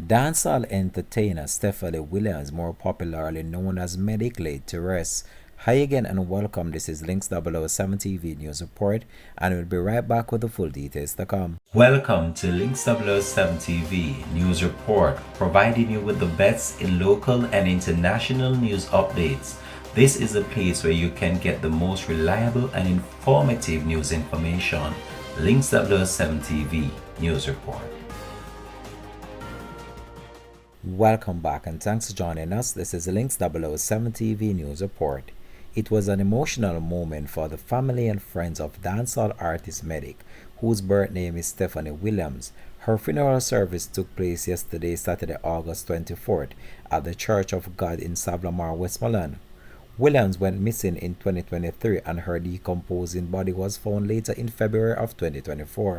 Dancehall entertainer Stephanie Williams, more popularly known as Medikk, laid to rest. Hi again and welcome. This is Links 007 TV News Report, and we'll be right back with the full details to come. Welcome to Links 007 TV News Report, providing you with the best in local and international news updates. This is a place where you can get the most reliable and informative news information. Links 007 TV News Report. Welcome back and thanks for joining us. This is Links 007 TV News Report. It was an emotional moment for the family and friends of dancehall artist Medikk, whose birth name is Stephanie Williams. Her funeral service took place yesterday, Saturday, August 24th, at the Church of God in Savlamar, Westmoreland. Williams went missing in 2023 and her decomposing body was found later in February of 2024.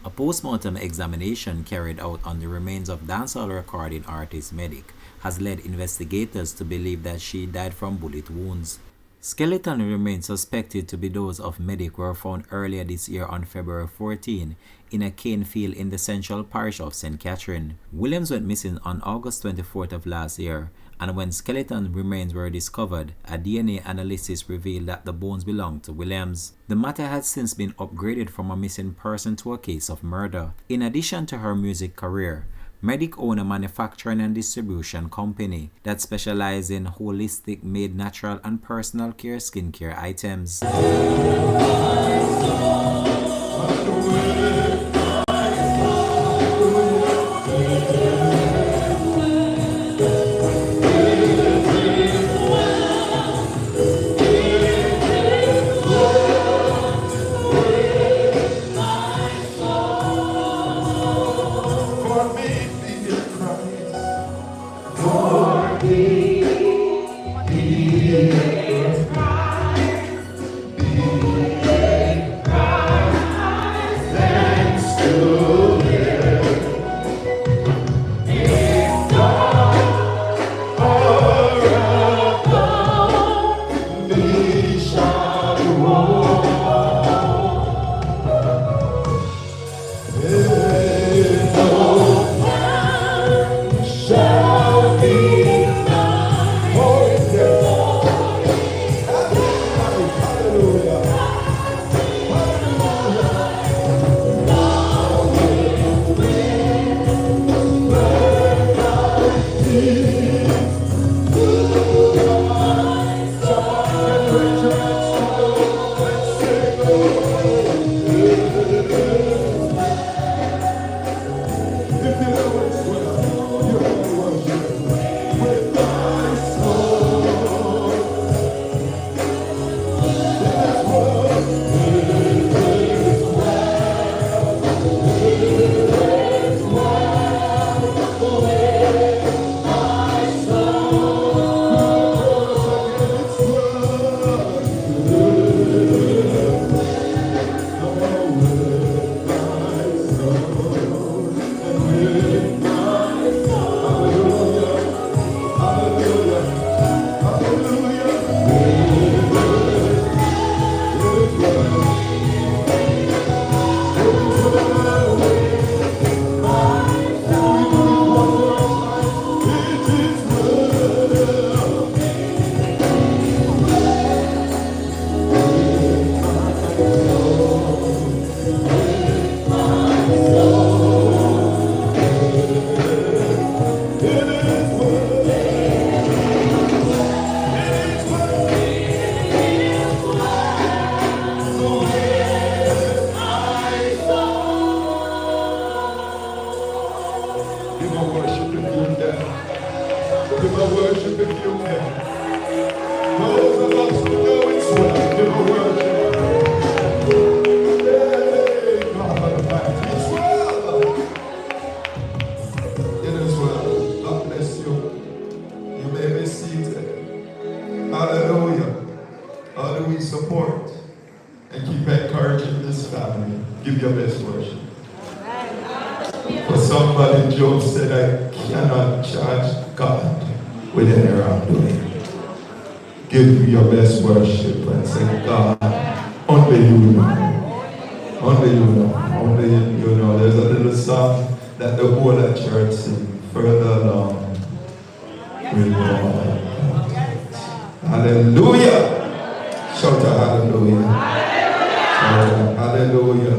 A postmortem examination carried out on the remains of dancehall recording artist Medikk has led investigators to believe that she died from bullet wounds. Skeleton remains suspected to be those of Medikk were found earlier this year on February 14 in a cane field in the central parish of St. Catherine. Williams went missing on August 24th of last year, and when skeleton remains were discovered, a DNA analysis revealed that the bones belonged to Williams. The matter has since been upgraded from a missing person to a case of murder. In addition to her music career, Medikk owns a manufacturing and distribution company that specializes in holistic, made natural and personal care skincare items. Hallelujah. How do we support and keep encouraging this family? Give your best worship. For somebody, Job said, I cannot charge God with any wrongdoing. give your best worship and say, God, only you know. Only you know. Only you know. There's a little song that the whole of church sing further along. Hallelujah. Shout out hallelujah. Hallelujah.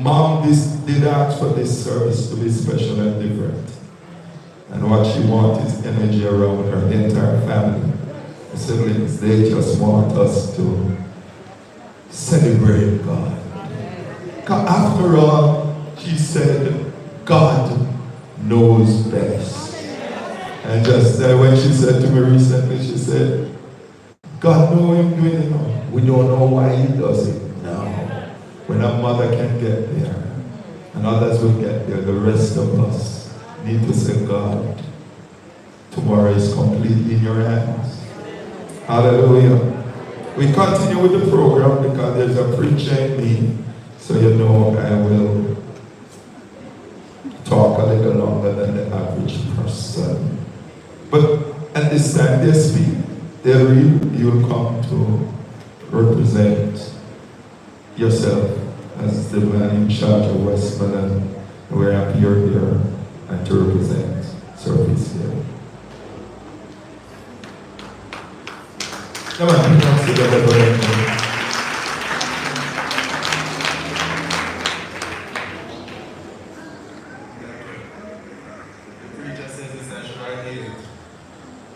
Mom did ask for this service to be special and different. And what she wants is energy around her entire family. The siblings, they just want us to celebrate God. After all, she said, God knows best. And just when she said to me recently, she said, God knows him doing it now. We don't know why he does it now. When a mother can get there, and others will get there, the rest of us need to say, God, tomorrow is completely in your hands. Hallelujah. We continue with the program because there's a preacher in me, so you know I will talk a little longer than the average person. But at this time they speak, you'll come to represent yourself as the man in charge of Westmoreland, where I appear here and to represent service here. Come on, let's see the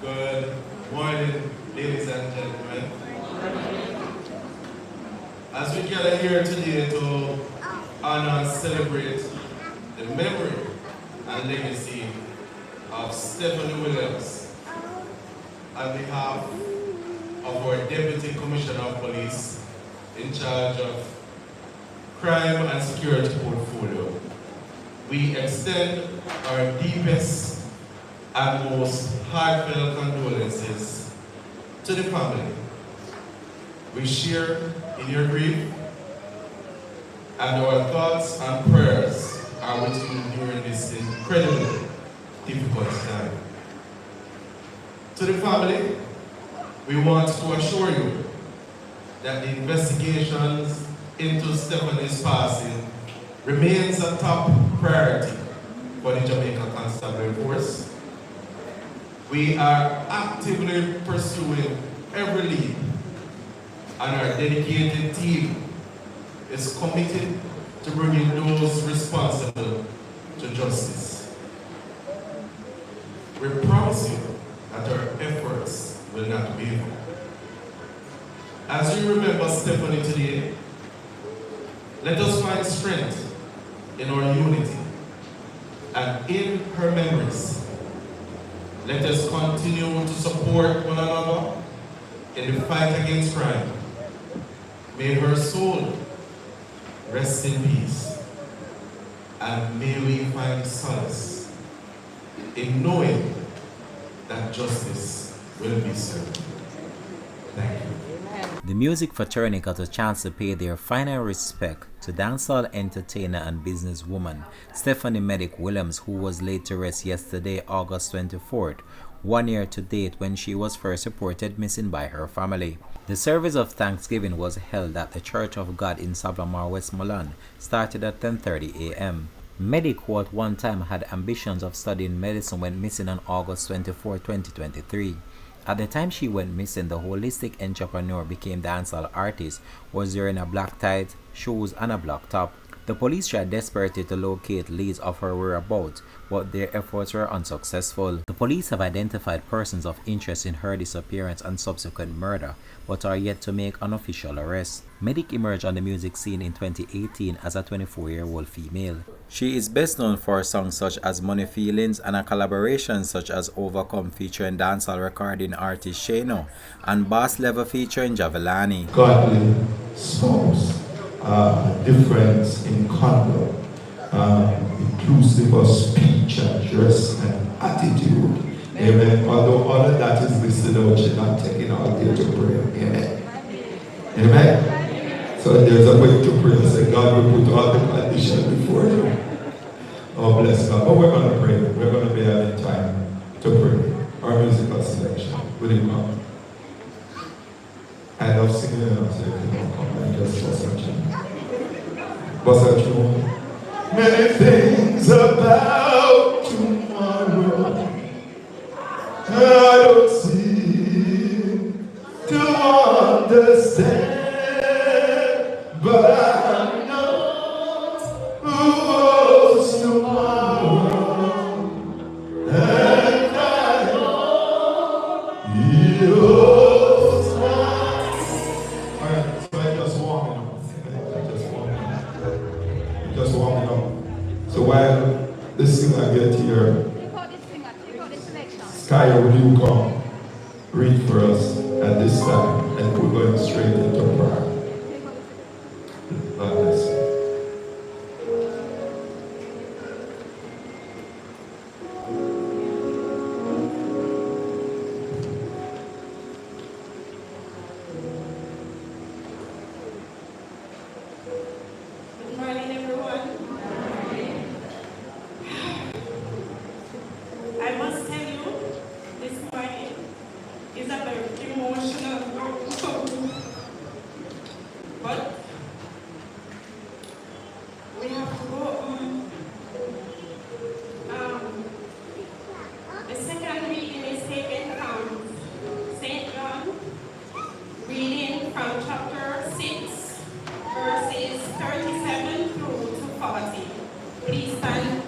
Good morning, ladies and gentlemen. As we gather here today to honor and celebrate the memory and legacy of Stephanie Williams, on behalf of our Deputy Commissioner of Police in charge of crime and security portfolio, we extend our deepest and most heartfelt condolences to the family. We share in your grief, and our thoughts and prayers are with you during this incredibly difficult time. To the family, we want to assure you that the investigations into Stephanie's passing remains a top priority for the Jamaica Constabulary Force. We are actively pursuing every lead, and our dedicated team is committed to bringing those responsible to justice. We promise you that our efforts will not waver. As we remember Stephanie today, let us find strength in our unity and in her memories. Let us continue to support one another in the fight against crime. May her soul rest in peace, and may we find solace in knowing that justice will be served. Thank you. The Music Fraternity got a chance to pay their final respect to dancehall entertainer and businesswoman Stephanie Medikk Williams, who was laid to rest yesterday, August 24th, 1 year to date when she was first reported missing by her family. The service of Thanksgiving was held at the Church of God in Savlamar, Westmoreland, started at 10:30 a.m. Medikk, who at one time had ambitions of studying medicine, went missing on August 24, 2023. At the time she went missing, the holistic entrepreneur became dancehall artist, was wearing a black tie, shoes and a black top. The police tried desperately to locate leads of her whereabouts, but their efforts were unsuccessful. The police have identified persons of interest in her disappearance and subsequent murder, but are yet to make an official arrest. Medikk emerged on the music scene in 2018 as a 24-year-old female. She is best known for songs such as Money Feelings and a collaboration such as Overcome featuring dancehall recording artist Shano and Boss Level featuring Javelani. Godly spouse, difference in conduct, inclusive of speech and dress and attitude. Amen. Although all of that is listed out, she's not taking all day to pray. Amen. Amen. So there's a way to pray. Say, God will put all the conditions before you. Oh, bless God. But we're going to pray. We're going to be having time to pray. Our musical selection. Will you come? know, say, come and just bust a tune. Bust a tune. Many things about tomorrow I don't seem to understand, but I know who's tomorrow, and I know he holds my. Alright, so I just warming up. Just warming up. So while the singer get here, Sky, will you come read for us at this time, and we're going straight into prayer. God bless you. Good morning, everyone. I must tell you, this morning is a very emotional, but we have to go on. The second reading is taken from St. John, reading from chapter 6, verses 37 through to 40. Please stand.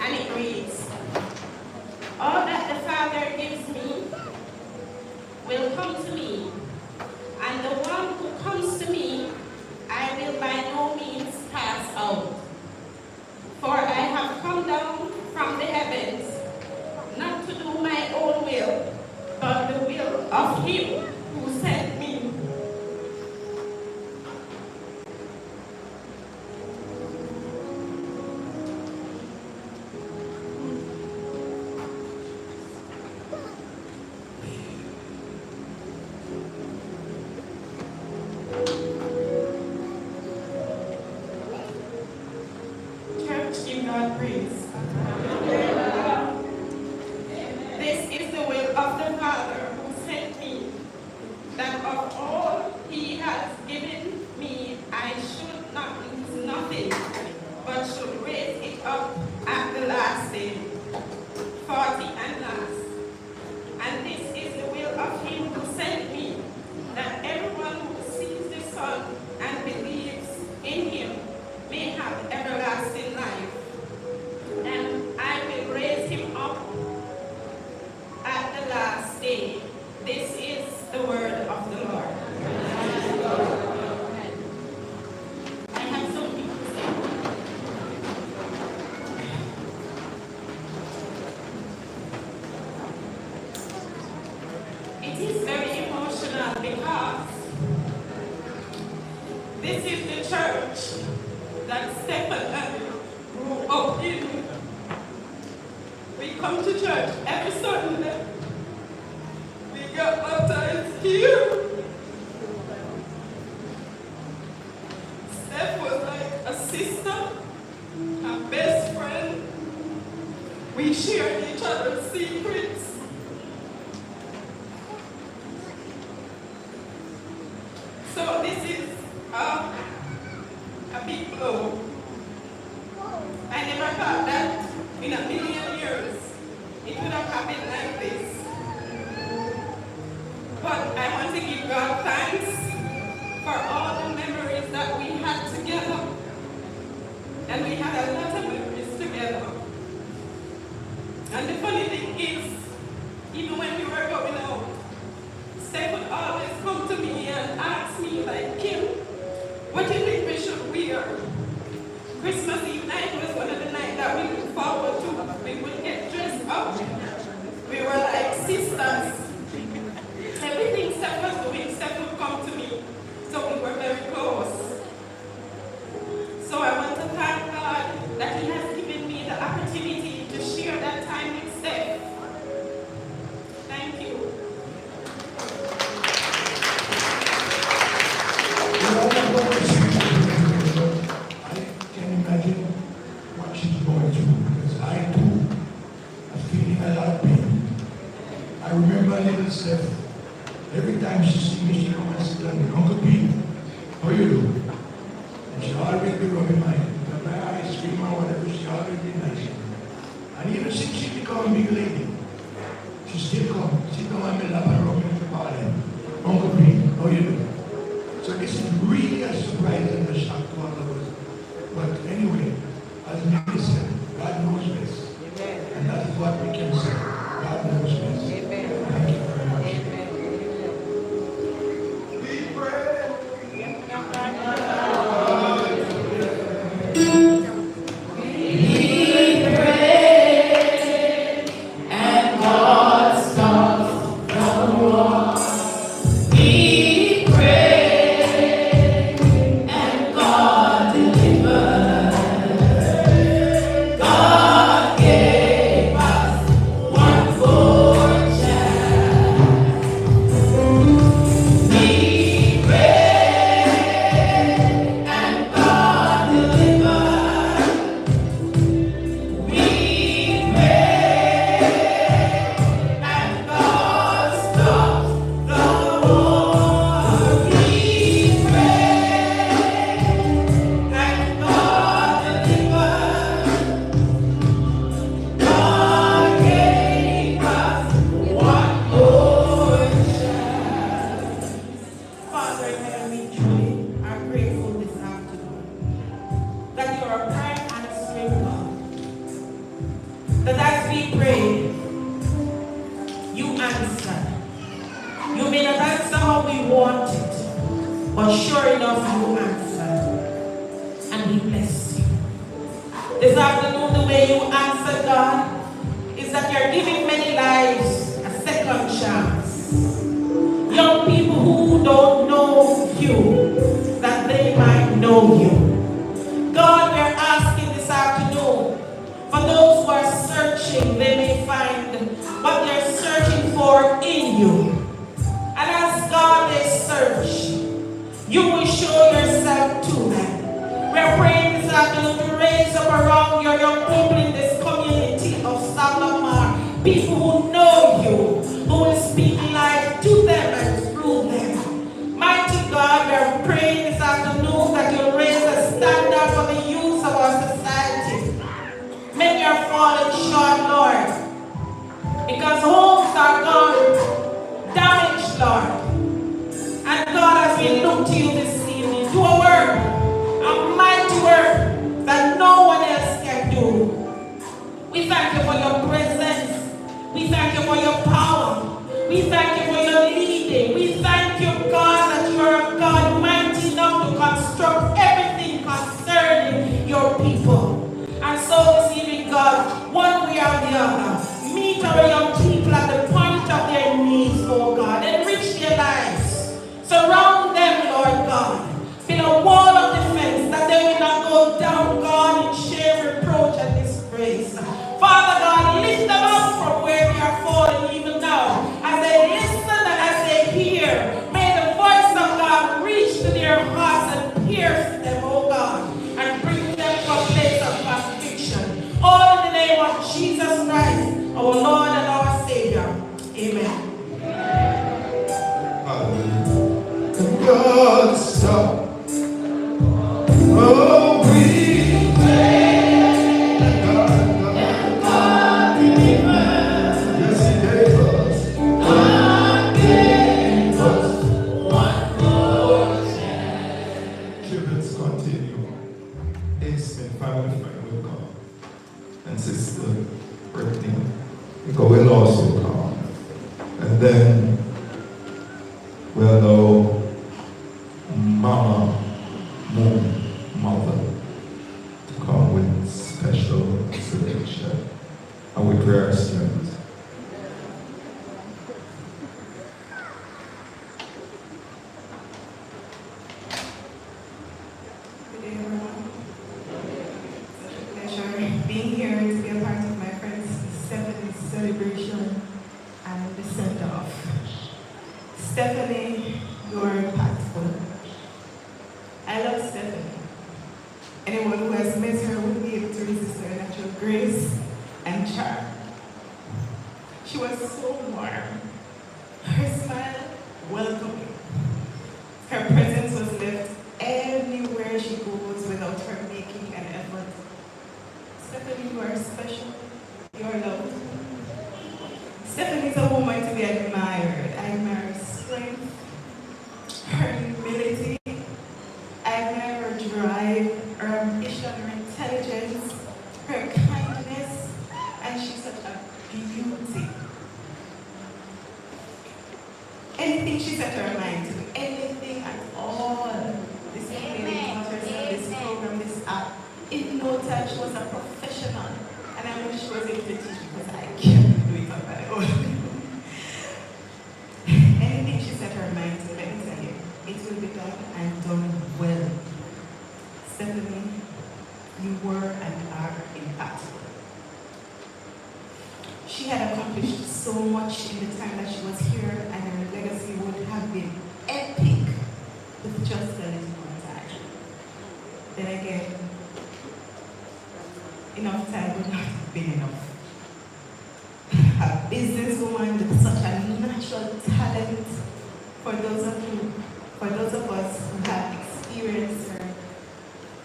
And it reads, all that the Father gives me will come to me, and the one who comes to me I will by no means cast out. For I have come down from the heavens, not to do my own will, but the will of him who sent me. Church, give God praise. This is the will of the Father who sent me, that of all he has given me I should not lose nothing, but should raise it up at the last day. 40 and last. And this is the will of him who sent me, that everyone who sees the Son and believes in him may have everlasting life. And I will raise him up at the last day. This is the word of the Lord. I have something to say. It is very emotional because this is the church that Stephen and grew up in. We come to church every Sunday. We got baptized here. Steph was like a sister, a best friend. We shared each other's secrets. So this is a big blow. I never thought that in a million years it would have happened like this. But I want to give God thanks for all the memories that we had together. And we had a lot of memories together. And the funny thing is, even when we were going out, Steph would always come to me and ask me, like, Kim, what do you think we should wear? Christmas Eve night was one of the nights that we looked forward to. We would get dressed up. We were like sisters. Everything Steph was doing, Steph would come to me. So we were very close. So I want to thank God that He has given me the opportunity to share that time with Steph. Thank you. I can imagine what she's going through, because I too am feeling a lot of pain. I remember little Steph. Every time she see me, she come and sit down with Uncle Pete. How you do? And she always be rubbing my head. My ice cream or whatever, she always be nice. And even since she become a big lady, she still come, sit down on my lap and rub me in the body. Uncle Pete, how you do? So this is really a surprise and a shock to all of us. But anyway, as Medikk said, God knows best. And that is what we can say. God knows best. Thank you very much. She was so warm. anything she set her mind to, anything at all. This lady taught herself this program, this app. In no time, she was a professional. And I wish she was able to teach because I can't do it on my own. Anything she set her mind to, let me tell you, it will be done and done well. Stephanie, you were and are impactful. She had accomplished so much in the time that she was here, and her legacy would have been epic with just a little more time. Then again, enough time would not have been enough. A businesswoman with such a natural talent. For those of us who have experienced her,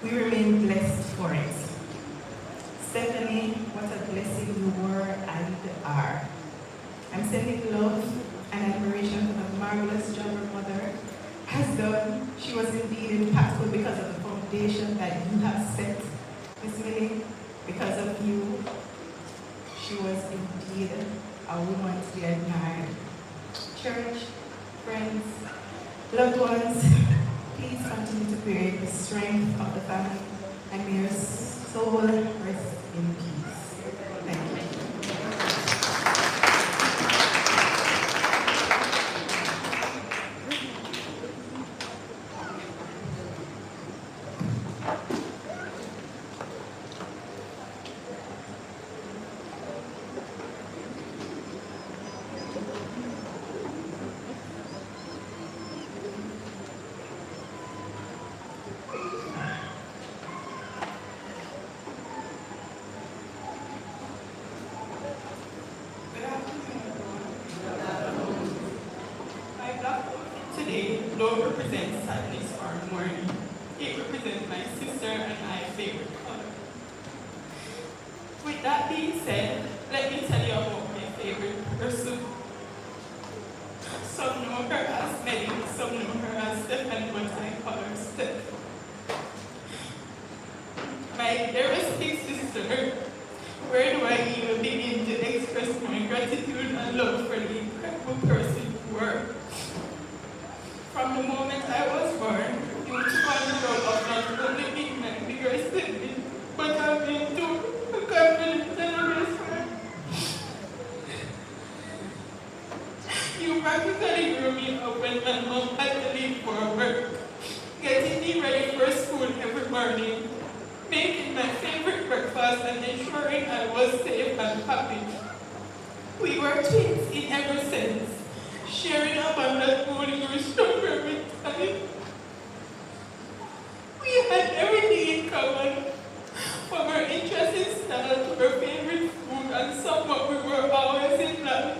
we remain blessed for it. Stephanie, what a blessing you were and are. I'm sending love and admiration for the marvelous job her mother has done. She was indeed impactful because of the foundation that you have set, Miss Millie. Because of you, she was indeed a woman to be admired. Church, friends, loved ones, please continue to pray the strength of the family and may your soul rest in peace. Thank you. Don't represent sadness or mourning. It represents my sister and my favorite color. With that being said, let me tell you about my favorite person. Some know her as Medikk, some know her as Stephanie, but I call her Steph. My dearest big sister, where do I even begin to express my gratitude and love for the incredible person you were? From the moment I was born, you took on the role of not only being my bigger sibling, but I've been too a confident and a best friend. You practically grew me up when my mom had to leave for work, getting me ready for school every morning, making my favorite breakfast and ensuring I was safe and happy. We were twins in every sense, sharing up on that morning we were stronger with time. We had everything in common, from our interest in style to our favorite food, and somewhat we were always in love.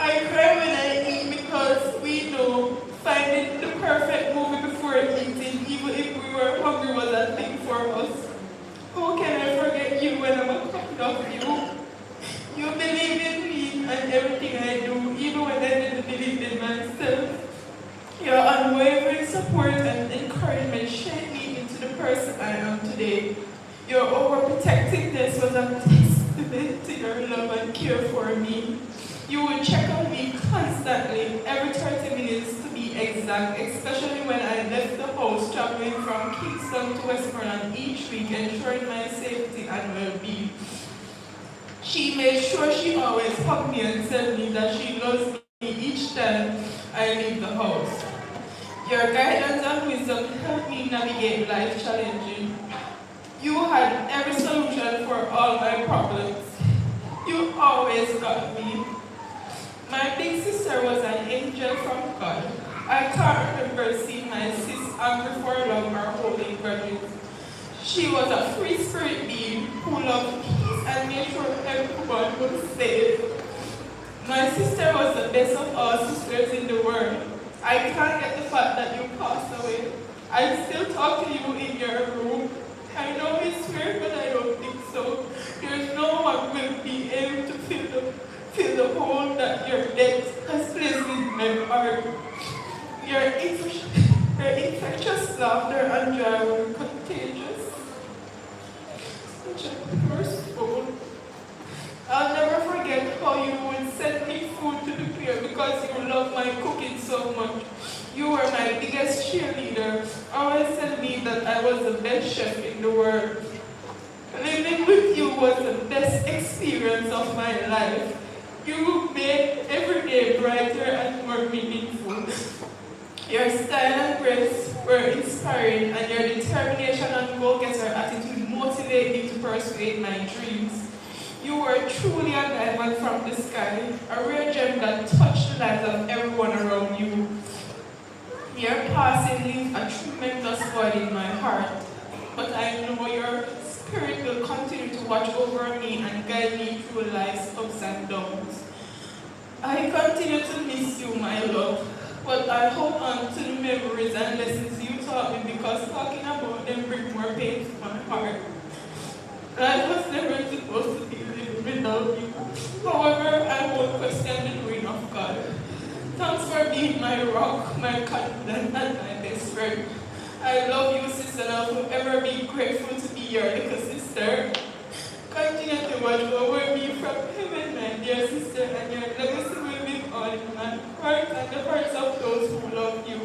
I cry when I eat because we know finding the perfect movie before eating, even if we were hungry, was a thing for us. How can I forget you when I'm a copy of you? You believe in me and everything I do, even when I didn't believe in myself. Your unwavering support and encouragement shaped me into the person I am today. Your overprotectiveness was a testament to your love and care for me. You would check on me constantly, every 30 minutes to be exact, especially when I left the house traveling from Kingston to Westmoreland each week, ensuring my safety and well-being. She made sure she always hugged me and tell me that she loves me each time I leave the house. Your guidance and wisdom helped me navigate life challenges. You had every solution for all my problems. You always got me. My big sister was an angel from God. I can't remember seeing my sis angry for love or holding grudges. She was a free spirit being who loved peace and made sure everyone was safe. My sister was the best of all sisters in the world. I can't get the fact that you passed away. I still talk to you in your room. I know it's weird, but I don't think so. There's no one will be able to fill the hole that your death has placed in my heart. Your infectious laughter and joy were contagious. Such a person. word. Living with you was the best experience of my life. You made every day brighter and more meaningful. Your style and grace were inspiring, and your determination and go-getter attitude motivate me to pursue my dreams. You were truly a diamond from the sky, a rare gem that touched the lives of everyone around you. Your passing leaves a tremendous void in my heart, but I know your spirit will continue to watch over me and guide me through life's ups and downs. I continue to miss you, my love, but I hold on to the memories and lessons you taught me because talking about them brings more pain to my heart. Life was never supposed to be lived without you. However, I won't question the doing of God. Thanks for being my rock, my confidant, and my best friend. I love you, sister, and I'll forever be grateful to be your little sister. Continue to watch over me from heaven, my dear sister, and your legacy will live on in my heart and the hearts of those who love you.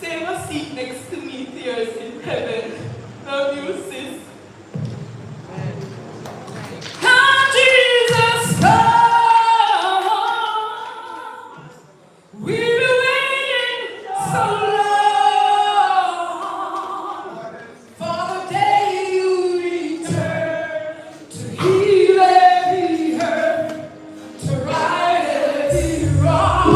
Save a seat next to me, tears in heaven. Love you, sis. Come, Jesus, come. We've been waiting so long for the day you return to heal every hurt, to right every wrong.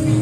We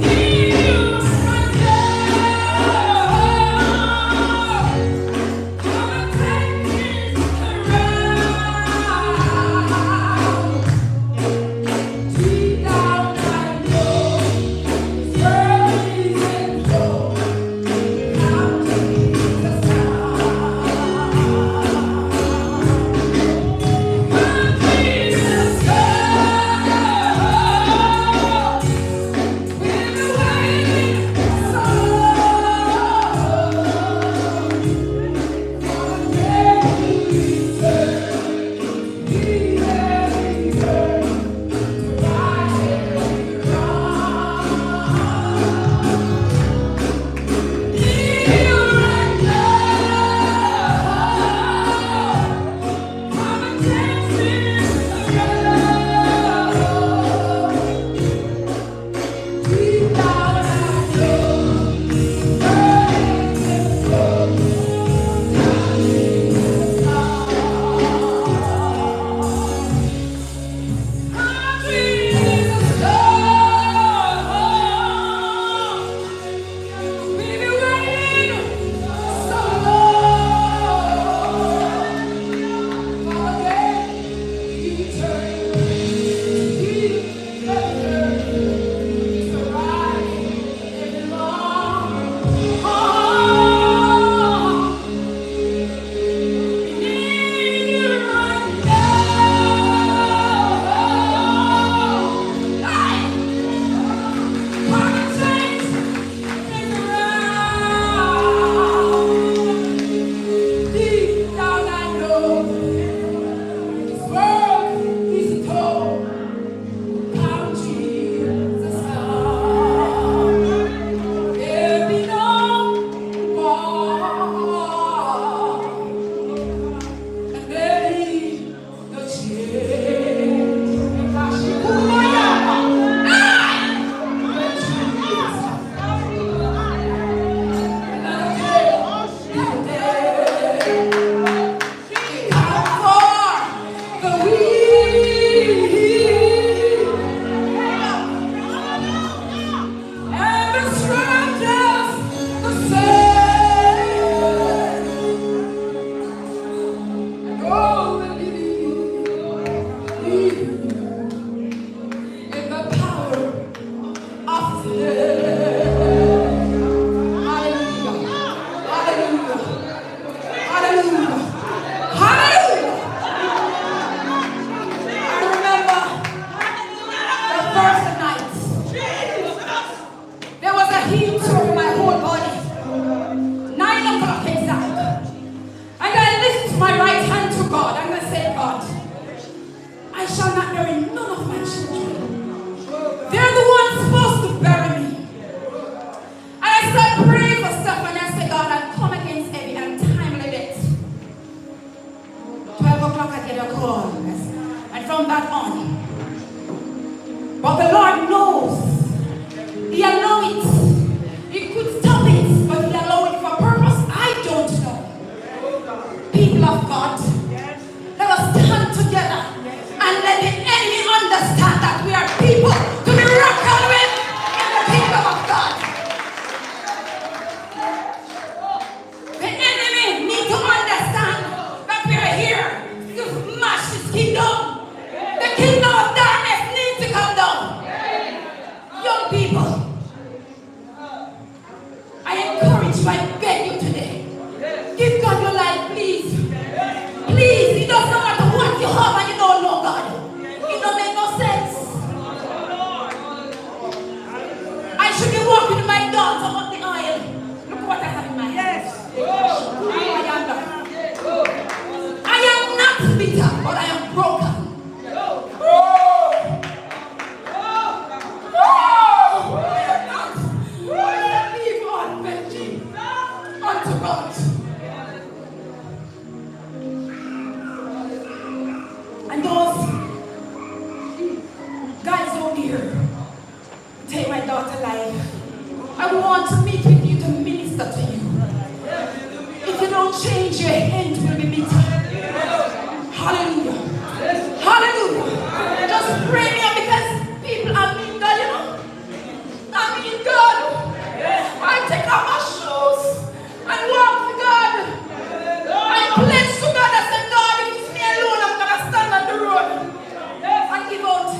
from that on. But the Lord knows. He allows it. He could stop it, but He allowed it for purpose. I don't know. People of God, let us stand together and let the enemy understand that we are people to be reckoned with in the kingdom of God. The enemy needs to understand that we are here to smash His kingdom. The kingdom of darkness needs to come down. Young people, I encourage you, I beg you today. Give God your life, please. Please, it doesn't matter what you have and you don't know God. It don't make no sense. I should be walking with my daughter up the aisle. Look what I have in my hand. I am not bitter, but I am broken. Unto God. And those guys over here take my daughter's life. I want to meet with you to minister to you. If you don't change, your hand will be bitter. Hallelujah. Hallelujah. Just pray me up because people are mean God, you know. I mean God. I take off my shoes and walk to God. I pledge to God. I said, God, if it's me alone, I'm going to stand on the road and give out.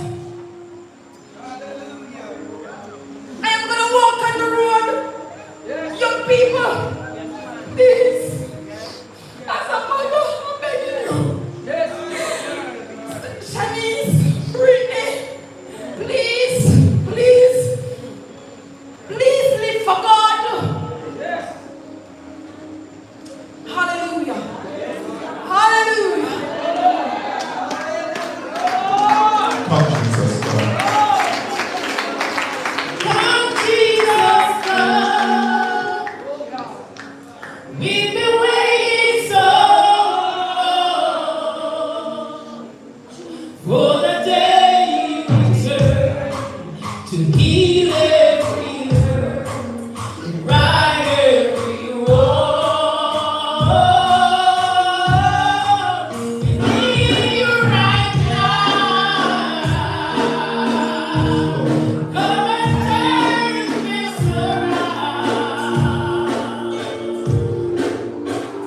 I am going to walk on the road. Young people, please. As a mother, I'm begging you. Shanice, Brittany, please, please, please live for God. Hallelujah. Hallelujah. Come, Jesus, come. Come, Jesus, come. We've been waiting so long for the day you return to heal every hurt and right every wrong. We need you right now. Come and turn this around.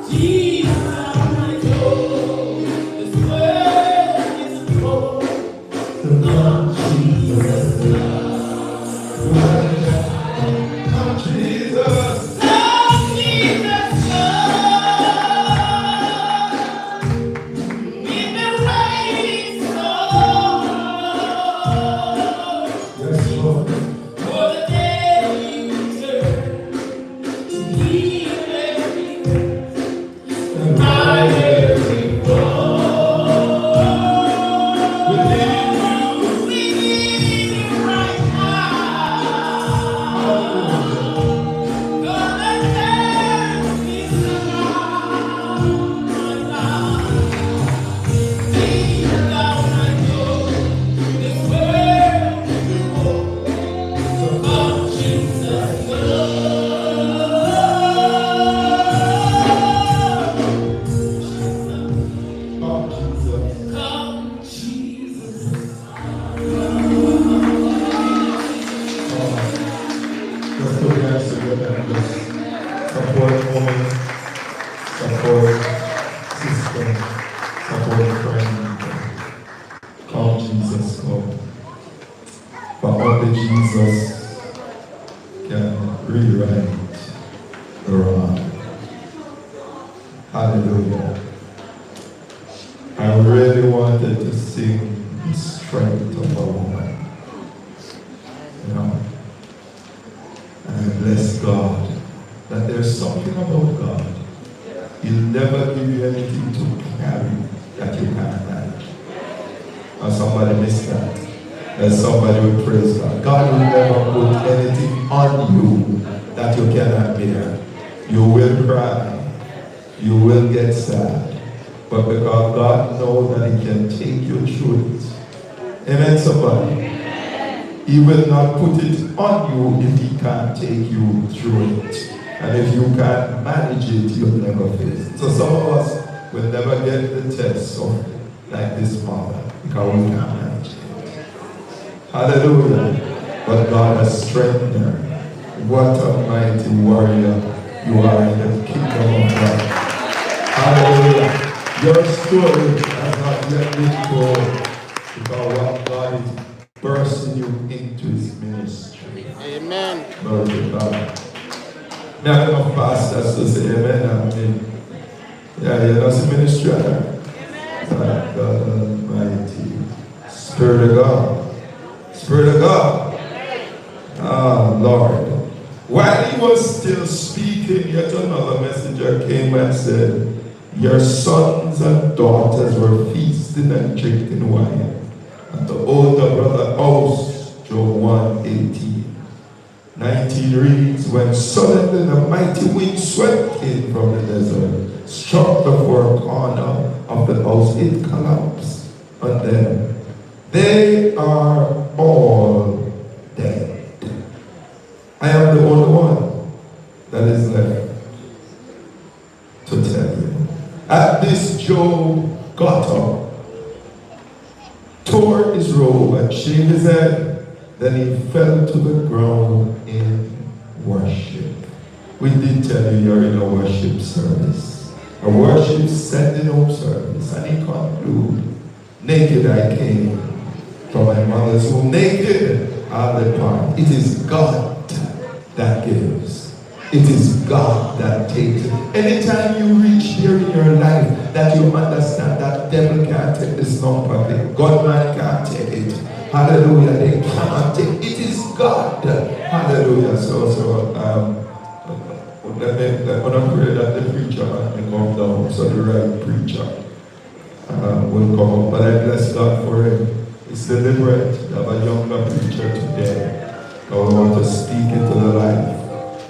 Jesus, I know this world isn't whole. Come, Jesus, Come, Jesus. come, Jesus, come. We've been waiting so long Yes, Lord. for the day you return to heal every hurt and right every wrong. We need you right now. Come and turn this around, my God. Deep down I know this world is whole. So come, Jesus, Come, Jesus. come, Jesus. Let's put your hands together and just support woman, support sister, support friend. Come, Jesus, come. For only Jesus can rewrite the wrong. Hallelujah. I really wanted to sing the strength of a woman. You know? And I bless God that there's something about God. He'll never give you anything to carry that you can't manage. And somebody missed that. And somebody will praise God. God will never put anything on you that you cannot bear. You will cry. You will get sad. but because God knows that He can take you through it. Amen, somebody? He will not put it on you if He can't take you through it. And if you can't manage it, you'll never face it. So some of us will never get the test like this mother because we can't manage it. Hallelujah. But God has strengthened her. What a mighty warrior you are in the kingdom of God. Hallelujah. Your story has not yet been told because what God is bursting you into His ministry. Amen. Glory to God. Now, I have enough pastors to say amen. Amen. Yeah, that's the ministry. God Almighty. Spirit of God. Spirit of God. Ah, Lord. While He was still speaking, yet another messenger came and said, your sons and daughters were feasting and drinking wine. And the older brother housed, Job 1:18. 19 reads, when suddenly the mighty wind swept in from the desert, struck the four corner of the house, it collapsed on them. They are all dead. I am the only one that is left to tell you. At this, Job got up, tore his robe and shaved his head. Then he fell to the ground in worship. We did tell you you're in a worship service. A worship sending home service. And he concluded, naked I came from my mother's womb. Naked I'll depart. It is God that gives. It is God that takes. Anytime you reach here in your life that you understand that devil can't take this number, God man can't take it. Hallelujah. They cannot take it. It is God. Hallelujah. So I'm going to pray that the preacher may come down so the right preacher will come up. But I bless God for him. It's deliberate to have a younger preacher today. God want to speak into the life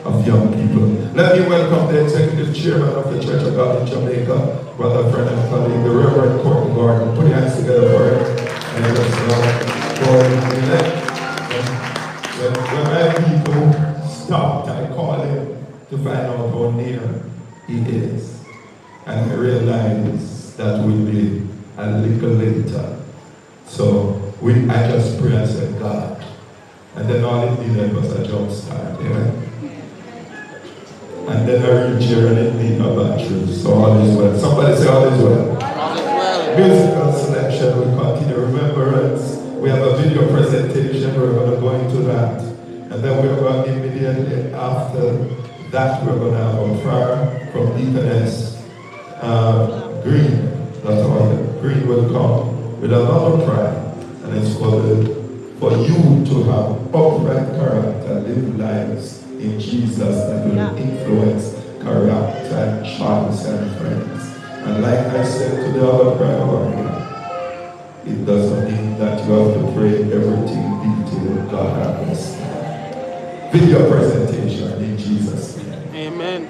of young people. Let me welcome the executive chairman of the Church of God in Jamaica, brother, friend, and colleague, the Reverend Courtney Gordon. Put your hands together for him. And let's when my people stopped, I called him to find out how near he is. And I realized that will be a little later. So I just prayed and said, God. And then all it needed was a jump start. Amen. And then I reached here and it needed a battery. So all is well. Somebody say all is well. All is well. Musical selection will continue. Remembrance. We have a video presentation. We're going to go into that. And then we're going to immediately after that, we're going to have a prayer from Deaconess Green. That's all. Green will come with another prayer. And it's called for you to have upright character, live lives in Jesus that will influence character and choice and friends. And like I said to the other prayer warrior, it doesn't mean that you have to pray everything detailed. God understands. Video presentation in Jesus' name. Amen.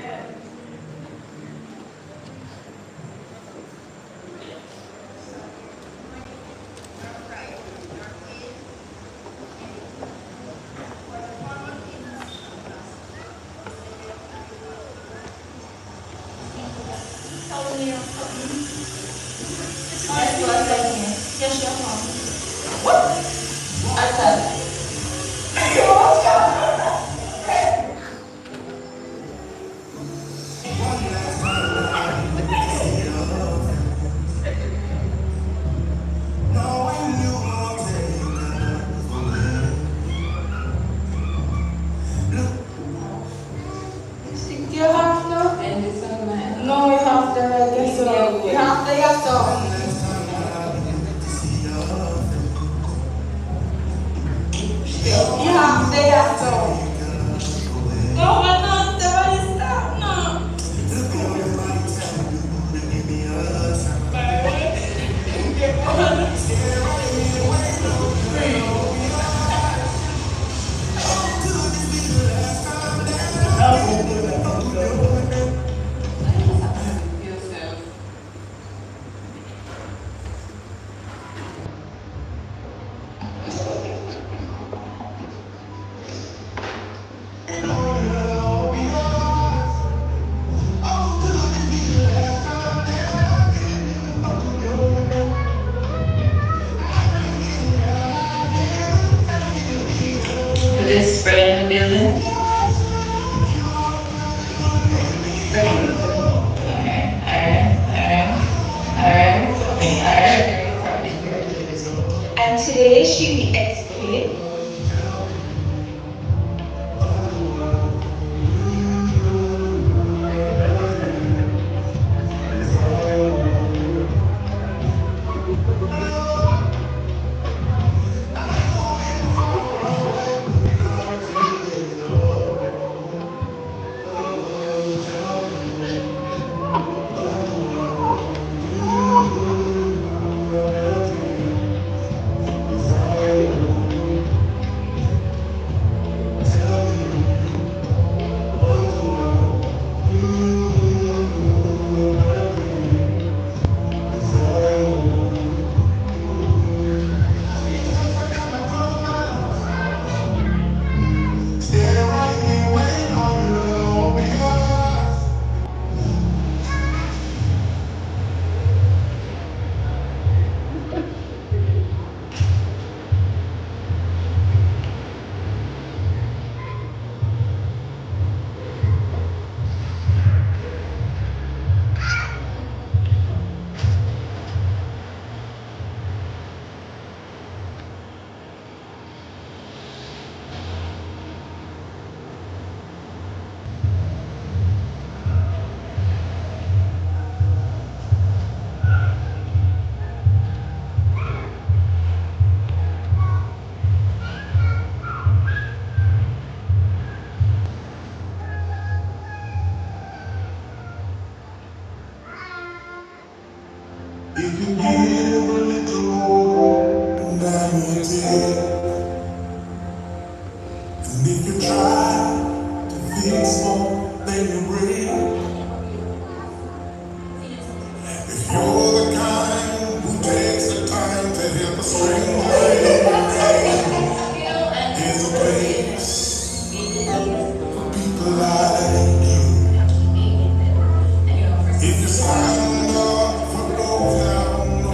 say she explained. If you give a little more, and I will take. And if you try to fix more, then you break. If you're the kind who takes the time to help a stranger, there's a place for people like you. If you stand up for those down on the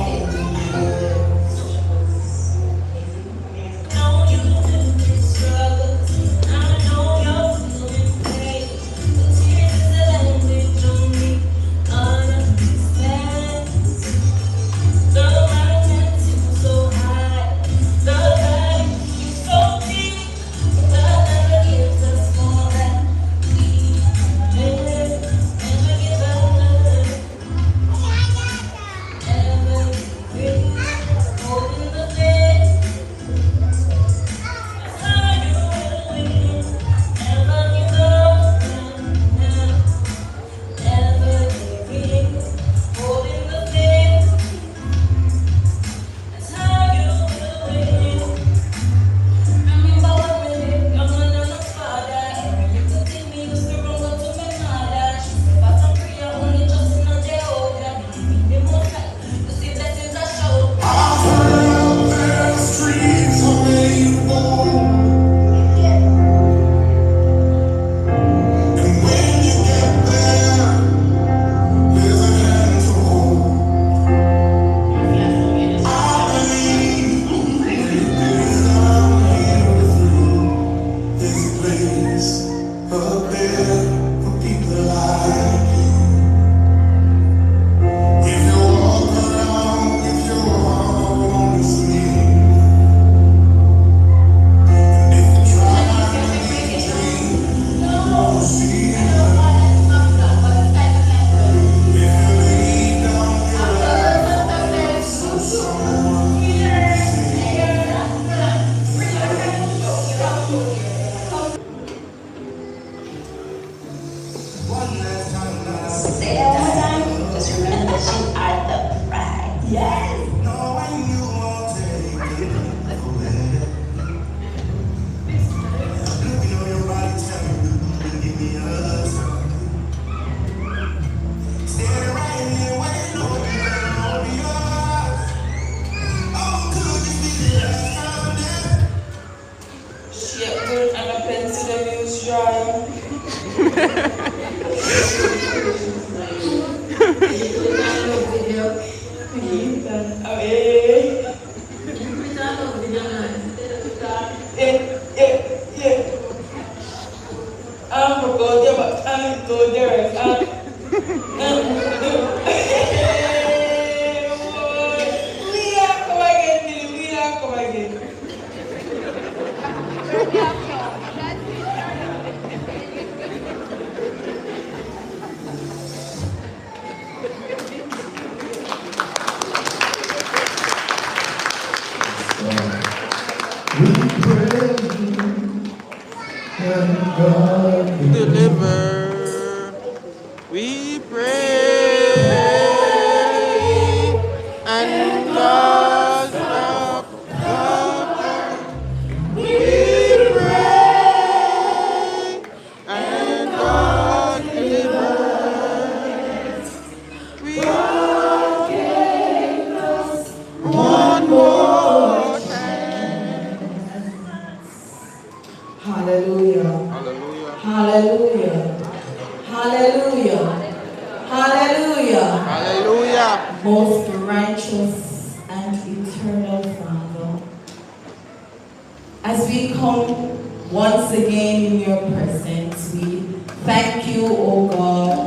Come again. deliver. We pray and God stop the we pray and God deliver. We gave us one more chance. Hallelujah. Hallelujah. Hallelujah. Hallelujah. Hallelujah. Hallelujah. Most righteous and eternal Father, as we come once again in your presence, we thank you, O God,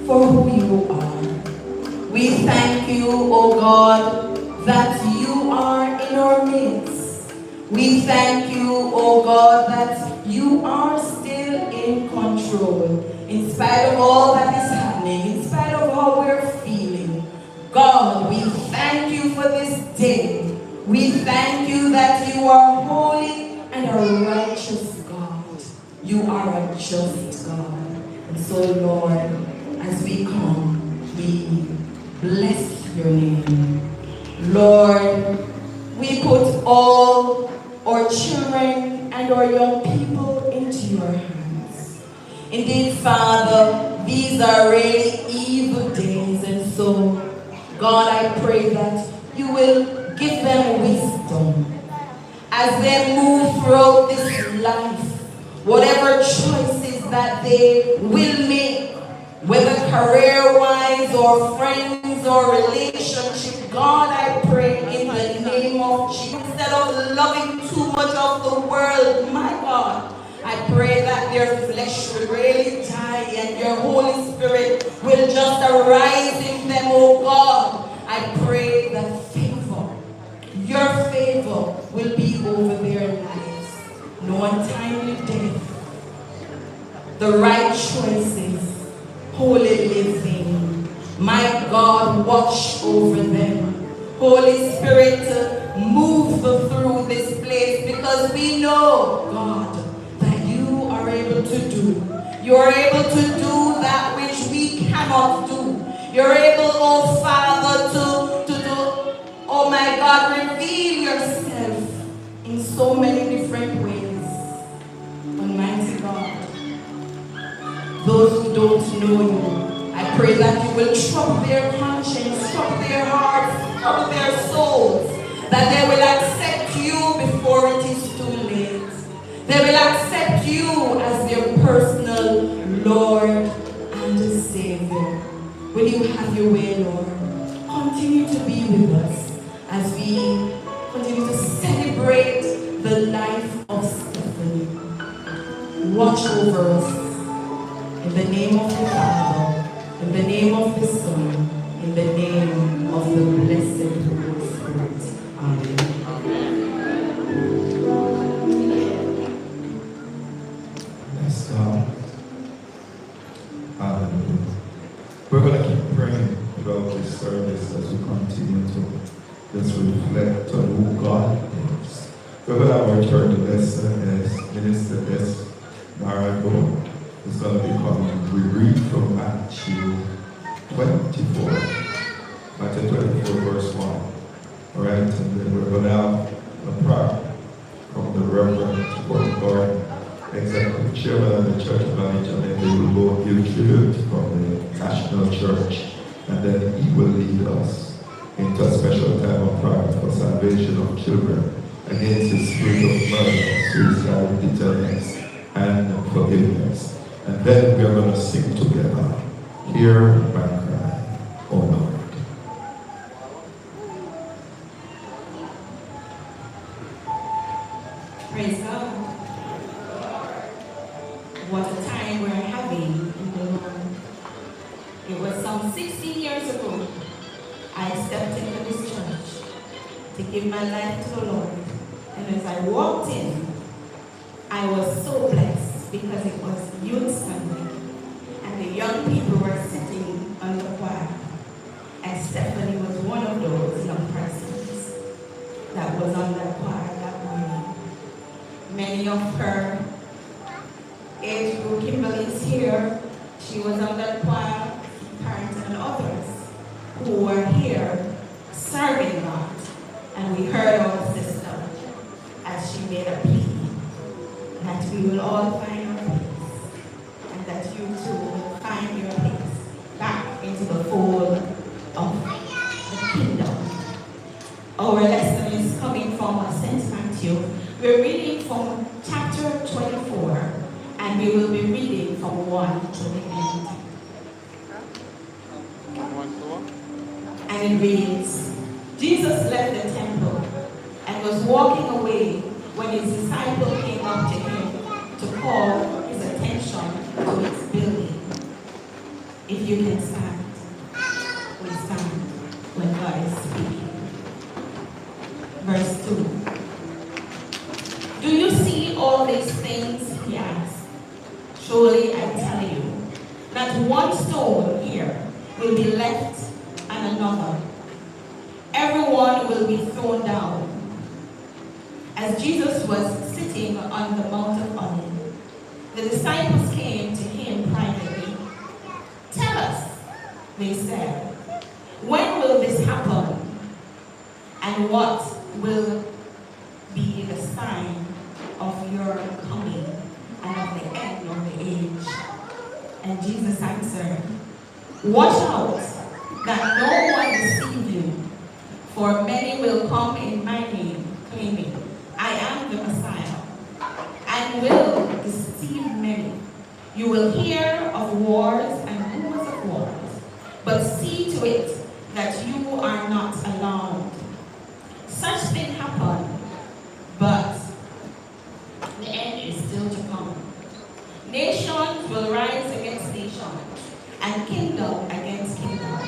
for who you are. We thank you, O God, that you are in our midst. We thank you, O God, that you are still in control. In spite of all that is happening, in spite of how we're feeling, God, we thank you for this day. We thank you that you are holy and a righteous God. You are a just God. And so, Lord, as we come, we bless your name. Lord, we put all our children and our young people into your hands. Indeed, Father, these are really evil days, and so, God, I pray that you will give them wisdom as they move throughout this life, whatever choices that they will make, whether career-wise or friends or relationship. God, I pray in the name of Jesus, instead of loving too much of the world, my God, I pray that their flesh will really die and your Holy Spirit will just arise in them, oh God. I pray that favor, your favor will be over their lives. No untimely death, the right choices, holy living. My God, watch over them. Holy Spirit, move through this place, because we know, God, that you are able to do. You are able to do that which we cannot do. You're able, oh Father, to do, oh my God, reveal yourself in so many different ways. Almighty God, those who don't know you, I pray that you will trouble their conscience, trouble their hearts, trouble their souls, that they will accept you before it is too late. They will accept you as their personal Lord and Savior. Will you have your way, Lord? Continue to be with us as we continue to celebrate the life of Stephanie. Watch over us. In the name of the Father, in the name of the Son, in the name of the blessed Holy Spirit. Amen. Yes, God. Hallelujah. We're going to keep praying throughout this service as we continue to just reflect on who God is. We're going to have our church lesson as Minister S. Marigo is going to be coming. We read from Matthew 24. Matthew 24, verse 1. All right, and then we're going to have a prayer from the Reverend Gordon, Executive Chairman of the Church of Jamaica. He will go give tribute from the National Church, and then he will lead us into a special time of prayer for salvation of children against the spirit of murder, suicide, bitterness, and forgiveness. And then we are going to sing together, Hear My Cry, O Lord. Praise God. What a time we're having in the Lord. It was some 16 years ago I stepped into this church to give my life to the Lord. And as I walked in, I was so blessed because it was Youth Sunday. And the young people were sitting on the choir. And Stephanie was one of those young persons that was on the choir that morning. Many of her age who were here serving God. And we heard our sister as she made a plea that we will all find our place and that you too will find your place back into the fold of the kingdom. Our lesson is coming from St. Matthew. We're reading from chapter 24 and we will be reading from 1 to the end. And it reads, Jesus left the temple and was walking away when his disciple came up to him to call his attention to its building. If you can stand, we stand when God is speaking. Verse 2. Do you see all these things? He asked. Surely I tell you that one stone here will be left and another. Everyone will be thrown down. As Jesus was sitting on the Mount of Olives, the disciples came to him privately. Tell us, they said, when will this happen? And what will be the sign of your coming and of the end of the age? And Jesus answered, watch out that no one deceive you, for many will come in my name, claiming, I am the Messiah, and will deceive many. You will hear of wars and rumors of wars, but see to it that you are not alarmed. Such things happen, but the end is still to come. Nations will rise against nations, and kingdom against kingdom.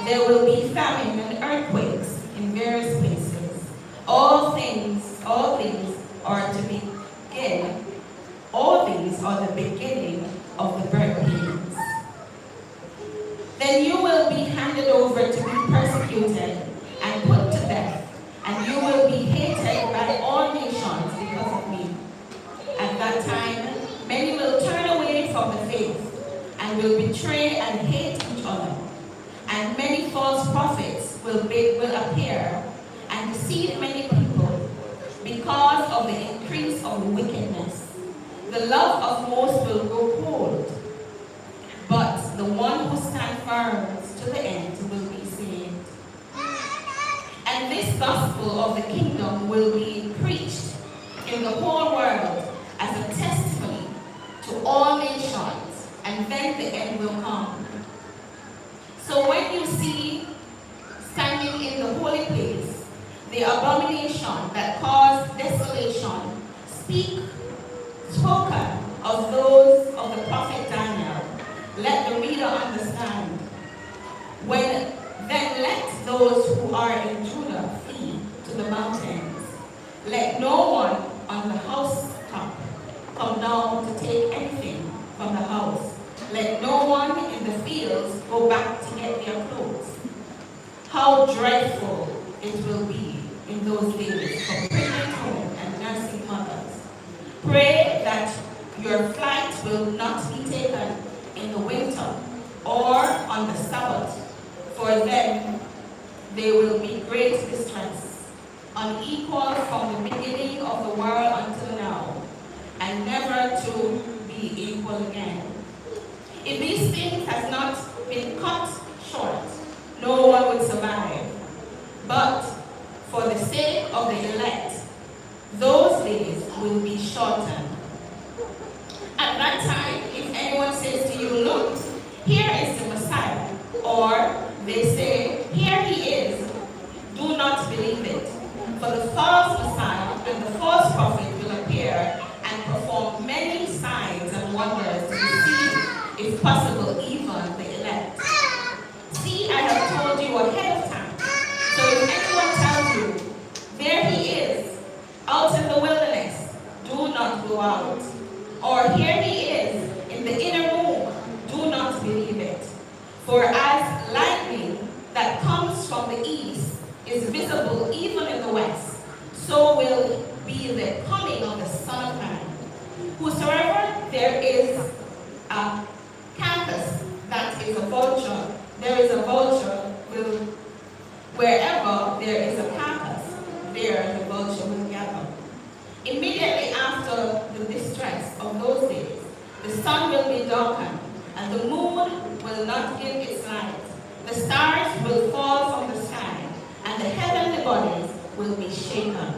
There will be famine and earthquakes in various places. All these are the beginning of the birth pains. Then you will be handed over to be persecuted and put to death, and you will be hated by all nations because of me. At that time, many will turn away from the faith and will betray and hate each other. And many false prophets will appear and deceive many people. Because of the increase of wickedness, the love of most will grow cold. But the one who stands firm to the end will be saved. And this gospel of the kingdom will be preached in the whole world as a testimony to all nations, and then the end will come. So when you see standing in the holy place the abomination that caused desolation, spoken of those of the prophet Daniel, let the reader understand. Then let those who are in Judah flee to the mountains. Let no one on the housetop come down to take anything from the house. Let no one in the fields go back to get their clothes. How dreadful it will be in those days for pregnant women and nursing mothers. Pray that your flight will not be taken in the winter or on the Sabbath, for then there will be great distress, unequal from the beginning of the world until now, and never to be equal again. If these things have not been cut short, no one would survive. But for the sake of the elect, those days will be shortened. At that time, if anyone says to you, look, here is the Messiah, or they say, here he is, do not believe it. For the false Messiah and the false prophet will appear and perform many signs and wonders to deceive, if possible, even the elect. See, I have told you ahead of time. So if anyone tells you, there he is, out in the wilderness, do not go out. Or here he is, in the inner room, do not believe it. For as lightning that comes from the east is visible even in the west, so will be the coming of the Son of Man. Whosoever there is a campus that is a vulture, there is a vulture will Wherever there is a carcass, there the vulture will gather. Immediately after the distress of those days, the sun will be darkened, and the moon will not give its light. The stars will fall from the sky, and the heavenly bodies will be shaken.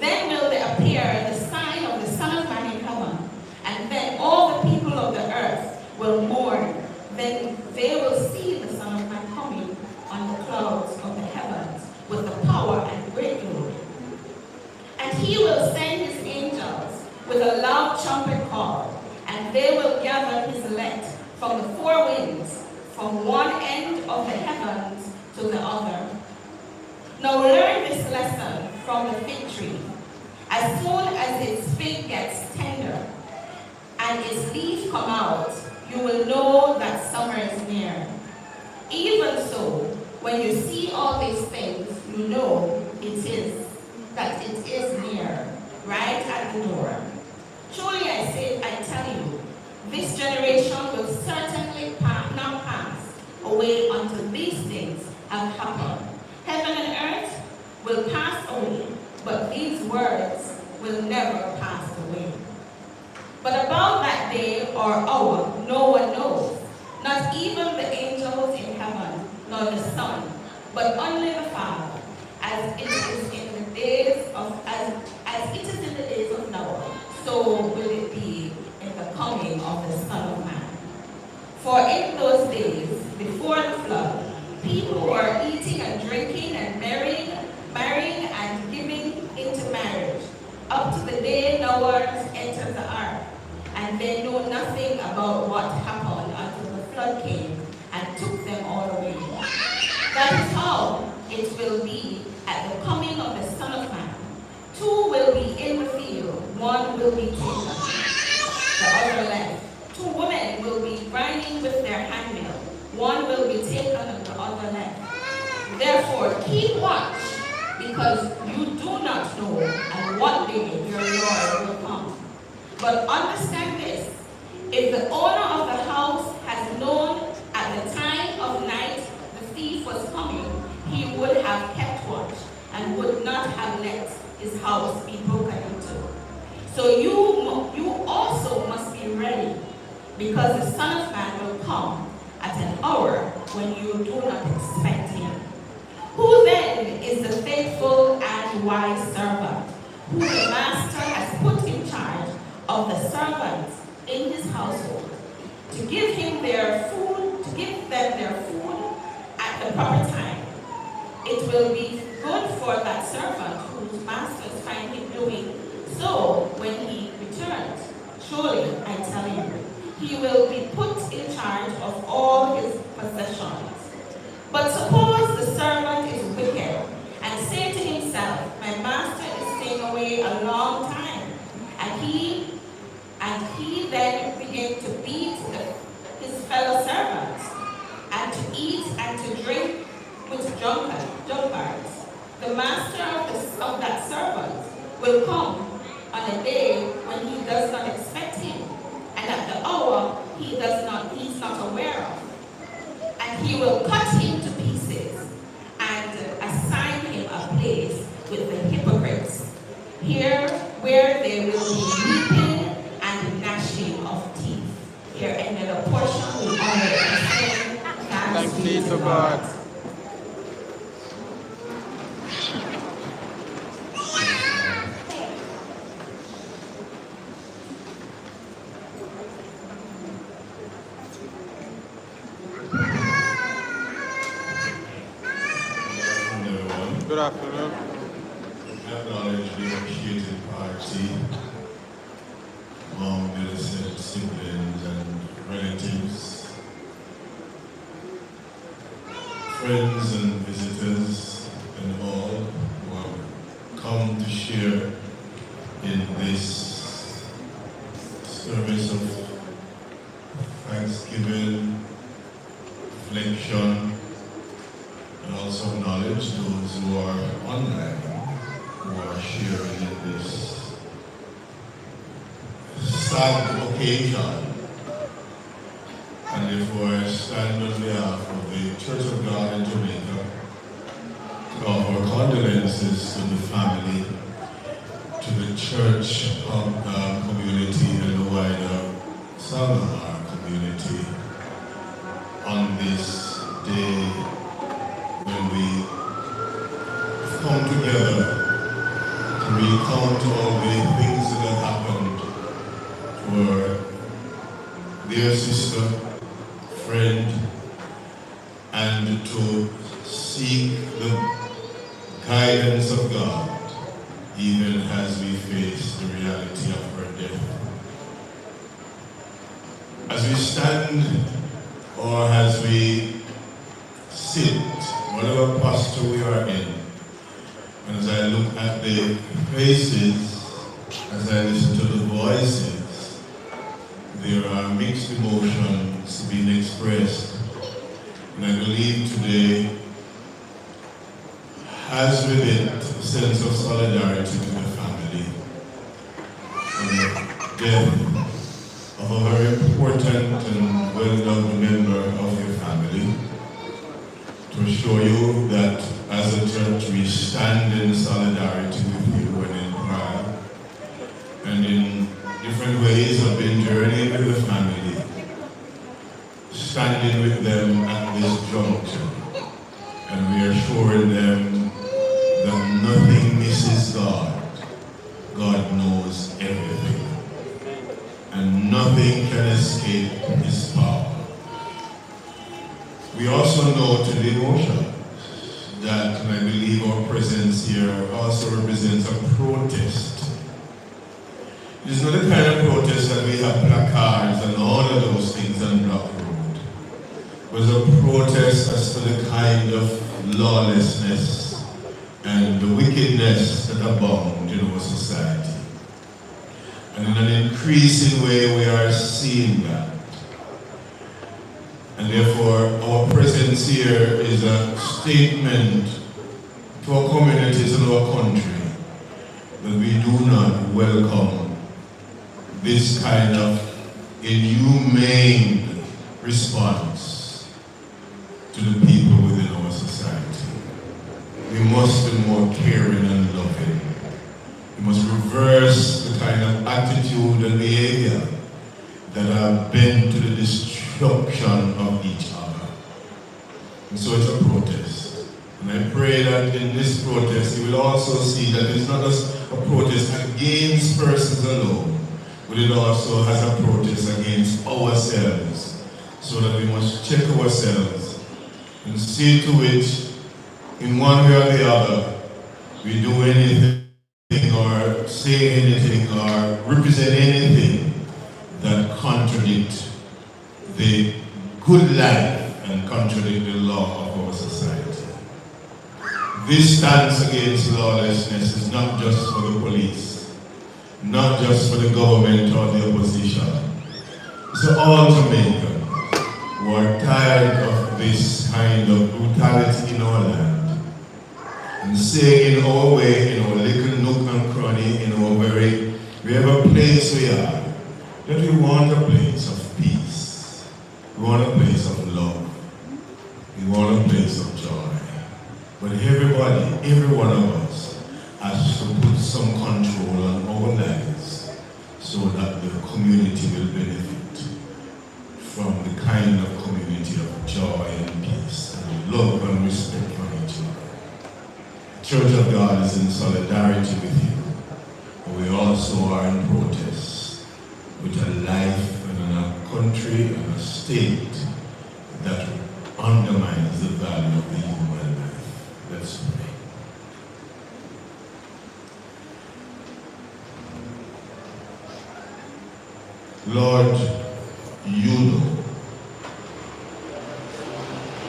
Then will there appear the sign of the Son of Man in heaven, and then all the people of the earth will mourn. Then they will see the Son of Man coming on the clouds of the heavens with the power and great glory. And he will send his angels with a loud trumpet call, and they will gather his elect from the four winds, from one end of the heavens to the other. Now learn this lesson from the fig tree. As soon as its fig gets tender and its leaf come out, you will know that summer is near. Even so, when you see all these things, you know that it is near, right at the door. Truly I tell you, this generation will certainly not pass away until these things have happened. Heaven and earth will pass away, but these words will never pass away. But about that day or hour, no one knows, not even the angels in heaven, nor the Son, but only the Father, as it is in the days of Noah, so will it be in the coming of the Son of Man. For in those days, before the flood, people were eating and drinking and marrying and giving into marriage, up to the day Noah entered the ark. And they know nothing about what happened until the flood came and took them all away. That is how it will be at the coming of the Son of Man. Two will be in the field, one will be taken, the other left. Two women will be grinding with their handmill, one will be taken and the other left. Therefore, keep watch, because you do not know at what day your Lord will come. But understand this, if the owner of the house has known at the time of night the thief was coming, he would have kept watch and would not have let his house be broken into. So you also must be ready, because the Son of Man will come at an hour when you do not expect him. Who then is the faithful and wise servant, who the master has put in charge of the servants in his household, to give them their food at the proper time? It will be good for that servant whose masters find him doing so when he returns. Truly, I tell you, he will be put in charge of all his possessions. But suppose the servant is wicked and say to himself, my master is staying away a long time, and he then begin to beat his fellow servants, and to eat and to drink with drunkards. The master of that servant will come on a day when he does not expect him, and at the hour he's not aware of. And he will cut him to pieces and assign him a place with the hypocrites, here where there will be weeping and gnashing of teeth. Here ended a portion we honor and sing. Thanks be to God. Good afternoon. Acknowledge the appreciated party among the siblings and relatives, friends and visitors, and all who have come to share in this service of thanksgiving, reflection, and also acknowledge those who are online, who are sharing in this sad occasion. And therefore I stand on behalf of the Church of God in Jamaica condolences to the family, to the church community and the wider Salvador community on this day when we come together to recount all the things that have happened for dear sister, friend, and to seek the guidance of God even as we face the reality of her death. As we stand or as we sit, whatever posture we are in, and as I look at the faces, as I listen to the voices, there are mixed emotions being expressed. And I believe today has with it a sense of solidarity to the family and the death of a very important and well-loved member of your family, to assure you that as a church we stand in solidarity with you and in prayer, and in different ways have been journeying with the family, standing with them at this juncture, and we are assuring them that nothing misses God. God knows everything, and nothing can escape His power. We also know to the emotion that, and I believe our presence here also represents a protest. It is not the kind of protest that we have placards and all of those things on Block Road. It was a protest as to the kind of lawlessness and the wickedness that abound in our society. And in an increasing way we are seeing that. And therefore our presence here is a statement to our communities and our country that we do not welcome this kind of inhumane response to the people within our society. We must be more caring and loving. We must reverse the kind of attitude and behavior that have been to the destruction of each other. And so it's a protest. And I pray that in this protest you will also see that it's not just a protest against persons alone, but it also has a protest against ourselves, so that we must check ourselves and see to it, in one way or the other, we do anything or say anything or represent anything that contradicts the good life and contradict the law of our society. This stance against lawlessness is not just for the police, not just for the government or the opposition. It's for all Jamaicans who are tired of this kind of brutality in our land, and say in our way, in our little nook and cranny, in our very, wherever place we are, that we want a place of peace. We want a place of love. We want a place of joy. But everybody, every one of us, has to put some control on our lives so that the community will benefit from the kind of community of joy and peace and love and respect for each other. The Church of God is in solidarity with you, but we also are in protest with a life and a country and a state that undermines the value of the human life. Let's pray. Lord, you know.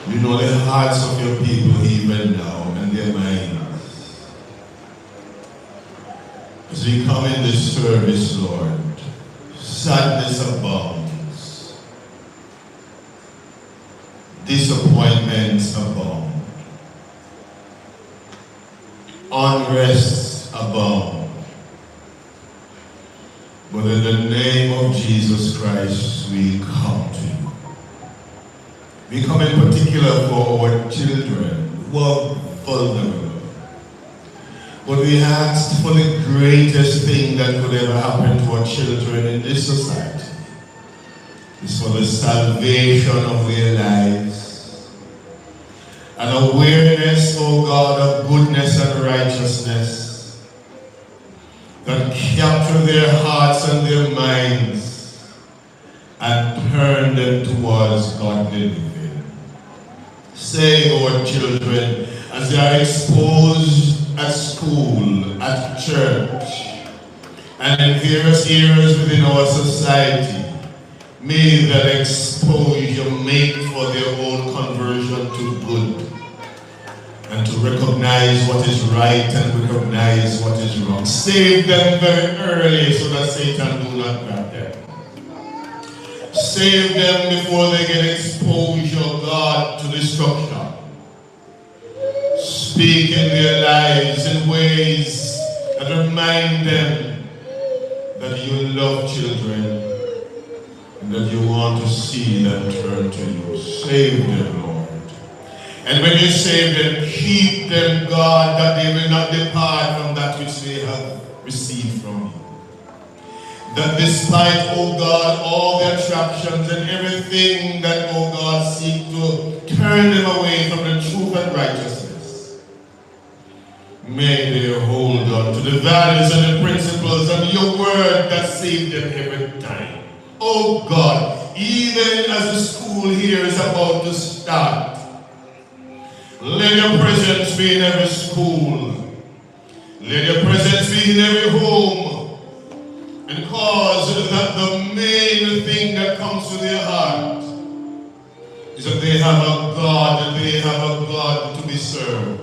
You know the hearts of your people even now and their minds. As we come in this service, Lord, sadness abounds. Disappointments abound. Unrest abound. But in the name of Jesus Christ, we come to you. We come in particular for our children who are vulnerable, But we asked for the greatest thing that could ever happen to our children in this society. It's for the salvation of their lives. An awareness, oh God, of goodness and righteousness that capture their hearts and their minds and turn them towards godly living. Save our children as they are exposed at school, at church, and in various areas within our society. May that exposure make for their own conversion to good and to recognize what is right and recognize what is wrong. Save them very early so that Satan do not grab them. Save them before they get exposure, God, to destruction. Speak in their lives in ways that remind them that you love children and that you want to see them turn to you. Save them, Lord. And when you save them, keep them, God, that they will not depart from that which they have received from you. That despite, oh God, all the attractions and everything that, oh God, seek to turn them away from the truth and righteousness, may they hold on to the values and the principles and your word that saved them every time. Oh God, even as the school here is about to start, let your presence be in every school. Let your presence be in every home. And cause that the main thing that comes to their heart is that they have a God to be served.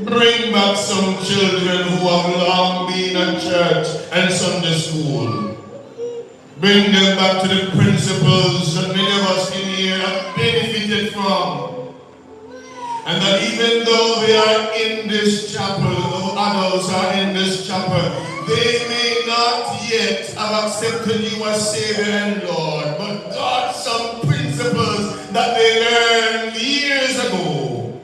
Bring back some children who have long been at church and Sunday school. Bring them back to the principles that many of us in here have benefited from. And that even though they are in this chapel, or adults are in this chapel, they may not yet have accepted you as Savior and Lord, but God, some principles that they learned years ago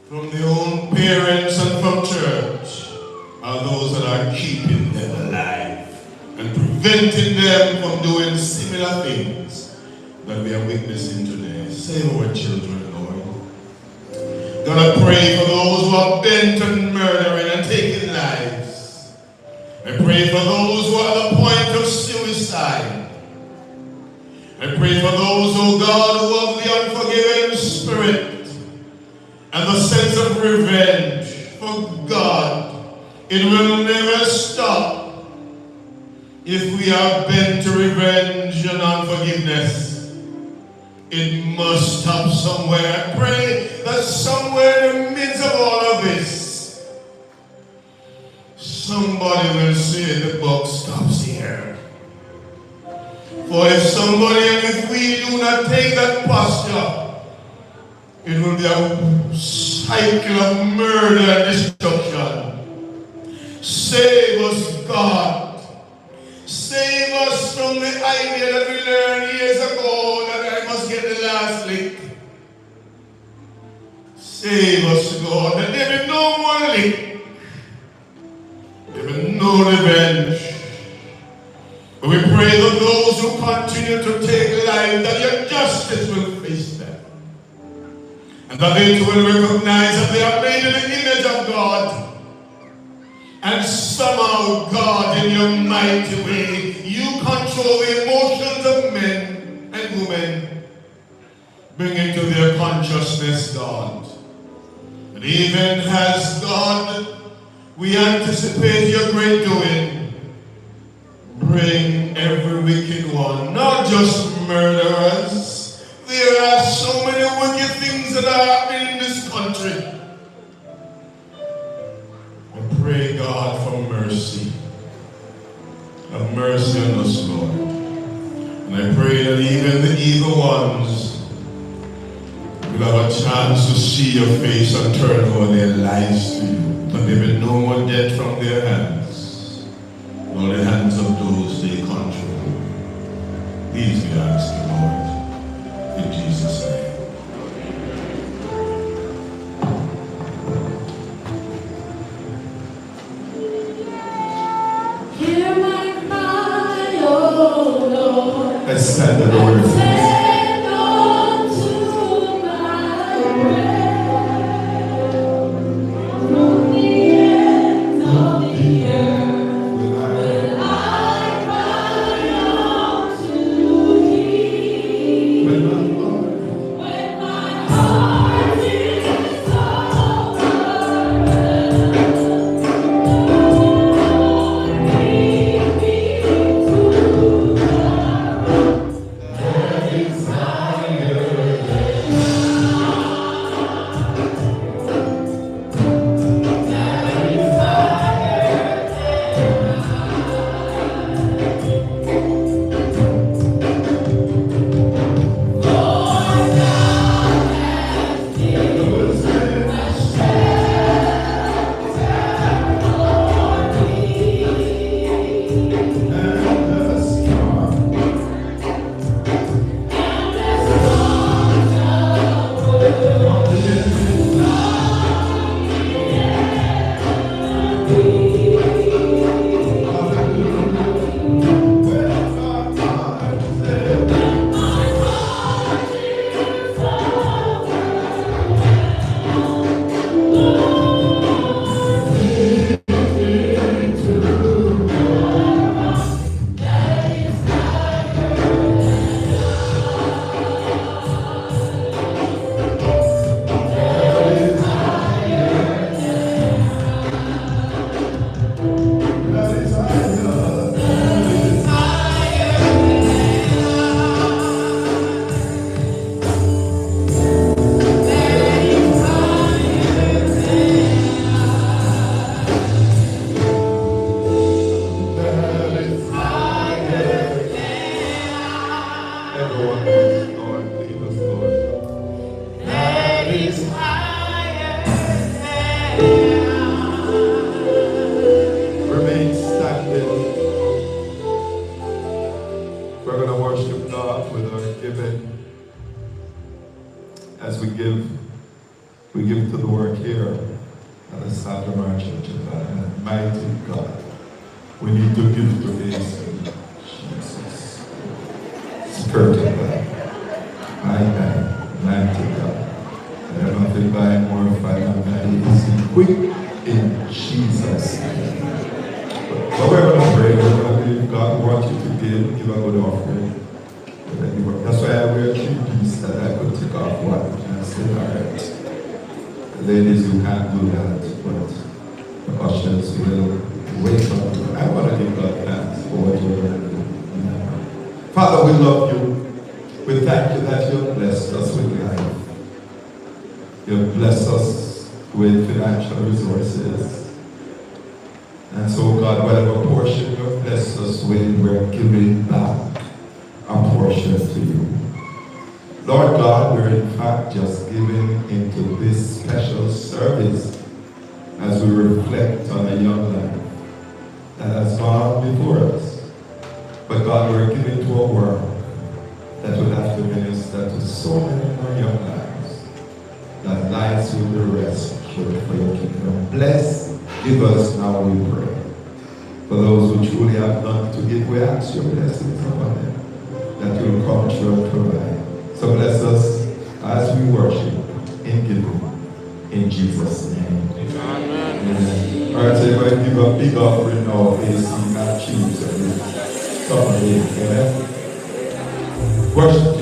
from their own parents and from church are those that are keeping them alive and preventing them from doing similar things that we are witnessing today. Save our children, Lord. God, I pray for those who are bent on murdering and taking lives. I pray for those who are at the point of suicide. I pray for those, oh God, who have the unforgiving spirit and the sense of revenge. For God, it will never stop if we are bent to revenge and unforgiveness. It must stop somewhere. I pray that somewhere in the midst of all of this, somebody will say the buck stops here. For if somebody and if we do not take that posture, it will be a cycle of murder and destruction. Save us, God. Save us from the idea that we learned years ago that I must get the last lick. Save us, God, that there be no more lick. There be no revenge. But we pray that those who continue to take life, that your justice will face them. And that they too will recognize that they are made in the image of God. And somehow, God, in your mighty way, you control the emotions of men and women. Bring into their consciousness, God. And even as, God, we anticipate your great doing, bring every wicked one, not just murderers. There are so many wicked things that are happening in this country. Pray, God, for mercy. Have mercy on us, Lord. And I pray that even the evil ones will have a chance to see your face and turn over their lives to you. That there be no more death from their hands, nor the hands of those they control. These we ask you, Lord, in Jesus' name. stand at the word. Why?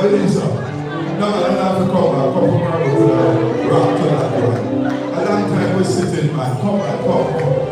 believe so? No, I don't have to come back. Come from our rock to that one. A long time we sitting, man. Come back, come.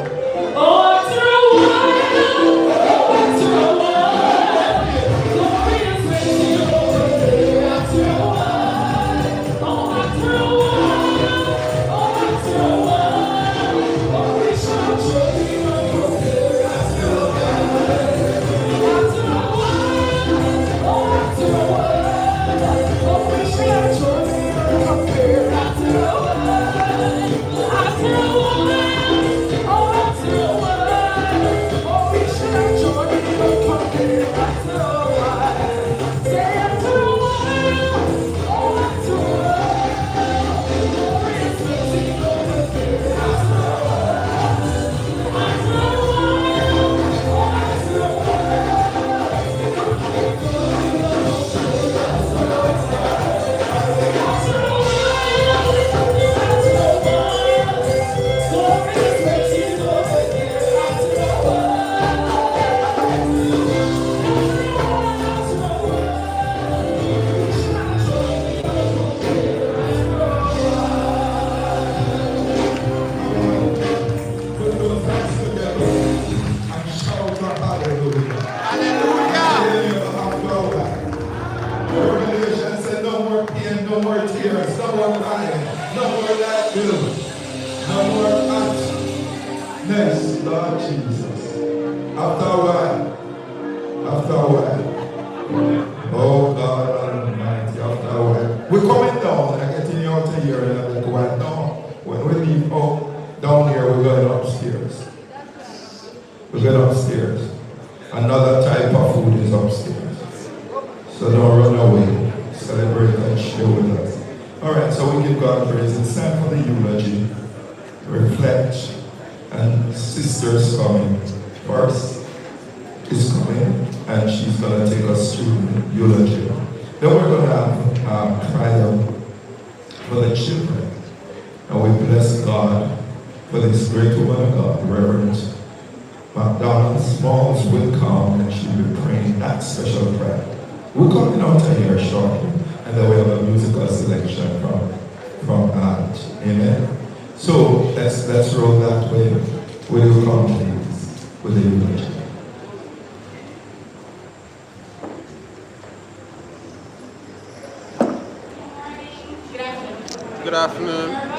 Good afternoon.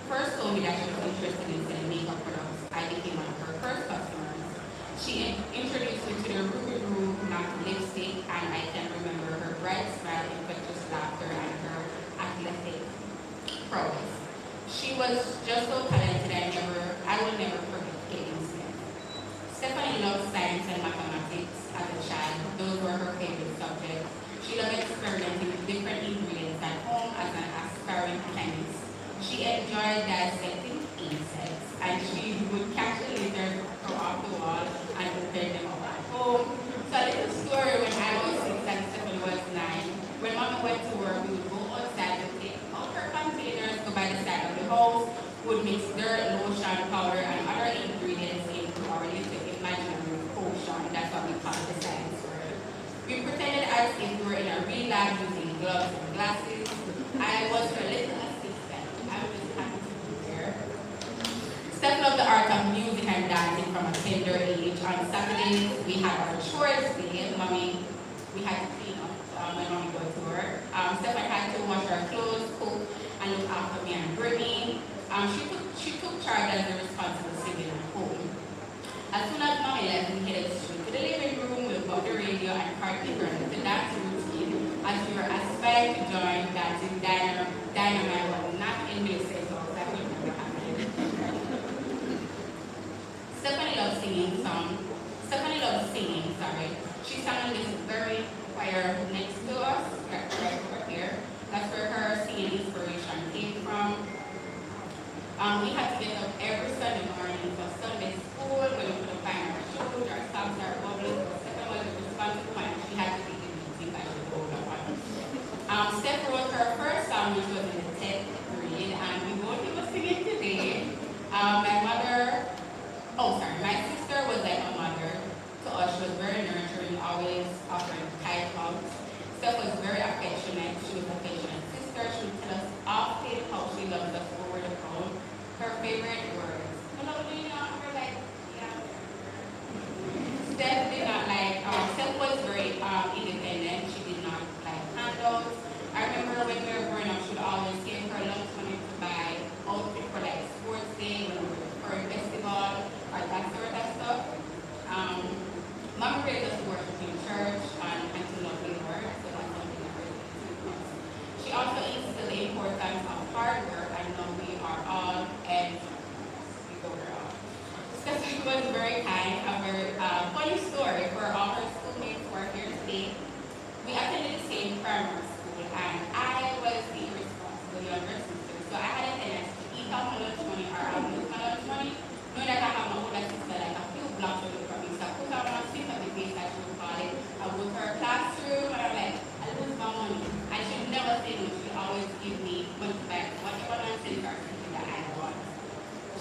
First told me that she was interested in selling makeup products. I became one of her first customers. was just so talented I will never forget Katie Smith. Stephanie loved science and mathematics as a child. Those were her favorite subjects. She loved experimenting with different ingredients at home as an aspiring chemist. She enjoyed dissecting insects, and she would catch the litter from off the wall and prepare them up at home. So a little story, when I was 6 and Stephanie was 9, when Mama went to work, we would go outside and take out her containers, go by the side of the house, would mix dirt, lotion, powder, and other ingredients into our little imaginary potion. That's what we call the science word. We pretended as if we were in a real lab using gloves and glasses. I was her little assistant. I was just happy to be there. Steph loved the art of music and dancing from a tender age. On Saturdays, we had our chores day. We had to clean up when Mommy go to work. Stephanie had to wash our clothes, cook, and look after me and Brittany. She took charge as the responsible sibling at home. As soon as Mommy left, we headed straight to the living room. We bought the radio and partly learned the dance routine as we were aspiring to join dancing dynamite, but not in Millicent's house. That would never happen. Stephanie loved singing, sorry. She sang in this very choir next to us, right over here. That's where her singing inspiration came from. We had to get up every Sunday morning for Sunday school, when we could find our shoes, our socks, our bubbles. Stephanie was the responsible one. She had to be the music that she wrote up on. Steph wrote her first song, which was in the 10th grade, and we won't be singing today. My sister was like a mother to us. She was very nurturing, always offering tight hugs. Steph was very affectionate. She was an affectionate sister. She would tell us often how she loves us over the phone. Her favorite words. Hello, do you know? We're like, yeah. Steph was very independent. She did not like handouts. I remember when we were growing up, she would always give her lunch money to buy outfit for like sports day, when we were for a festival, or that sort of stuff. Mom raised us to worship in church and to love the Lord, so that's something that really to us. She also instilled the importance of hard work. I know we are all, and we go girl. Stephanie was very kind. A very funny story for all her schoolmates who are here today. We attended the same primary school, and I was the irresponsible younger sister. So I had a tendency to eat out my lunch money or lose my lunch money, knowing that I have my older sister like a few blocks away from me. So I put her on a seat at the base, as she would call it. I would go to her classroom, and I'm like, I lose my money. And she would never say no. She would always give me money back, whatever nonsense or something that I want.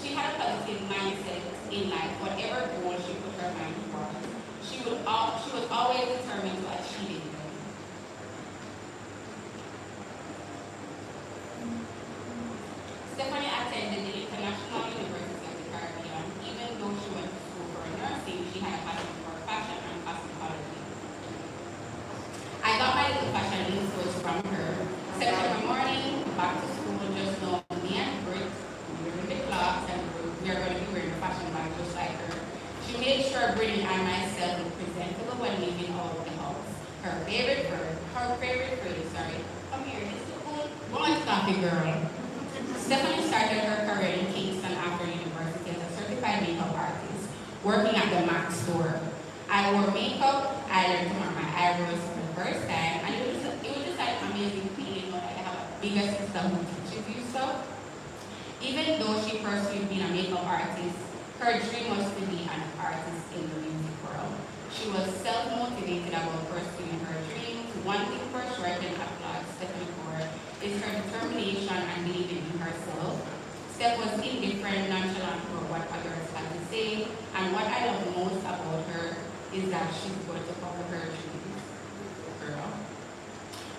She had a positive mindset in life. Whatever goal she put her mind towards, she was always determined to achieve it. Stephanie attended the International University of the Caribbean. Even though she went to school for nursing, she had a passion for fashion and cosmetology. I got my little fashion influence from her. September morning, back to school, just know me and Britt, we were in the class, and we are going to be wearing a fashion bag just like her. She made sure Brittany and myself were presentable when leaving out of the house. Her favorite phrase, come here, this is cool, one coffee girl. Stephanie started her career in Kingston after university as a certified makeup artist, working at the MAC store. I wore makeup, I learned to mark my eyebrows for the first time, and it was just like amazing feeling, like I have a bigger sister who teaches you stuff. Even though she pursued being a makeup artist, her dream was to be an artist in the music world. She was self-motivated about pursuing her dreams. One thing for sure I can applaud Stephanie for is her determination and believing in herself. Steph was indifferent, nonchalant about what others had to say, and what I love most about her is that she's going to follow her dreams. Girl.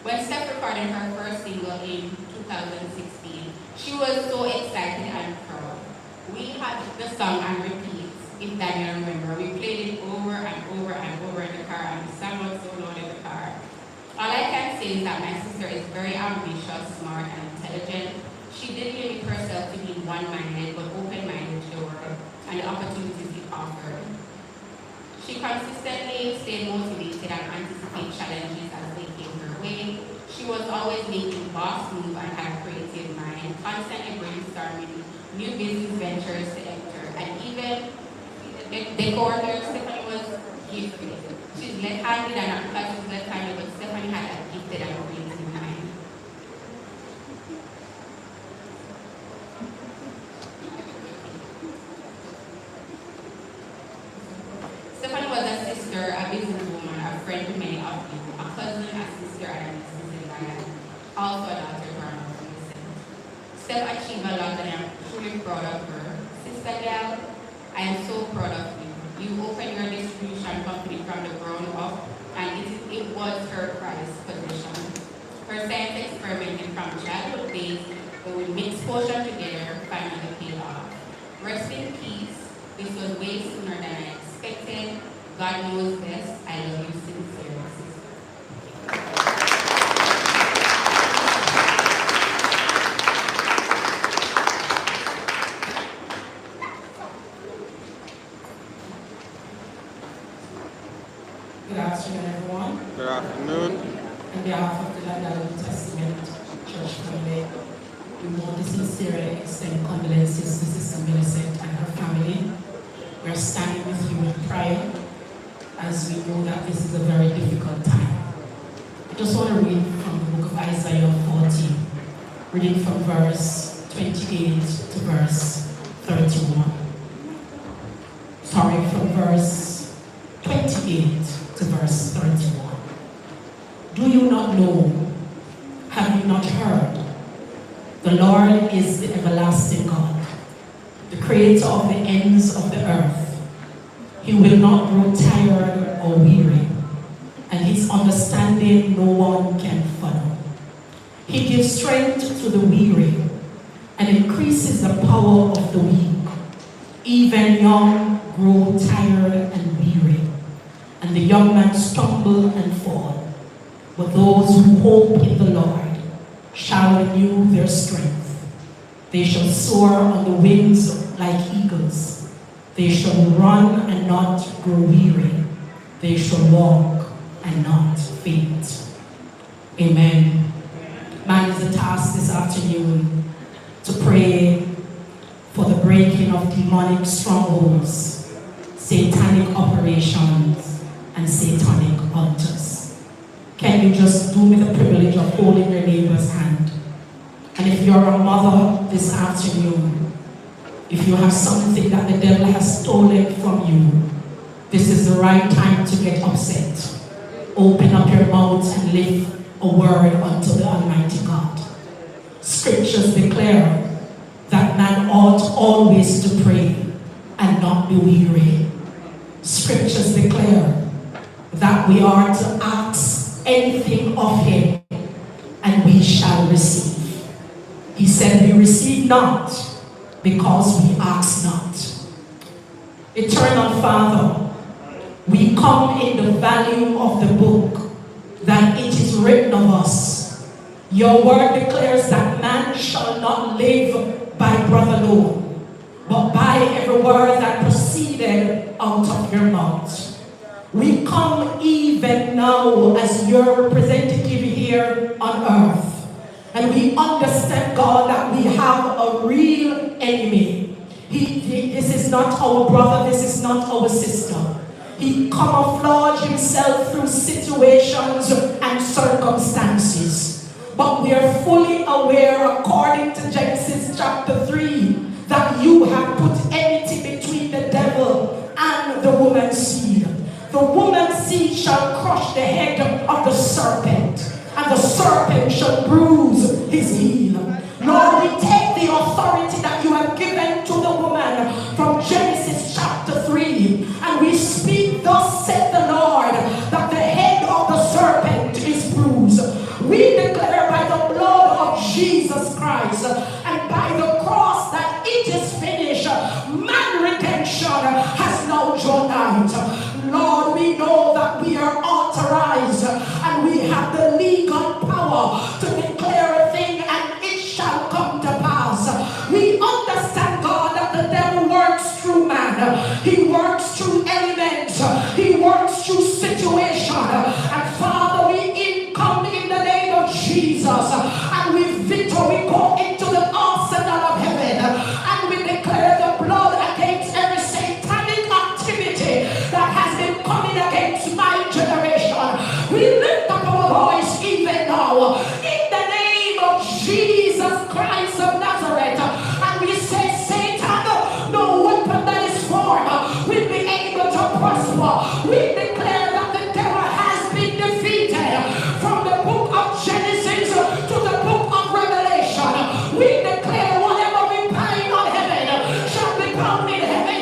When Steph recorded her first single in 2016, she was so excited and proud. We had the song on repeat, if Daniel remember. We played it over and over and over in the car, and the song was so loud in the car. All I can say is that my sister is very ambitious, smart, and intelligent. She didn't limit herself to being one-minded, but open-minded to the world and the opportunities it offered. She consistently stayed motivated and anticipated challenges as they came her way. She was always making boss moves and had a creative mind. and constantly brainstorming new business ventures to enter. And even decorator, Stephanie was gifted. She's left-handed and not because she's left-handed, but Stephanie had a gifted and amazing mind. Stephanie was a sister, a businesswoman, a friend to many of you, a cousin, a sister, and a business environment. Also a daughter to our mother. Steph achieved a lot and I'm truly proud of her. Sister Gal, I am so proud of you. You opened your distribution company from the ground up and it was her prized possession. Her science experimenting from childhood days, but we mixed potion together, finally paid off. Rest in peace. This was way sooner than I expected. God knows best. I love you sincerely, sister. Good afternoon, everyone. Good afternoon. On behalf of the London New Testament Church family, we want to sincerely extend condolences to Sister Millicent and her family. We are standing with you in prayer as we know that this is a very difficult time. I just want to read from the book of Isaiah 40, reading from verse 28 to verse 31. Sorry, from verse 28 to verse 31. Do you not know? Have you not heard? The Lord is the everlasting God, the creator of the ends of the earth. He will not grow tired or weary, and his understanding no one can follow. He gives strength to the weary and increases the power of the weak. Even young grow tired and weary, and the young man stumble and fall. But those who hope in the Lord shall renew their strength. They shall soar on the wings like eagles. They shall run and not grow weary. They shall walk and not faint. Amen. Mine is the task this afternoon to pray for the breaking of demonic strongholds, satanic operations, and satanic altars. Can you just do me the privilege of holding your neighbor's hand? And if you're a mother this afternoon, if you have something that the devil has stolen from you, this is the right time to get upset. Open up your mouth and lift a word unto the Almighty God. Scriptures declare that man ought always to pray and not be weary. Scriptures declare that we are to ask anything of him and we shall receive. He said we receive not because we ask not. Eternal Father, we come in the volume of the book that it is written of us. Your word declares that man shall not live by bread alone, but by every word that proceeded out of your mouth. We come even now as your representative here on earth. And we understand, God, that we have a real enemy. This is not our brother, this is not our sister. He camouflaged himself through situations and circumstances. But we are fully aware, according to Genesis chapter 3, that you have put enmity between the devil and the woman's seed. The woman's seed shall crush the head of the serpent, and the serpent shall bruise his heel. Lord, we take the authority that you have given to the woman from Genesis chapter 3, and we speak, thus said the Lord, that the head of the serpent is bruised. We declare by the blood of Jesus Christ and by the cross that it is finished. Man redemption has now drawn out. Lord, we know that we are authorized and we have the legal power to declare a thing and it shall come to pass. We understand, God, that the devil works through man. He works through elements. He works through situation. And Father, we come in the name of Jesus and we victory. We go into the my generation. We lift up our voice even now in the name of Jesus Christ of Nazareth. And we say, Satan, no weapon that is formed will be able to prosper. We declare that the devil has been defeated. From the book of Genesis to the book of Revelation, we declare whatever we bind on heaven shall be bound in heaven.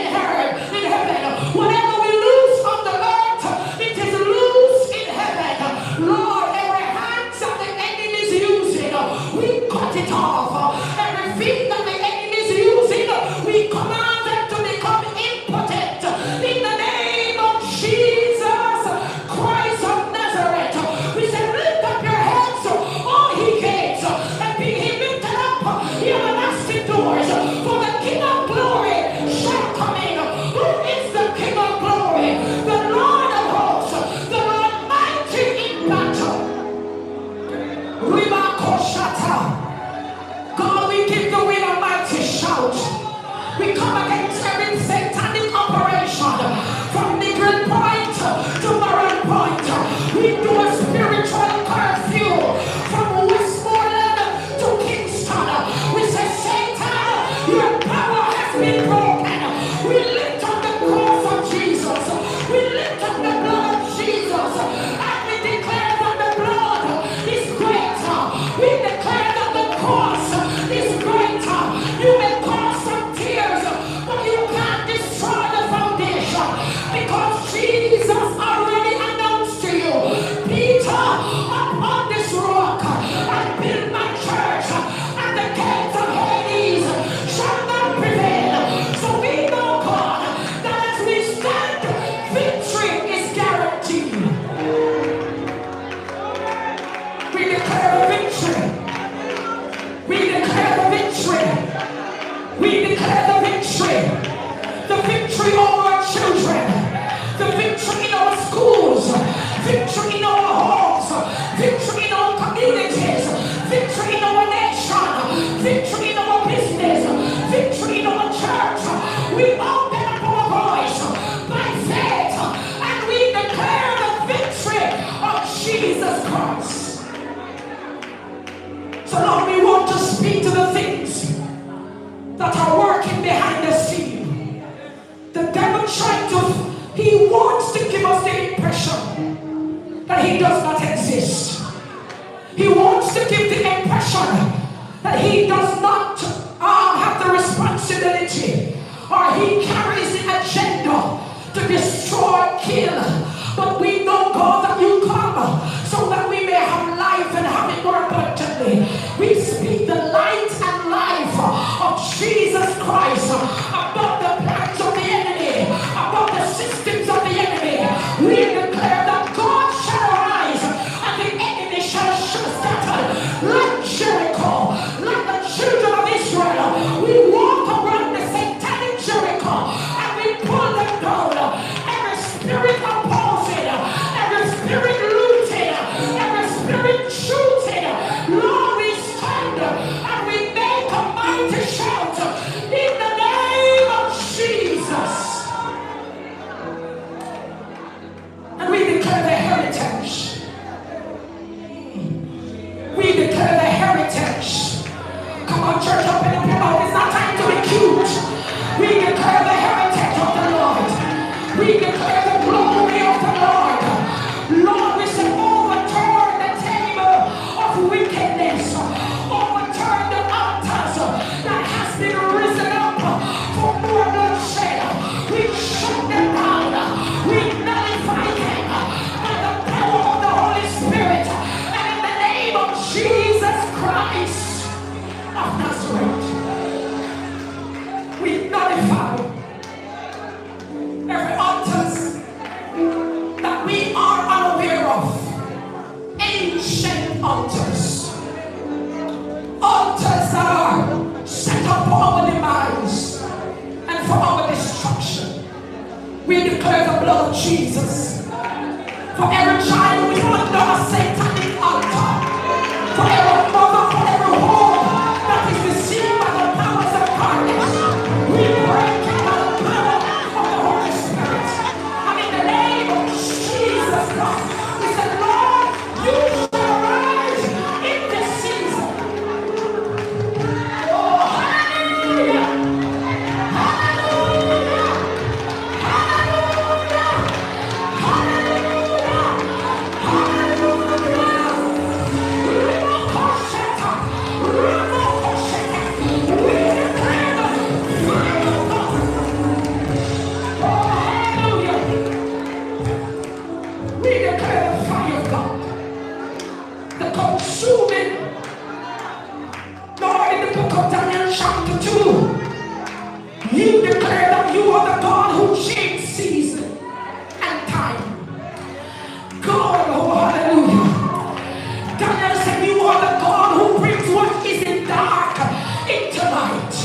Whatever we loose on the earth, it is loose in heaven. Lord, every hand that the enemy is using, we cut it off. Everything that the enemy is using, we command them to become impotent. In the name of Jesus Christ of Nazareth, we say, lift up your heads, all ye gates, and be ye lifted up, ye everlasting doors, for the King of glory shall come in. Who is the King of glory? The Lord of hosts, the Lord mighty in battle. Rimakoshata. God, we give the wind a mighty shout. We come against every satanic operation from Nigel Point to Moran Point. We do a spiritual curfew from Westmoreland to Kingston. We say, Satan, your power has been broken. We lift up the cross of Jesus. We lift up the blood of Jesus. And we declare that the blood is greater. We declare that the cross is greater. You may cause some tears, but you can't destroy the foundation, because Jesus already announced to you, Peter, up on this rock I build my church, and the gates of Hades shall not prevail. So we know, God, that as we stand, victory is guaranteed. We declare victory. We declare the victory. We declare the victory. The victory over our children. The victory in our schools. Victory in our homes. Victory in our communities. Victory in our nation. Victory in our business. Victory in our church. We open up our voice by faith and we declare the victory of Jesus Christ. So Lord, we want to speak to the things that are working behind the scene. The devil he wants to give us the impression that he does not exist. He wants to give the impression that he does not have the responsibility, or he carries the agenda to destroy, kill. But we know, God, that you come so that we may have life and have it more abundantly. We speak the light and life of Jesus Christ above the plans of the enemy, above the systems of the enemy. We declare that God shall arise and the enemy shall scatter like Jericho, like the children of Israel. We walk around the satanic Jericho and we pull them down. Every spirit opposing, every spirit looting, every spirit shooting, Lord, we stand and we make a mighty shout in the name of Jesus. And we declare the heritage. We declare the heritage. Come on, church, open up your mouth. It's not time to be cute. We declare the heritage of the Lord. We declare the glory of the Lord. Lord, we say, overturn the table of wickedness. Overturn the altars that has been risen up for more bloodshed. We shut them down. We nullify them by the power of the Holy Spirit. And in the name of Jesus Christ of Nazareth, we nullify every altars that we are unaware of. Ancient altars. Altars that are set up for our demise and for our destruction. We declare the blood of Jesus for every child who is under a satanic altar, for every mother, for every home that is deceived by the powers of darkness. We break it by the power of the Holy Spirit. And in the name of Jesus Jesus Christ. We said, Lord, you shall arise in this season. Oh, hallelujah. Hallelujah. Hallelujah. Hallelujah. Hallelujah. Ramokosheta. Ramokosheta. We declare the fire of God. Oh, hallelujah. We declare the fire of God. The consuming. Lord, in the book of Daniel chapter 2, you declare that you are the God who changed season and time. God, oh hallelujah. Daniel said you are the God who brings what is in dark into light.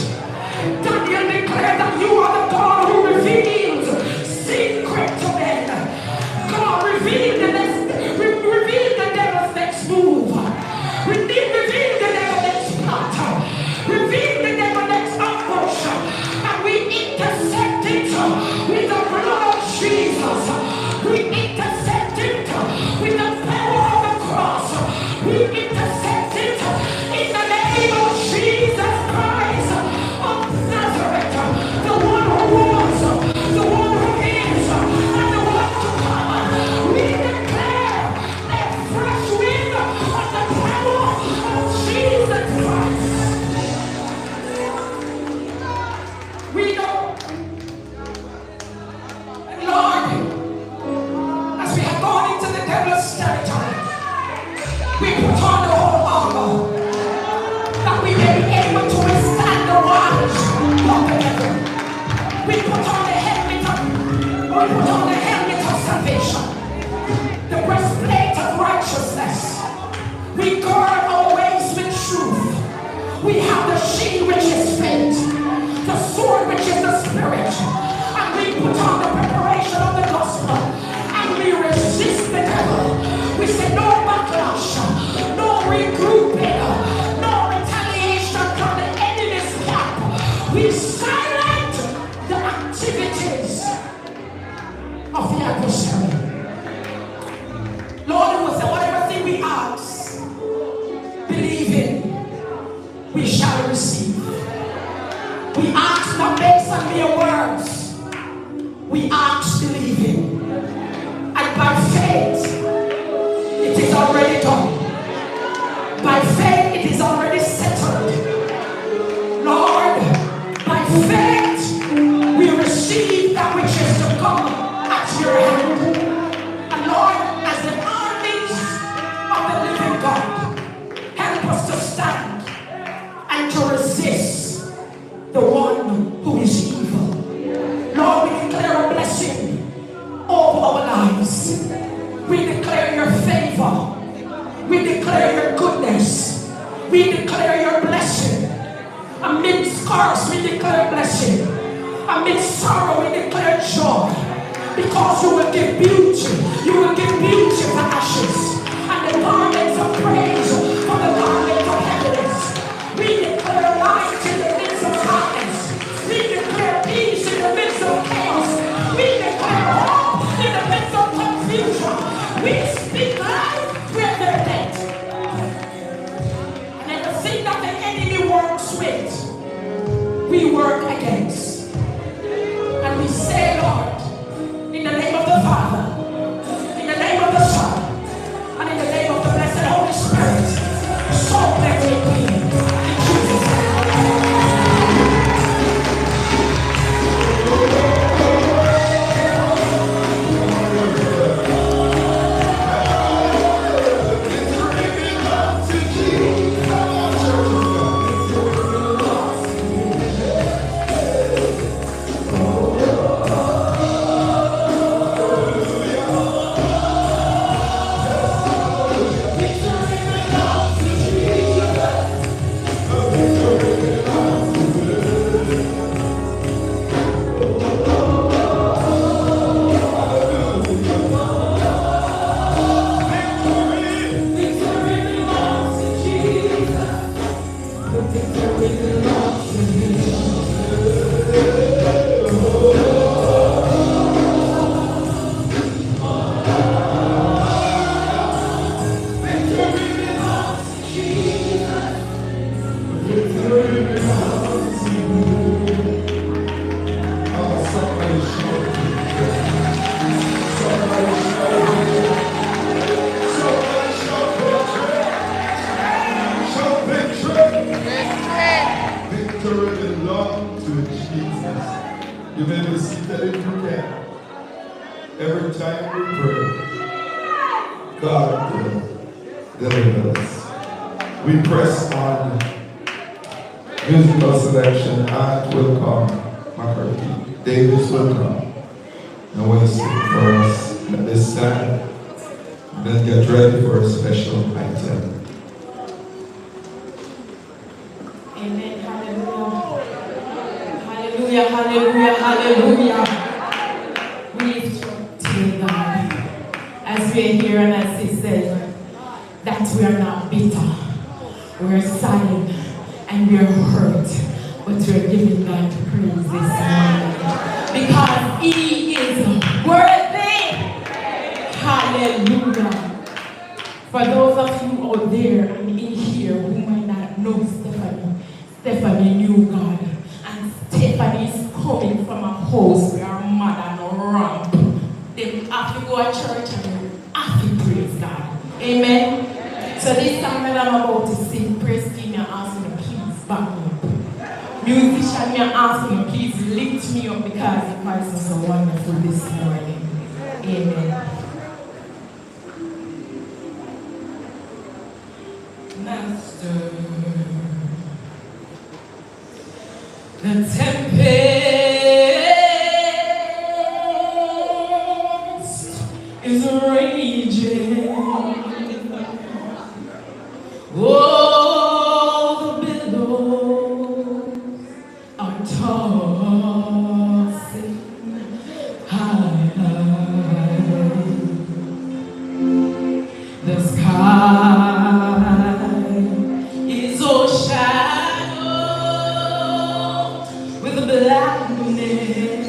Daniel declared that you are the God who reveals secret to men. God, reveal the devil's next move. Reveal the devil's next plot. Reveal the devil's next ambush. And we intercept it with the blood of Jesus. We intercept it with the power of the cross. We intercept it in the name of Jesus Christ of Nazareth, the one who was, the one who is, and the one to come. We declare a fresh wind of the power of Jesus Christ. We know, Lord, as we have gone into the devil's territory, we put on the whole armor that we may be able to withstand the wiles of the devil. We put on the helmet of salvation, the breastplate of righteousness. We gird our waist with truth. We have the shield which is faith, the sword which is the spirit, and we put on the preparation of the gospel, and we resist the devil. We say no backlash, no regrouping, no retaliation from the enemy's camp. We silence the activities of the adversary. Lord, we will say whatever thing we ask, believe in, we shall receive. We ask not based on mere words. We ask believing. And by faith, it is already done. By faith, it is already settled. Lord, by faith, we receive that which is to come at your hand. And Lord, as the armies of the living God, help us to stand and to resist the one who is evil. Lord, we declare a blessing over our lives. We declare your favor. We declare your goodness. We declare your blessing. Amidst scars, we declare blessing. Amidst sorrow, we declare joy. Because you will give beauty. You will give beauty for ashes. And the garments of praise for the garments of heaviness. We declare light in the midst of darkness. We declare peace in the midst of chaos. We declare hope in the midst of confusion. We speak life where they're dead. And everything that the enemy works with, we work against. And we say, Lord, in the name of the Father, in the name of the Son, and in the name of the blessed Holy Spirit, so let it be. In Jesus' name. seated if you can. Every time we pray, God will deliver us. We press on. Musical selection, Art will come. McCarthy, Davis will come. And will sing for us at this time. Then get ready for a special item. Amen. Hallelujah. Hallelujah. Hallelujah. Hallelujah. We lift up to God as we are here and as He said that we are not bitter, we are silent and we are hurt, but we are giving God praise this morning because He is worthy. Hallelujah. For those of you out there and in here who might not know Stephanie knew God. And Stephanie is coming from a house where her mother no ramp. They have to go to church and they have to praise God. Amen. So this song that I'm about to sing, praise team, you're asking me, please back me up. Musician, you're asking me, please lift me up because the voice is so wonderful this morning. Amen. Master, the tempest is raging. Oh, the billows are tossing high. The sky is all shadowed with blackness.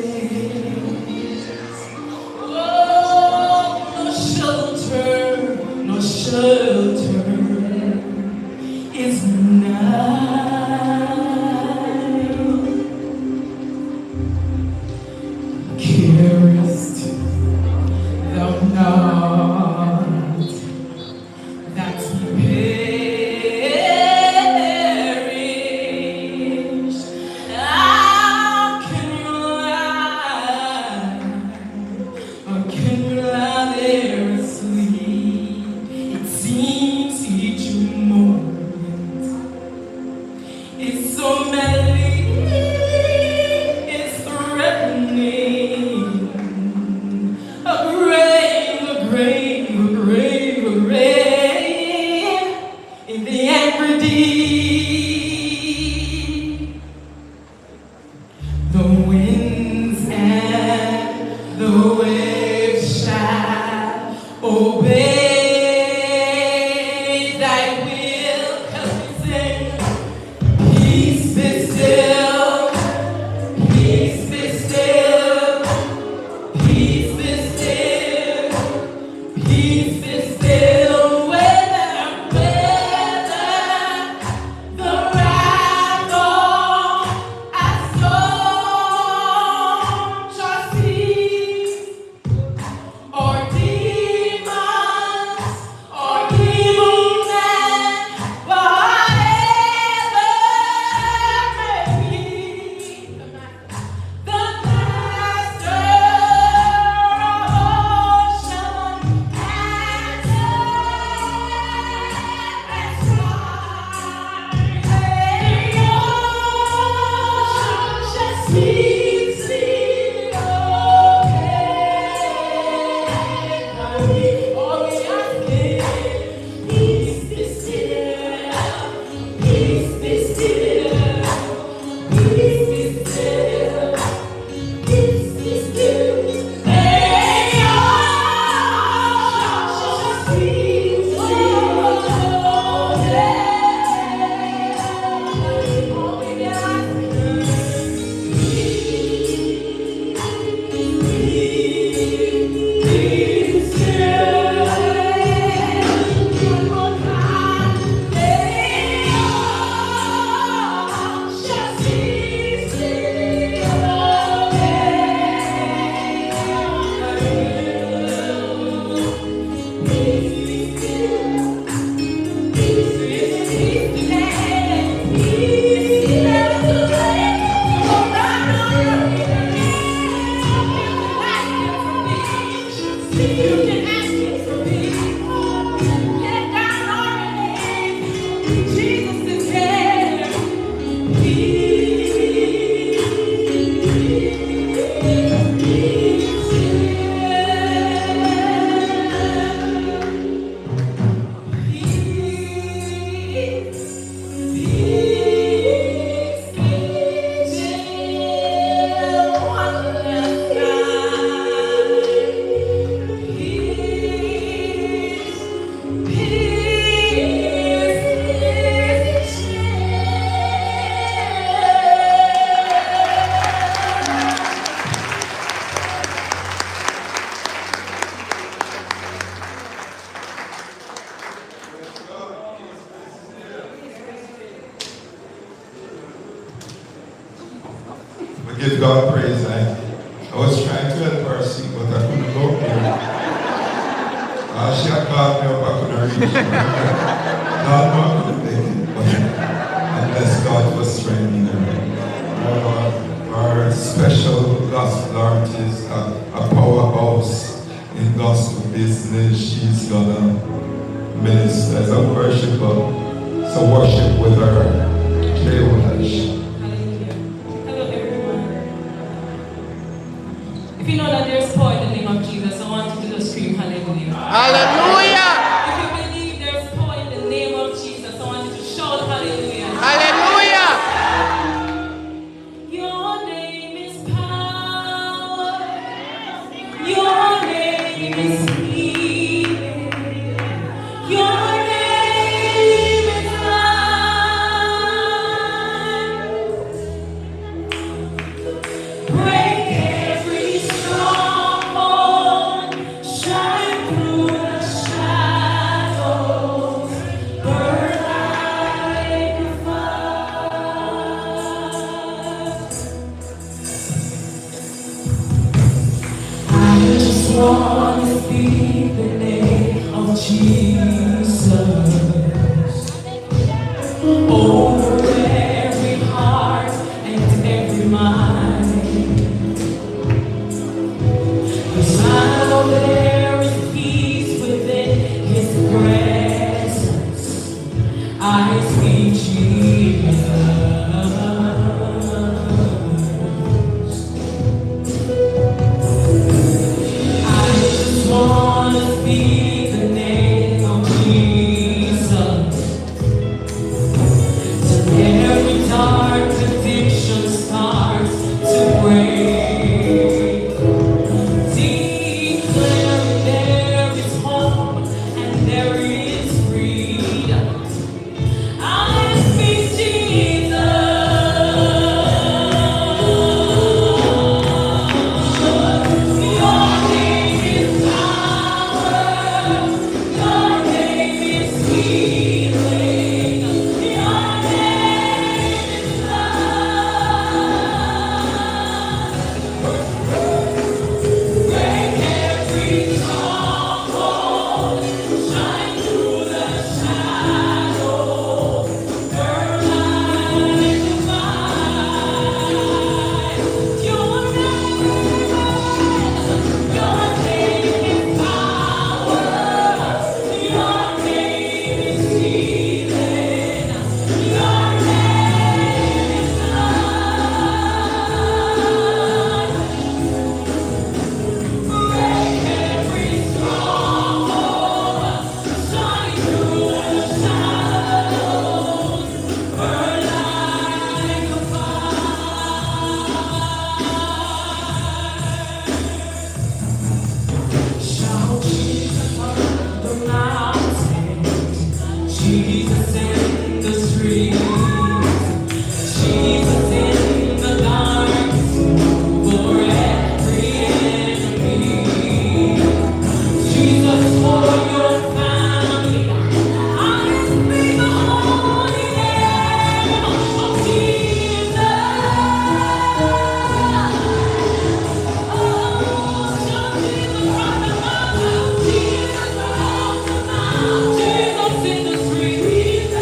Oh, no shelter is nigh. Carest thou not that we perish? How can you lie? Or can you lie there asleep? It seems each moment is so madly, it's threatening. A grave in the angry deep. The winds and the waves shall obey thy will. Help me sing. Peace be still, peace be still, peace be still, peace be still. Whether the wrath of a storm shall cease, or demons, or evil men, whatever may be, the Master of ocean and just speak, speak, peace be still, peace be still, peace be still, peace be still. May all just speak, give God praise. I was trying to help her sing, but I couldn't go there. She had called me up, I couldn't reach her. God, no, I couldn't make it, but I bless God for strengthening her. Our special gospel artist, a powerhouse in gospel business, she's gonna minister as a worshiper. So worship with her. Jay Walsh. Hello everyone. If you know that there's power in the name of Jesus, I want you to just scream hallelujah. Hallelujah. If you believe there's power in the name of Jesus, I want you to shout hallelujah. Hallelujah. Your name is power. Your name is healing. Your name is life. Break every stronghold. Shine through the shadows. Burn like a fire. I just want to speak the name of Jesus over every heart and every mind. 'Cause I know there is peace within His presence. I speak Jesus. I just want to speak the name of Jesus. Till every dark addiction starts to break. Declaring there is hope and there is freedom. I speak Jesus. Your name is power. Your name is healing. Your name is love. Break every stronghold. Shine through the shadows. Burn like a fire. Your name is power. Your name is healing. Your name is life. Break every stronghold. Shine through the shadows. Burn like a fire. Shout Jesus on the mountain, Jesus in the streets, Jesus in the darkness for every enemy, Jesus for your family. I speak the holy name of Jesus. Oh, shout Jesus from the mountain, Jesus from the mountain, Jesus in the street,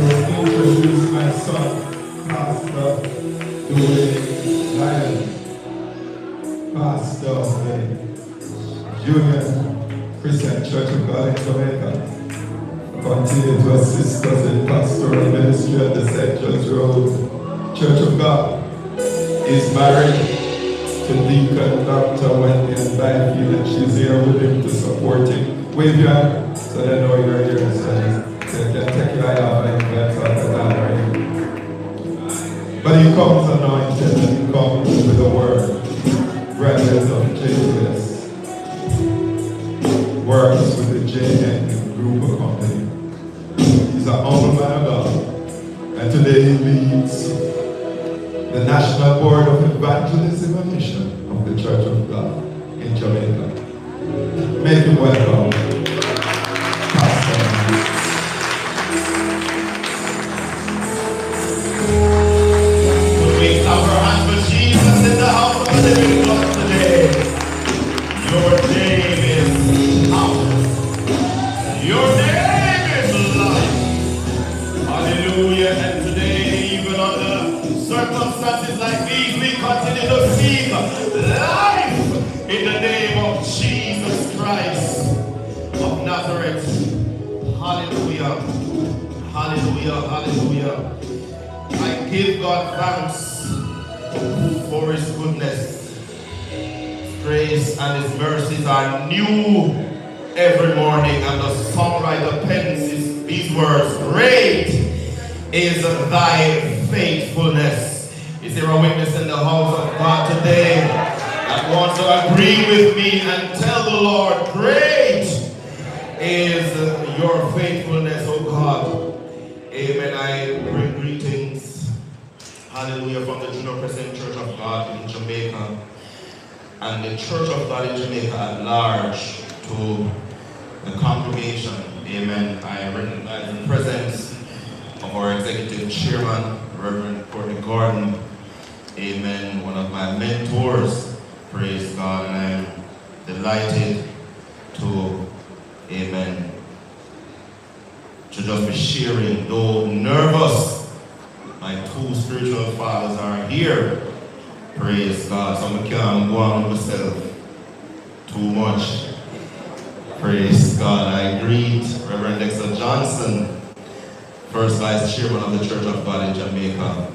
introduce my son, Pastor Dwayne Lyon. Pastor of the Union Christian Church of God in Jamaica. Continue to assist us in pastoral ministry at the St. John's Road Church of God. He's married to Deacon Dr. Wendy and Byfield, and she's here with him to support him. Wave your hand so they know you're here. So they can take your eye off and that's all the time. But he comes anointed and he comes with the word. Graduates of JPS. Works with the JN group of company. He's an humble man of God. And today he leads the National Board of Evangelism and Mission of the Church of God in Jamaica. Make him welcome, Pastor. We clap our hands for Jesus in the house of the living God today. Your name is power. Your name is life. Hallelujah. And today, even under circumstances like these, we continue to speak life in the name of Jesus Christ of Nazareth. Hallelujah. Hallelujah. Hallelujah. I give God thanks for His goodness. His grace and His mercies are new every morning, and the songwriter pens these words: great is thy faithfulness. Is there a witness in the house of God today that wants to agree with me and tell the Lord, great is your faithfulness, oh God? Amen. I bring greetings, hallelujah, from the Junior Crescent Church of God in Jamaica and the Church of God in Jamaica at large to the congregation. Amen. I recognize the presence of our executive chairman, Reverend Courtney Gordon. Amen. One of my mentors. Praise God. And I am delighted to, amen, to just be sharing, though nervous. My two spiritual fathers are here. Praise God. So I can't go on with myself too much. Praise God. I greet Reverend Dexter Johnson, First Vice Chairman of the Church of God in Jamaica.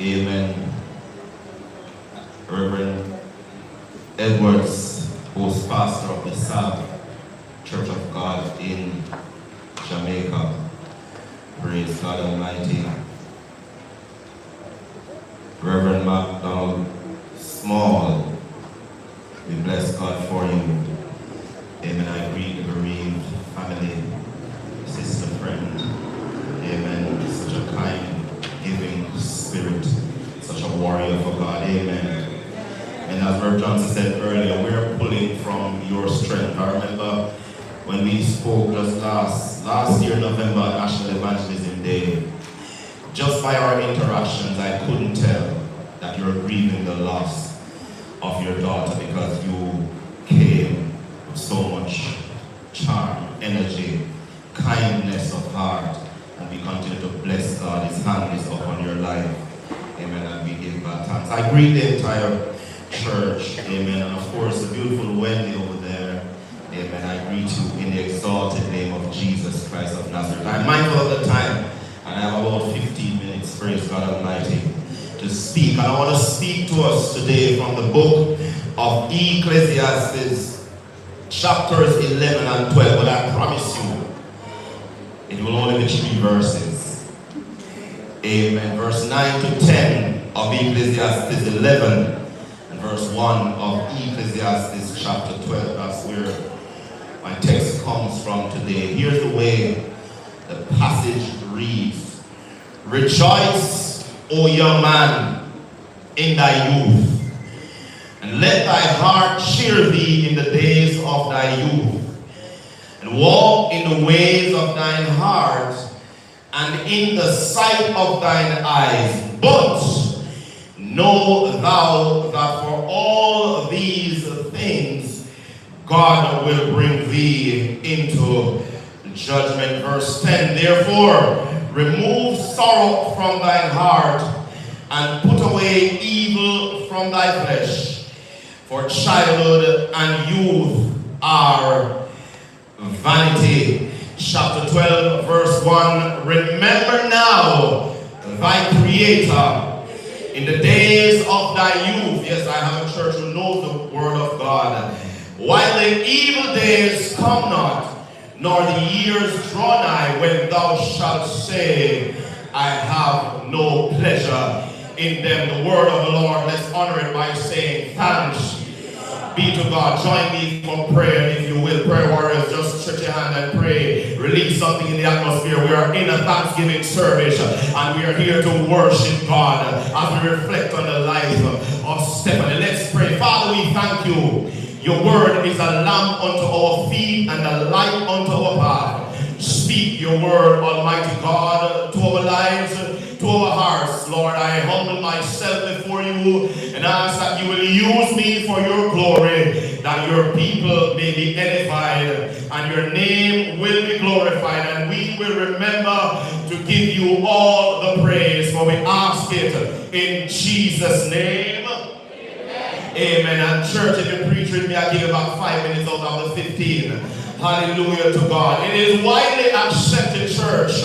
Amen. Reverend Edwards, who's pastor of the South Church of God in Jamaica. Praise God Almighty. Reverend MacDonald Small, we bless God for you. Amen. I greet the bereaved family, sister, friend. Amen. Such a kind, giving spirit, such a warrior for God. Amen. And as Reverend Johnson said earlier, we're pulling from your strength. I remember when we spoke just last year, November, National Evangelism Day, just by our interactions, I couldn't tell that you're grieving the loss of your daughter, because you came with so much charm, energy, kindness of heart, and we continue to bless God. His hand is upon your life. Amen. And we give God thanks. I greet the entire church. Amen. And of course, the beautiful Wendy over there. Amen. I greet you in the exalted name of Jesus Christ of Nazareth. I'm mindful of the time, and I have about 15 minutes, praise God Almighty, to speak. And I want to speak to us today from the book of Ecclesiastes, chapters 11 and 12. But I promise you, it will only be 3 verses. Amen. Verse 9 to 10 of Ecclesiastes 11, and verse 1 of Ecclesiastes chapter 12. That's where my text comes from today. Here's the way the passage reads: rejoice, O young man, in thy youth, and let thy heart cheer thee in the days of thy youth, and walk in the ways of thine heart, and in the sight of thine eyes. But know thou that for all these things God will bring thee into judgment. Verse 10, therefore Remove sorrow from thine heart, and put away evil from thy flesh. For childhood and youth are vanity. Chapter 12, verse 1. Remember now thy Creator in the days of thy youth. Yes, I have a church who knows the word of God. While the evil days come not, nor the years draw nigh, when thou shalt say, I have no pleasure in them. The word of the Lord, let's honor it by saying thanks be to God. Join me for prayer, if you will. Prayer warriors, just stretch your hand and pray. Release something in the atmosphere. We are in a Thanksgiving service, and we are here to worship God as we reflect on the life of Stephanie. Let's pray. Father, we thank you. Your word is a lamp unto our feet and a light unto our path. Speak your word, Almighty God, to our lives, to our hearts. Lord, I humble myself before you and ask that you will use me for your glory, that your people may be edified and your name will be glorified, and we will remember to give you all the praise, for we ask it in Jesus' name. Amen. And church, if you preach with me, I give about 5 minutes out of the 15. Hallelujah to God. It is widely accepted, church,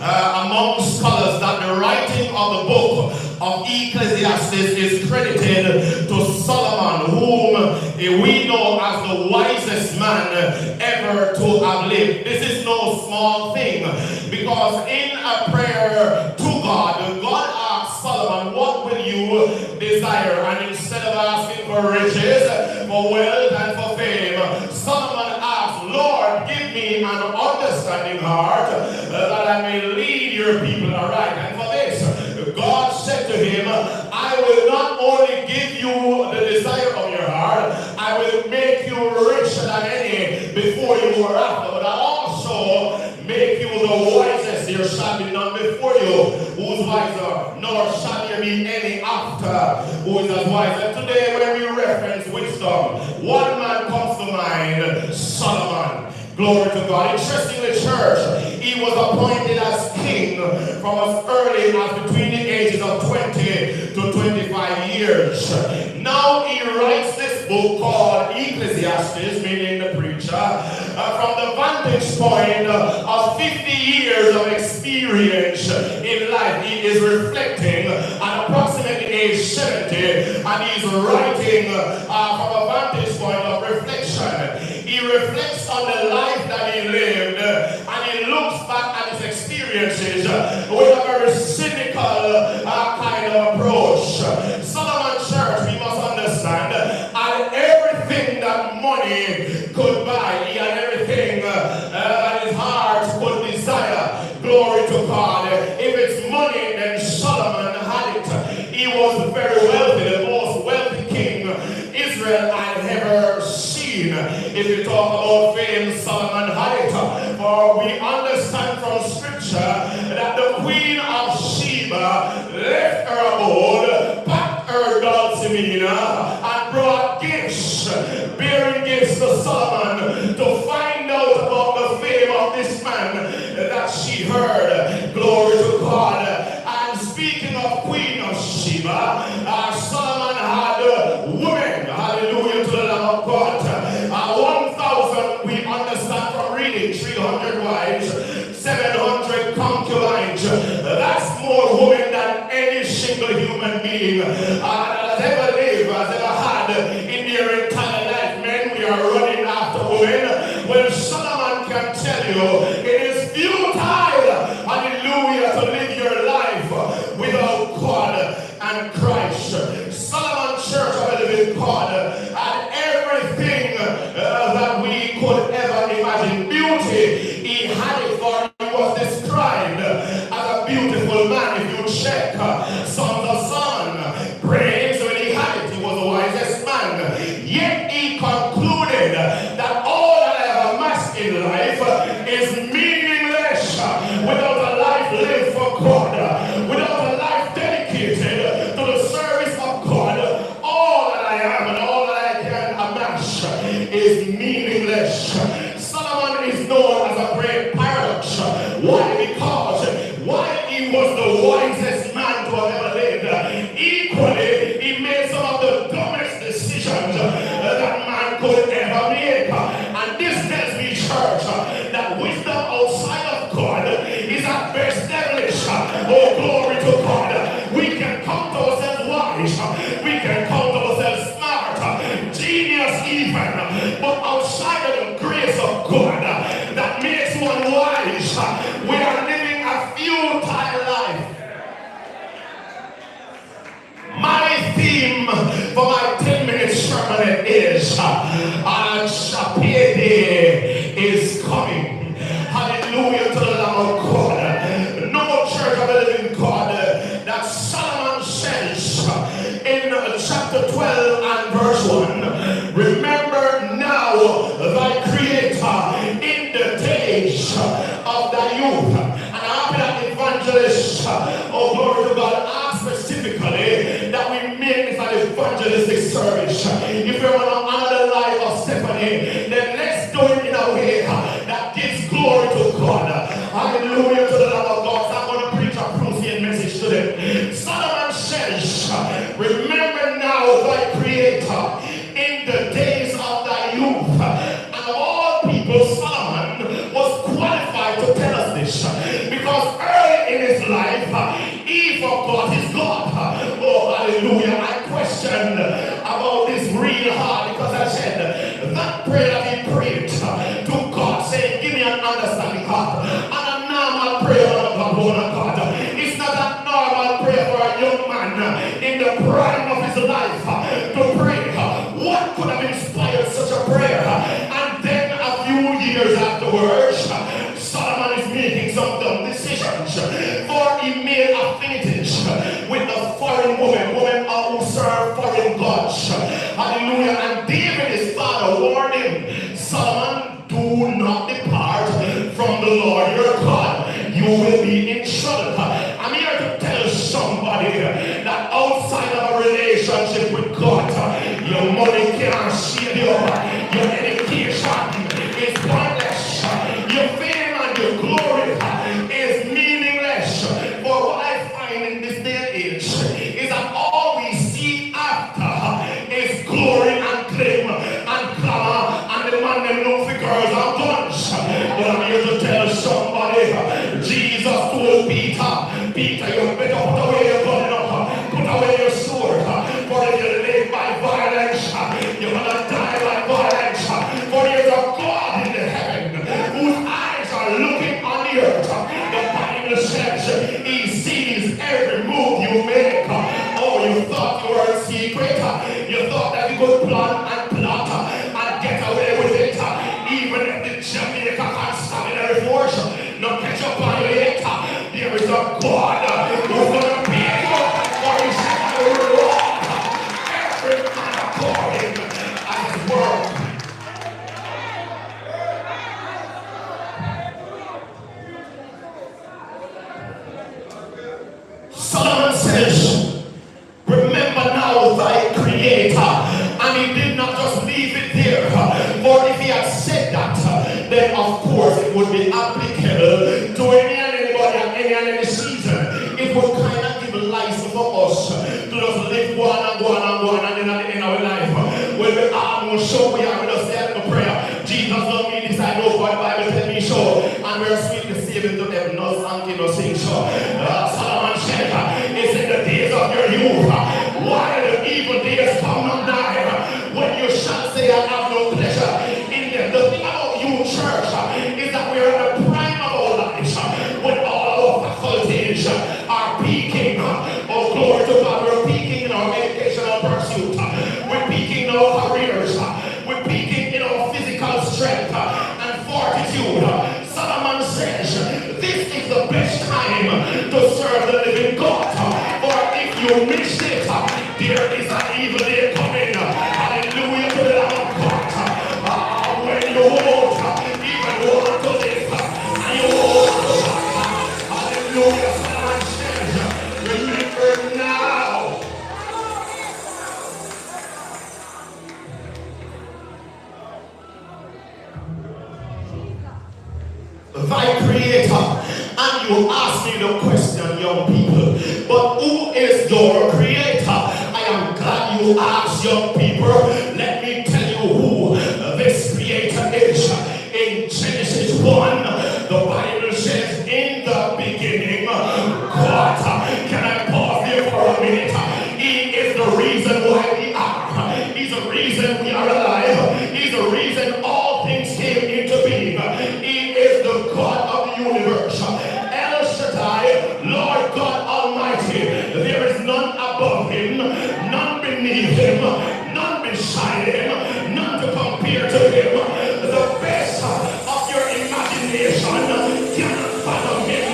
among scholars, that the writing of the book of Ecclesiastes is credited to Solomon, whom we know as the wisest man ever to have lived. This is no small thing, because in a prayer to God, God asked Solomon, what will you desire? And instead of asking for riches, for wealth, and for fame, Solomon asked, Lord, give me an understanding heart that I may lead your people aright. And for this, God said to him, I will not only give you the desire of your heart, I will make you richer than any before you were after, but I also make you the wisest. There shall be none before you who is wiser, nor shall there be any after who is as wise. And today, when we reference wisdom, one man comes to mind, Solomon. Glory to God. Interestingly, church, he was appointed as king from as early as between the ages of 20 to 25 years. Now he writes this book called Ecclesiastes, meaning the preacher, from the vantage point of 50 years of experience in life. He is reflecting at approximately age 70, and he's writing from a vantage point of reflection. He reflects on the life that he lived, and he looks back at his experiences with a very cynical kind of approach. Solomon Church, we must understand, had everything that money could buy. He had everything that his heart could desire. Glory to God. If it's money, then Solomon had it. He was very wealthy, the most wealthy king Israel had ever seen. If you talk about fame, Solomon had it. For we understand from scripture that the queen of Sheba left her abode, packed her dulcimina, and brought gifts, bearing gifts to Solomon to find out about the fame of this man that she heard. Glory to God. And speaking of queen of Sheba, Solomon had women. Hallelujah to the Lamb of God. 1,000, we understand from reading, 300 wives, 700 concubines. That's more women than any single human being that has ever lived, has ever had in their entire life. Men, we are running after women. Well, Solomon can tell you it is futile, hallelujah, to live your life without God and Christ. Solomon Church of the living God had everything that we could ever imagine. Beauty, he had it, for he was described as a beautiful man. If you check Sons of Solomon, praise, when he had it, he was the wisest man. Yet he concluded that all that I have amassed in life is meaningless without a life lived for God, without a life dedicated to the service of God. All that I am and all that I can amass is meaningless. Solomon is known as a great paradox. Why? Because was the wisest man to have ever lived. Equally, he made some of the dumbest decisions that man could ever make. And this tells me, church, that wisdom outside of God is at best devilish. Oh, glory to God. We can count ourselves wise. We can count ourselves smart, genius even. But outside of the grace of God that makes one wise, we are living a futile life. My theme for my 10-minute sermon is payday is coming. Hallelujah to the Lamb of God. No church of the living God that Solomon says in chapter 12 and verse 1, remember now thy creator in the days of thy youth. And after that evangelist, oh glory to God, asked specifically that we make this an evangelistic service. If we want to honor the life of Stephanie, then let's do it in a way that gives glory to God. Hallelujah to the Lamb of God. So I'm going to preach a Prussian message to them. Solomon says, remember now thy creator in the days of thy youth. And of all people, Solomon was qualified to tell us this, because early in his life, he forgot his God. Oh, hallelujah. I questioned about this real hard, because I said that prayer that he prayed to God, saying, give me an understanding heart, and a normal prayer of God. It's not a normal prayer for a young man in the prime of his life to pray. What could have inspired such a prayer? And then a few years afterwards, Solomon is making some dumb decisions, for he made affinities with the foreign women who serve foreign gods. Hallelujah. And David, his father, warned him, Solomon, do not depart from the Lord your God. You will be in trouble. I'm here to tell somebody that outside of a relationship with God, your money can't save you. Your education is pointless. Your fame and your glory is meaningless. For what I find in this day and age is that all we seek after is glory and claim and glamour, and the man them know for girls and guns. But I'm here to tell somebody, Jesus told Peter, you better put away your gun, put away your sword, for if you live by violence, you're gonna die by violence. For there's a God in the heaven whose eyes are looking on the earth. The Bible says he sees every move you make. Oh, you thought you were a secret. You thought that you could plan and plot and get away with it. Even if the Jamaica constabulary force not catch up on you yet, there is a God who's gonna pay you for his reward. Every man according as his work. Solomon says, remember now thy creator. And he did not just leave it there. For if he had said that, then of course it would be applicable to any and anybody at any and any season. It would kind of give license for us to just live one and then at the end of our life, when we are so we are with us there in the prayer. Jesus loved me, this I know, for the Bible tell me so. And we're sweetly saving to them, no thanking, no sing so. Solomon said, it's in the days of your youth, while the evil days come not nigh, when you shall say I have no pleasure in them. The thing about you, church, is that we're in the prime of our lives, when all our faculties are peaking. Oh, glory to God, we're peaking in our educational pursuit. We're peaking in our careers. We're peaking in our physical strength and fortitude. Solomon says, this is the best time to serve the living God. For if you miss it, there is an evil day coming. Hallelujah to the Lamb of God. When you won't even want to live, and you won't to die. Hallelujah. Solomon says, remember now. Thy creator. And you ask me the question, Christian young people. But who is your creator? I am glad you asked, young people. Let me tell you who this creator is. In Genesis 1, the Bible says, in the beginning, God. Can I pause here for a minute? He is the reason why we are. He's the reason we are alive. He's the reason all things came into being. He is the God of the universe. El Shaddai, Lord God Almighty. There is none above him, none beneath him, none beside him, none to compare to him. The best of your imagination cannot fathom him,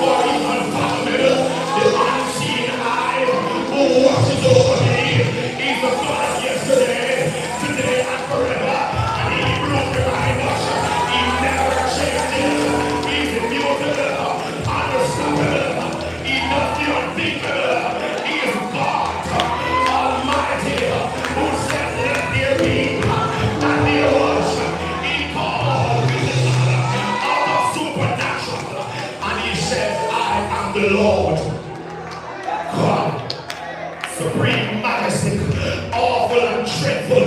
or even fathom him. The unseen eye who watches over me is the God of yesterday, today, and forever. And he will remind us he never changes. He's immutable, unstoppable. He does the unthinkable. He is God Almighty, who said, let there be, and there was. He called out of supernatural, and he said, I am the Lord God, supreme, majestic, awful and dreadful,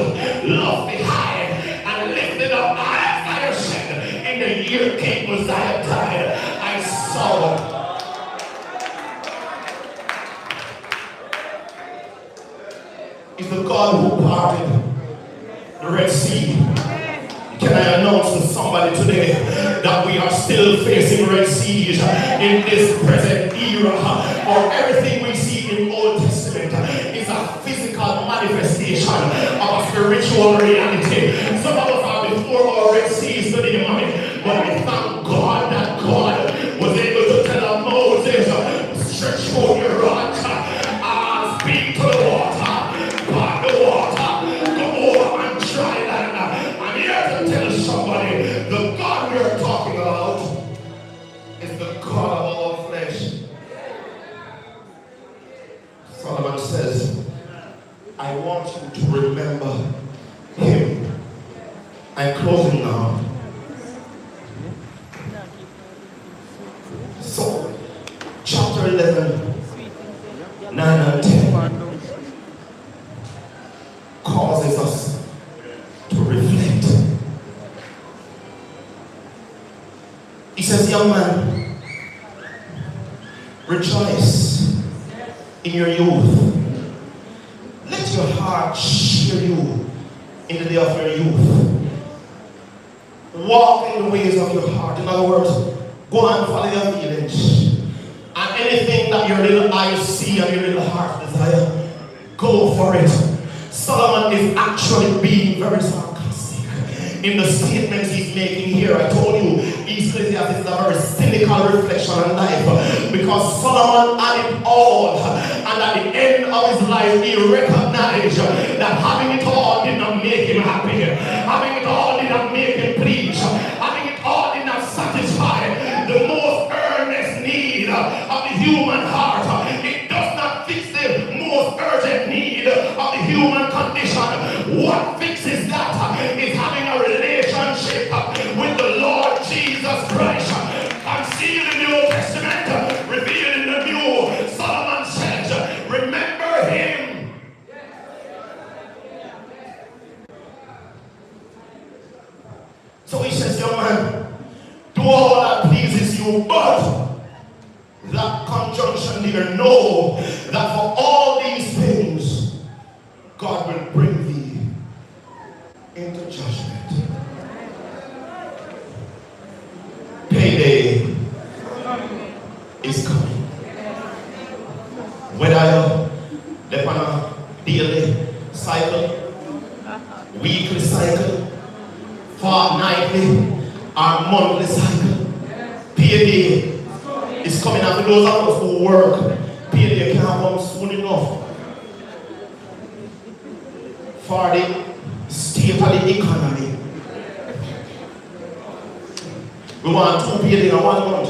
lofty, high, and lifted up. I said, in the year King Uzziah died, I saw is the God who parted the Red Sea. Can I announce to somebody today that we are still facing Red Seas in this present era? For everything we see in Old Testament is a physical manifestation of a spiritual reality. Some of us are before our Red Seas today, mommy, but we thank God that God was able to tell Moses, stretch forth your rod and speak to the water, part the water, go over and dry land. I'm here to tell somebody, the God we're talking about is the God of all flesh. Solomon says, I want you to remember him. I'm closing now. So, chapter 11, 9 and 10 causes us to reflect. He says, young man, rejoice in your youth. Let your heart cheer you in the day of your youth. Walk in the ways of your heart. In other words, go and follow your feelings. And anything that your little eyes see and your little heart desire, go for it. Solomon is actually being very sarcastic in the statements he's making here. I told you, Ecclesiastes is a very cynical reflection on life, because Solomon had it all, and at the end of his life he recognized that having it all did not make him happy. Having it all did not make him pleased. Having it all did not satisfy the most earnest need of the human heart. It does not fix the most urgent need of the human condition. What fixes that is having a relationship with the Lord Jesus Christ. Concealed in the Old Testament, revealed in the New. Solomon says, remember him. So he says, young man, do all that pleases you, but that conjunction here, know that for all these things, God will bring thee into judgment. Payday is coming. Whether you're on a daily cycle, weekly cycle, fortnightly, or monthly cycle, payday is coming. After those of us who work, payday can't come soon enough for the state of the economy. We want 2 payday in 1 month.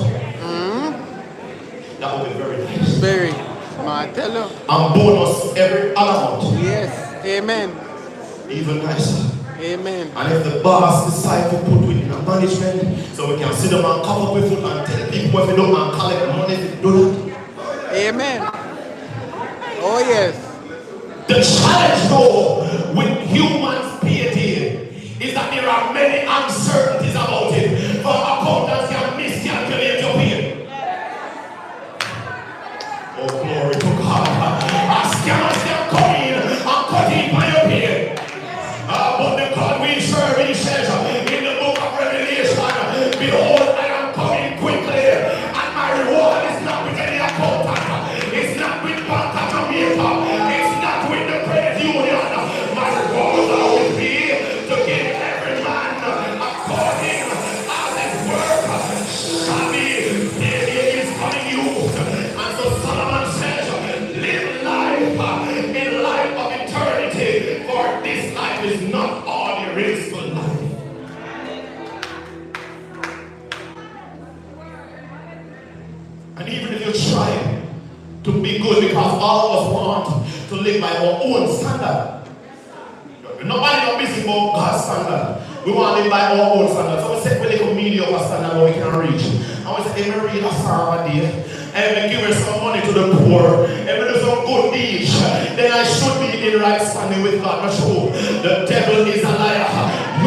That would be very nice. Very. I tell you. And bonus every other month. Yes. Amen. Even nicer. Amen. And if the boss decides to put within a management, so we can sit them and come up with it and tell people if they don't and collect money if they do that. Amen. Oh, yes. The challenge, though, with human piety is that there are many uncertainties about it. For accountants can miscalculate your pain. Oh, glory to God. Scammers can come in and cut in by your pain. But the God we serve, he says in the book of Revelation, behold, I am coming quickly, and my reward is not with any accountant. It's not with bank of Jamaica. It's not with the credit union. My rewards are with me to give every man according as his work shall be. He is coming youth. And so Solomon says, live life in life of eternity, for this life is not all there is to life. And even if you try to be good, because all of us want to live by our own standard. Nobody not busy about God's standard. We want to live by our own standard. So we set really a mediocre standard where we can reach. And we say, hey, we read a psalm a day. And we give her some money to the poor. And we do some good deeds. Then I should be in right standing with God. But true, the devil is a liar.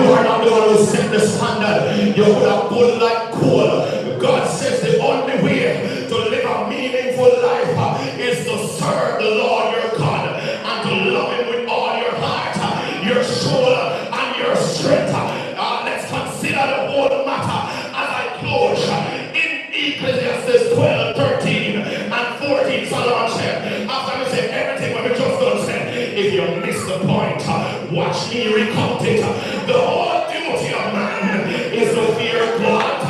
You are not the one who set the standard. You would have good like coal. God says the only way to live a meaningful life is to serve the Lord your God and to love him with all your heart, your soul, and your strength. Let's consider the whole matter as I close. In Ecclesiastes 12, 13, and 14, Solomon said, after we said everything what we just done said, if you miss the point, watch me recount it. The whole duty of man is to fear God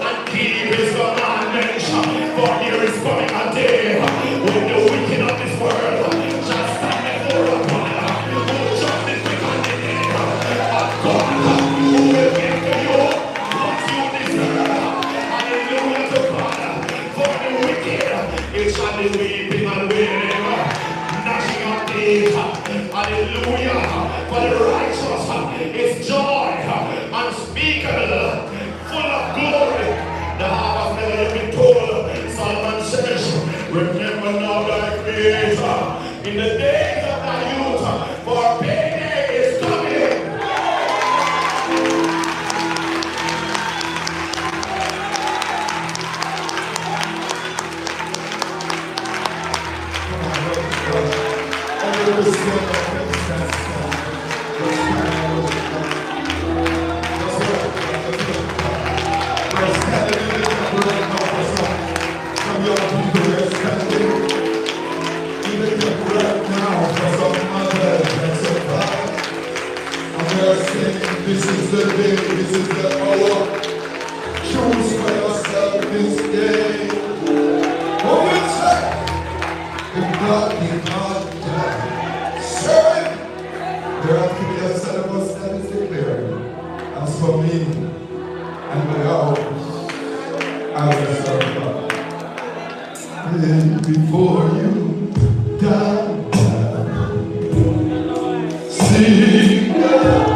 and keep his commandments, for there is coming a day when the wicked of this world shall stand before a God who justice because the day of God who will give to you what you deserve. Hallelujah to God. For the wicked it shall be weeping and wailing, gnashing of teeth. Hallelujah. For the righteous is joy unspeakable, full of glory. The half has never yet been told. Solomon says, remember now thy creator in the days of thy youth, for payday is coming. This is the day, this is the hour. Choose for yourself this day. What will you say? If God did not serve him, there are to be a set of us that is declared. As for me and my house, I will serve God. Then before you die, sing God.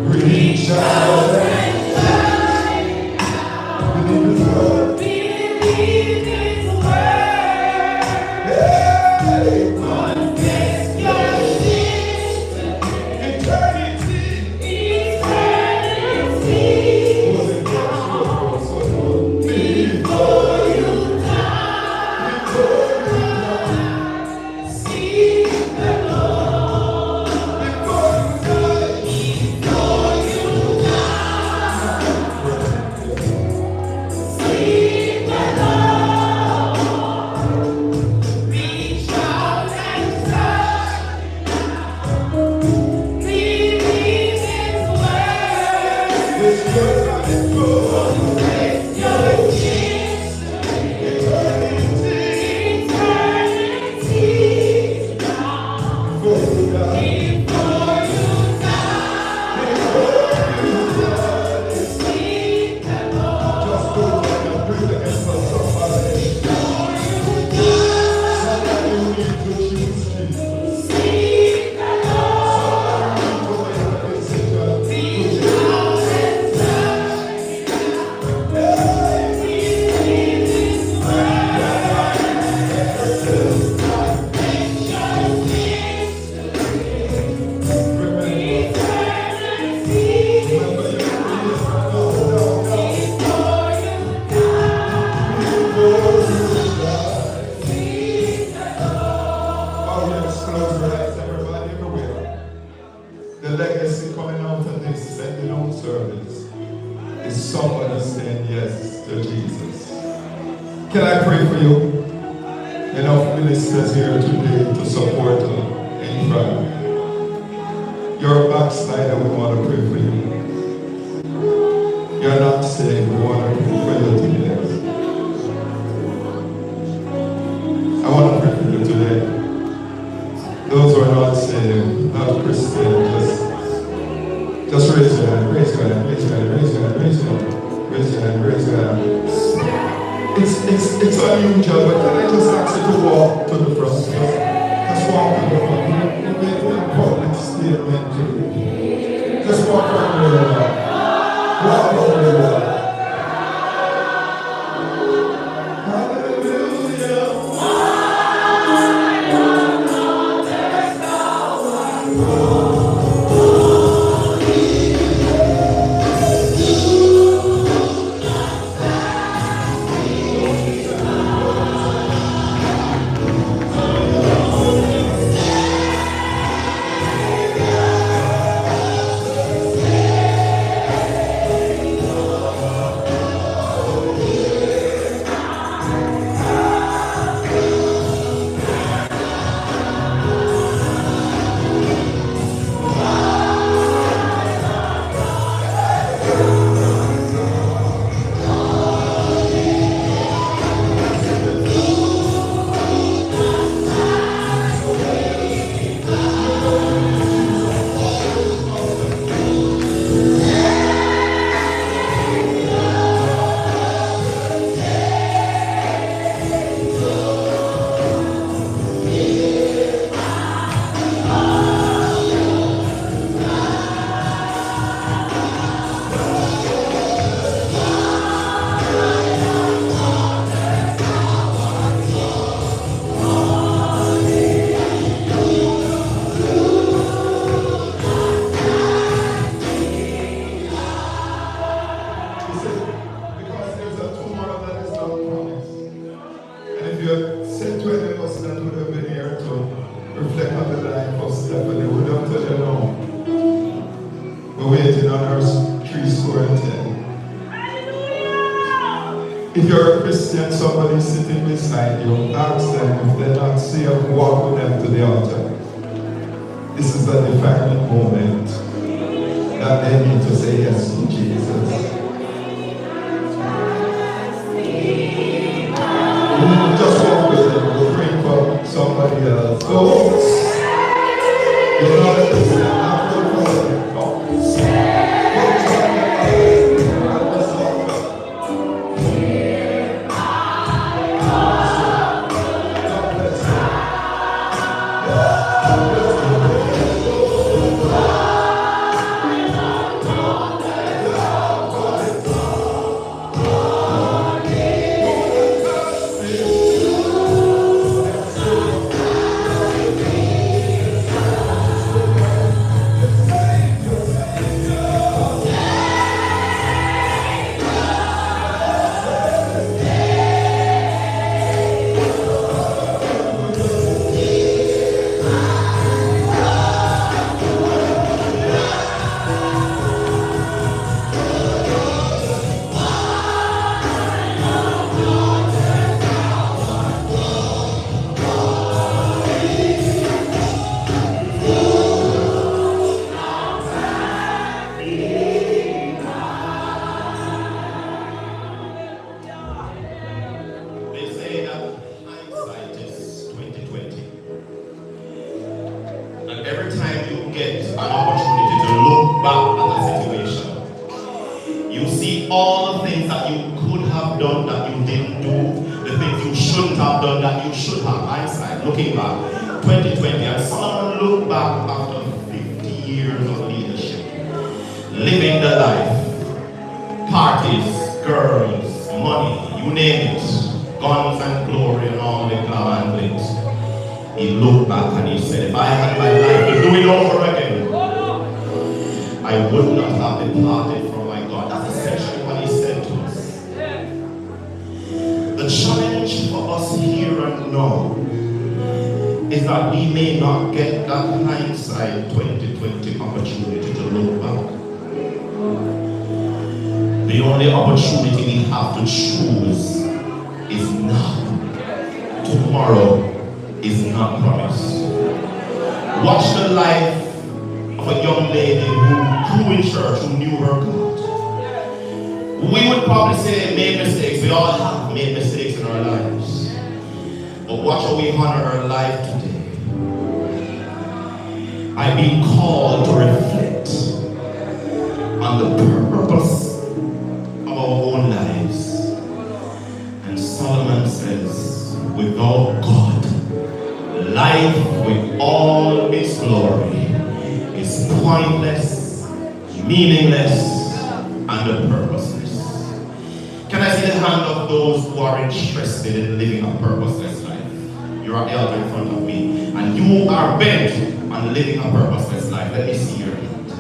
Reach out and touch. Believe his word. Believe his word. Hey, confess your sins. Eternity. Eternity. Before you die. Before you die. Seek the Lord. Before you die. Can I pray for you? Enough ministers here today to support any family. You're a backslider, we want to pray for you. You're not saved, we want to pray for you today. I want to pray for you today. Those who are not saved, not Christian, just raise your hand, raise your hand, raise your hand, raise your hand, raise your hand, raise your hand, raise your hand. It's unusual, but can I just ask you to walk to the front? Just walk to the front. You make a public statement today. Just walk right where you are. Walk right where you are. If you're a Christian, somebody sitting beside you, ask them if they're not saved, walk with them to the altar. This is the defining moment that they need to say yes to Jesus. Just walk with them, we'll pray for somebody else. Go. You're not a Christian, not for the looking back, 2020, and someone look back after 50 years of leadership, living the life, parties, girls, money, you name it, guns and glory and all the glamour and glitz. He looked back and he said, if I had my life to do it over again, I would not have departed from my God. That's essentially what he said to us. The challenge for us here and now is that we may not get that hindsight 2020 opportunity to look back. The only opportunity we have to choose is now. Tomorrow is not promised. Watch the life of a young lady who grew in church, who knew her God. We would probably say made mistakes. We all have made mistakes in our lives. But watch how we honor her life today. I've been called to reflect on the purpose of our own lives. And Solomon says, without God, life with all its glory is pointless, meaningless, and purposeless. Can I see the hand of those who are interested in living a purposeless life? You're an elder in front of me, and you are bent on living a purposeless life. Let me see your hand.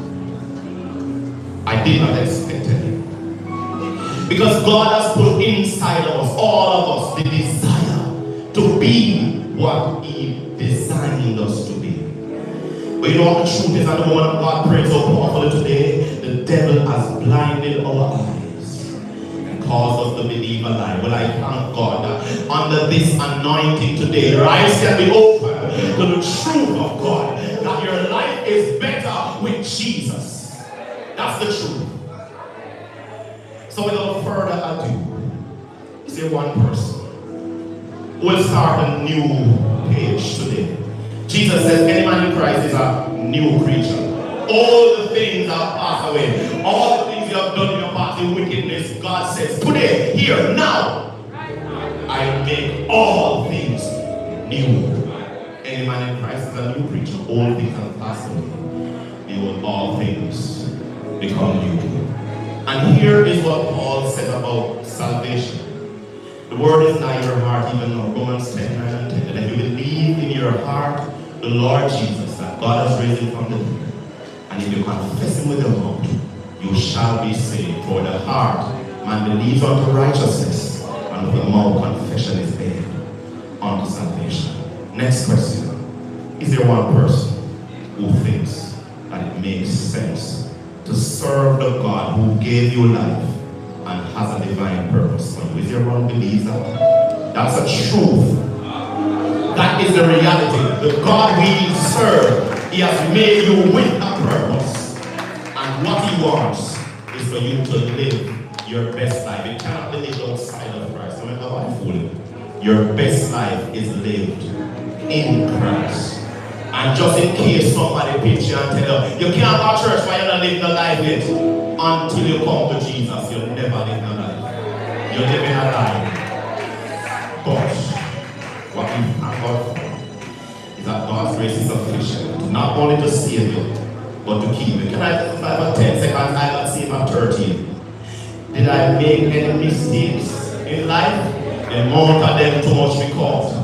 I did not expect it. Because God has put inside of us, all of us, the desire to be what He designed us to be. But you know what the truth is, and the woman of God prayed so powerfully today, the devil has blinded our eyes and caused us to believe a lie. Well, I thank God that under this anointing today, your eyes can be open to the truth of God, that your life is better with Jesus. That's the truth. So without further ado, is there one person who will start a new page today? Jesus says, any man in Christ is a new creature. All the things are passed away. All the things you have done in your past in wickedness, God says, today, here, now, I make all things new. Any man in Christ is a new creature. All things have passed away. Behold, all things become new. And here is what Paul said about salvation. The word is nigh your heart, even now. Romans 10, 9 and 10. That if you believe in your heart the Lord Jesus, that God has raised him from the dead, and if you confess him with your mouth, you shall be saved. For the heart man believes unto righteousness, and with the mouth confession is made unto salvation. Next question. Is there one person who thinks that it makes sense to serve the God who gave you life and has a divine purpose for you? Is there one who believes that? That's a truth. That is the reality. The God we serve, He has made you with a purpose. And what He wants is for you to live your best life. You cannot live outside of Christ. No matter what you fool. Your best life is lived in Christ. And just in case somebody pitch you and tell you, you can't go to church while you're not living the life yet. Until you come to Jesus, you'll never live the life. You're living a lie. But what we thank God for is that God's grace is sufficient, not only to save you, but to keep you. Can I just for 10 seconds? I got saved at 13. Did I make any mistakes in life? The amount of them too much because.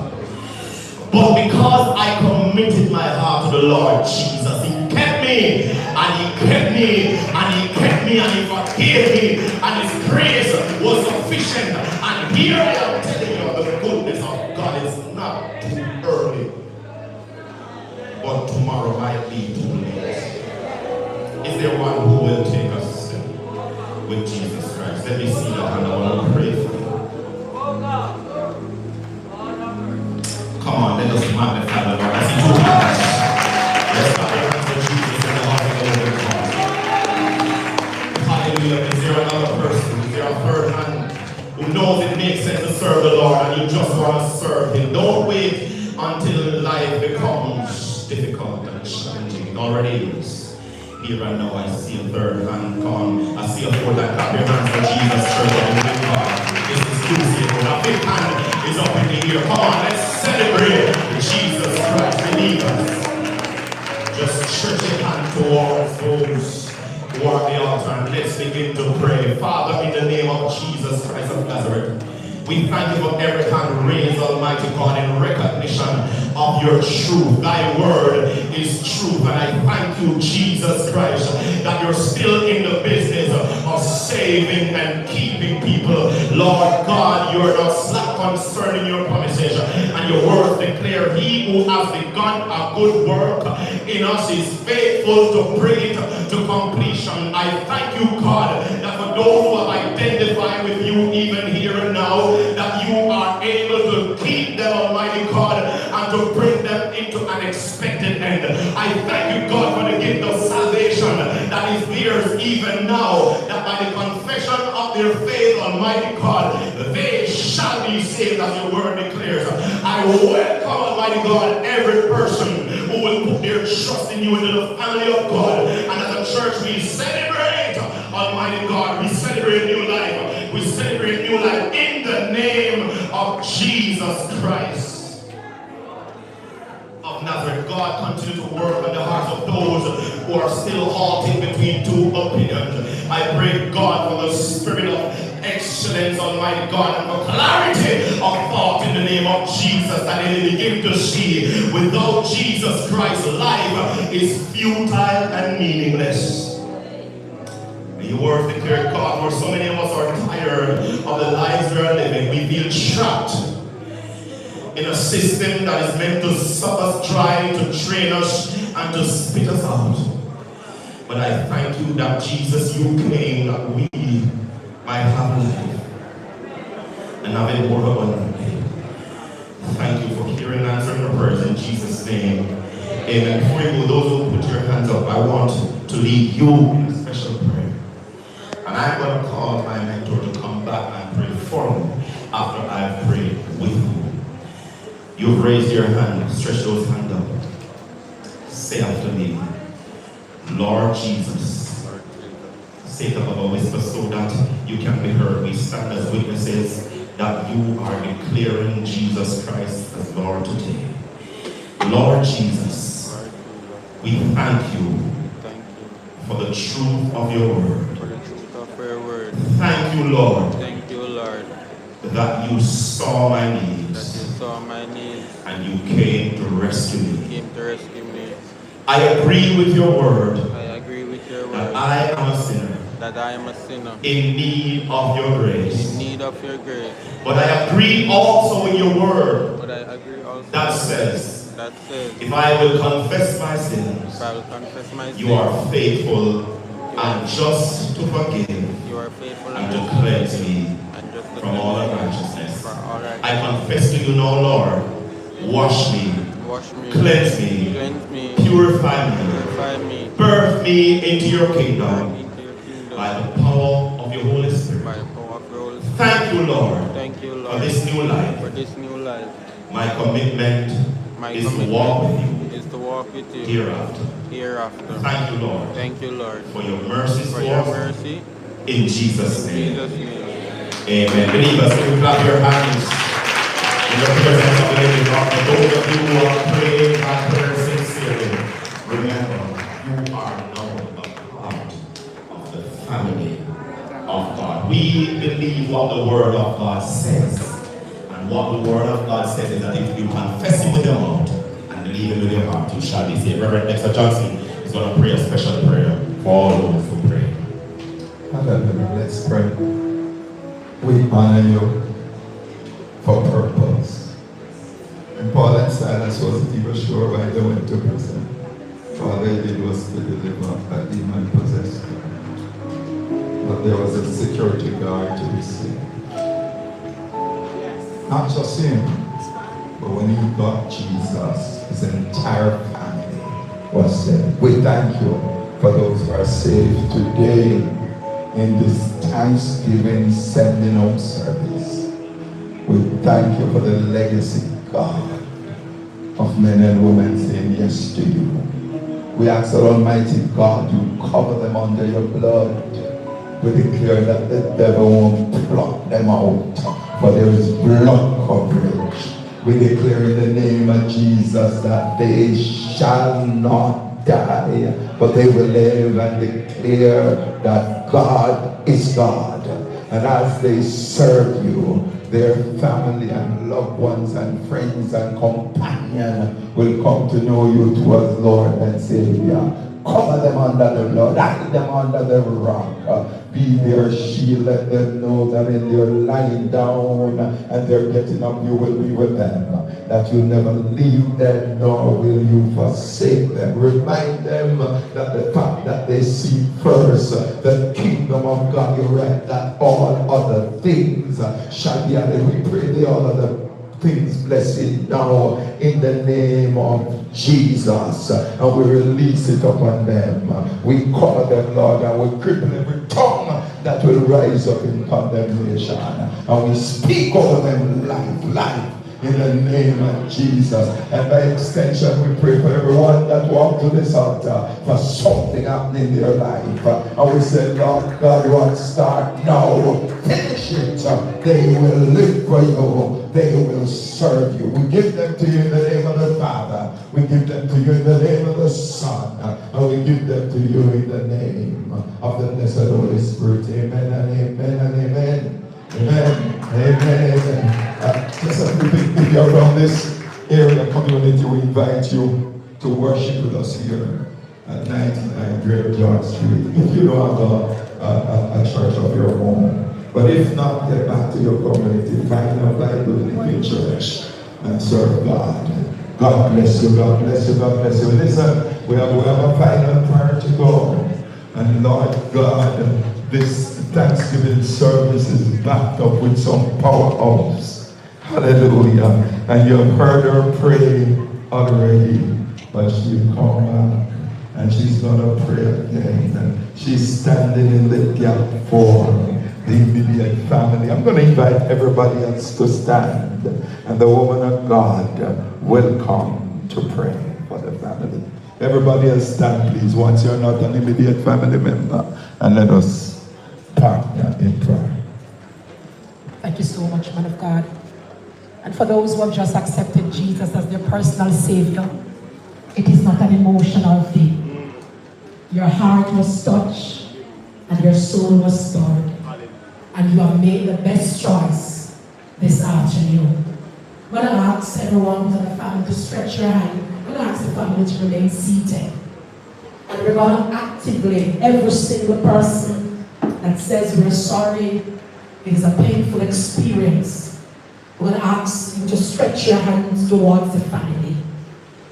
But because I committed my heart to the Lord Jesus, He kept me, and He kept me, and He kept me, and He forgave me, and His grace was sufficient. And here I am telling you the goodness of God. Is not too early, but tomorrow might be too late. Is there one who will take us with Jesus Christ? Let me see that, and I want to pray for you. Come on, let us magnify the Lord. I see two hands. Let's clap your hands for Jesus and the heart of the Lord. Hallelujah. Is there another person? Is there a third hand who knows it makes sense to serve the Lord and you just want to serve Him? Don't wait until life becomes difficult and challenging. It already is. Here and now, I see a third hand. Come on. I see a fourth hand. Clap your hands for Jesus, church of the living God. This is Tuesday. A big hand is up in the air. Come on, let's celebrate Jesus Christ, believers. Just stretch your hand towards those who are at the altar and let's begin to pray. Father, in the name of Jesus Christ of Nazareth, we thank you for every hand raised, Almighty God, in recognition of your truth. Thy word is truth. And I thank you, Jesus Christ, that you're still in the business of saving and keeping people. Lord God, you're not slack concerning your promises. And your words declare, he who has begun a good work in us is faithful to bring it to completion. I thank you, God, that for for those who have identified with you even here and now, that you are able to keep them, Almighty God, and to bring them into an expected end. I thank you, God, for the gift of salvation that is theirs even now, that by the confession of their faith, Almighty God, they shall be saved, as your word declares. I welcome, Almighty God, every person who will put their trust in you into the family of God. And as a church, we celebrate, Almighty God, we celebrate new life. We celebrate new life in the name of Jesus Christ of Nazareth. God, continue to work on the hearts of those who are still halting between two opinions. I pray, God, for the spirit of excellence, Almighty God, and for clarity of thought in the name of Jesus, that they begin to see without Jesus Christ, life is futile and meaningless. Your word declared, God, for so many of us are tired of the lives we are living. We feel trapped in a system that is meant to suck us dry, to train us, and to spit us out. But I thank you that Jesus, you came that we might have life and have it more abundantly. Thank you for hearing and answering our prayers in Jesus' name. Amen. Before you go, those who put your hands up, I want to lead you in a special prayer. And I'm going to call my mentor to come back and pray for me after I've prayed with you. You've raised your hand, stretch those hands up. Say after me, Lord Jesus. Say it above a whisper so that you can be heard. We stand as witnesses that you are declaring Jesus Christ as Lord today. Lord Jesus, we thank you for the truth of your word. Thank you, Lord. Thank you, Lord. That you saw my needs. That you saw my needs. And you came to rescue me. Came to rescue me. I agree with your word. I agree with your word. That I am a sinner. That I am a sinner. In need of your grace. In need of your grace. But I agree also with your word. But I agree also. That says, if I will confess my sins, if I will confess my sins, you are faithful and just to forgive. You are faithful and to cleanse me from all unrighteousness. I confess to you now, Lord, wash me, cleanse me, purify me, birth me into your kingdom by the power of your Holy Spirit. Thank you, Lord, for this new life. My commitment is to walk with you hereafter. Thank you, Lord. Thank you, Lord, for your mercy, mercy. In Jesus' name. Amen. Believers, can you clap your hands in the presence of the living God? For those of you who are praying that prayer sincerely, remember, you are now a part of the family of God. We believe what the Word of God says. And what the Word of God says is that if you confess Him with your mouth and believe Him with your heart, you shall be saved. Reverend Dexter Johnson is going to pray a special prayer for all those who pray. Hallelujah. Let's pray. We honor you for purpose. And Paul and Silas wasn't even sure why they went to prison. All they did was to deliver a demon-possessed girl. But there was a security guard to be seen. Not just him, but when he got Jesus, his entire family was saved. We thank you for those who are saved today in this Thanksgiving sending home service. We thank you for the legacy, God, of men and women saying yes to you. We ask that Almighty God, you cover them under your blood. We declare that the devil won't pluck them out, for there is blood coverage. We declare in the name of Jesus that they shall not die, but they will live and declare that God is God. And as they serve you, their family and loved ones and friends and companions will come to know you too as Lord and Savior. Cover them under the blood, hide them under the rock. be their shield. Let them know that in their lying down and they're getting up, you will be with them. That you'll never leave them, nor will you forsake them. Remind them that the fact that they seek first the kingdom of God, you're right, that all other things shall be added. We pray the all other things blessed now in the name of Jesus, and we release it upon them. We call them, Lord, and we cripple every tongue that will rise up in condemnation, and we speak over them life in the name of Jesus. And by extension, we pray for everyone that walked to this altar for something happening in their life. And we say, Lord God, what start now, finish it. They will live for you. They will serve you. We give them to you in the name of the Father. We give them to you in the name of the Son. And we give them to you in the name of the blessed Holy Spirit. Amen and amen and amen. Amen. Amen. Amen. Just a few things. If you're from this area community, we invite you to worship with us here at 99 Great George Street. If you don't have a church of your own. But if not, get back to your community. Find a Bible-believing church and serve God. God bless you. God bless you. God bless you. Listen, we have a final prayer to go. And Lord God, this Thanksgiving service is backed up with some powerhouse. Hallelujah. And you have heard her pray already, but she'll come back and she's going to pray again. And she's standing in the gap for the immediate family. I'm going to invite everybody else to stand, and the woman of God will come to pray for the family. Everybody else stand, please, once you're not an immediate family member, and let us partner in prayer. Thank you so much, man of God. And for those who have just accepted Jesus as their personal Savior, it is not an emotional thing. Your heart was touched and your soul was stirred, and you have made the best choice this afternoon. I'm going to ask everyone in the family to stretch your hand. I'm going to ask the family to remain seated. And we're going to actively, every single person that says we're sorry, it is a painful experience, we're going to ask you to stretch your hands towards the family.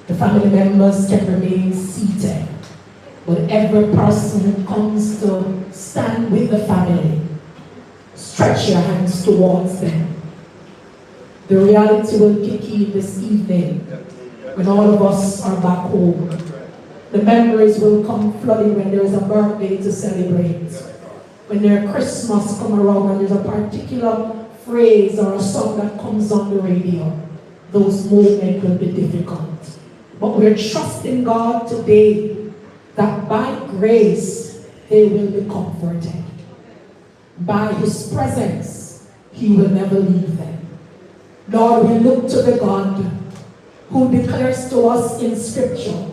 The family members can remain seated, but every person who comes to stand with the family, stretch your hands towards them. The reality will kick in this evening when all of us are back home. The memories will come flooding when there is a birthday to celebrate. When their Christmas come around and there's a particular phrase or a song that comes on the radio, those moments will be difficult. But we're trusting God today that by grace they will be comforted. By His presence, He will never leave them. Lord, we look to the God who declares to us in Scripture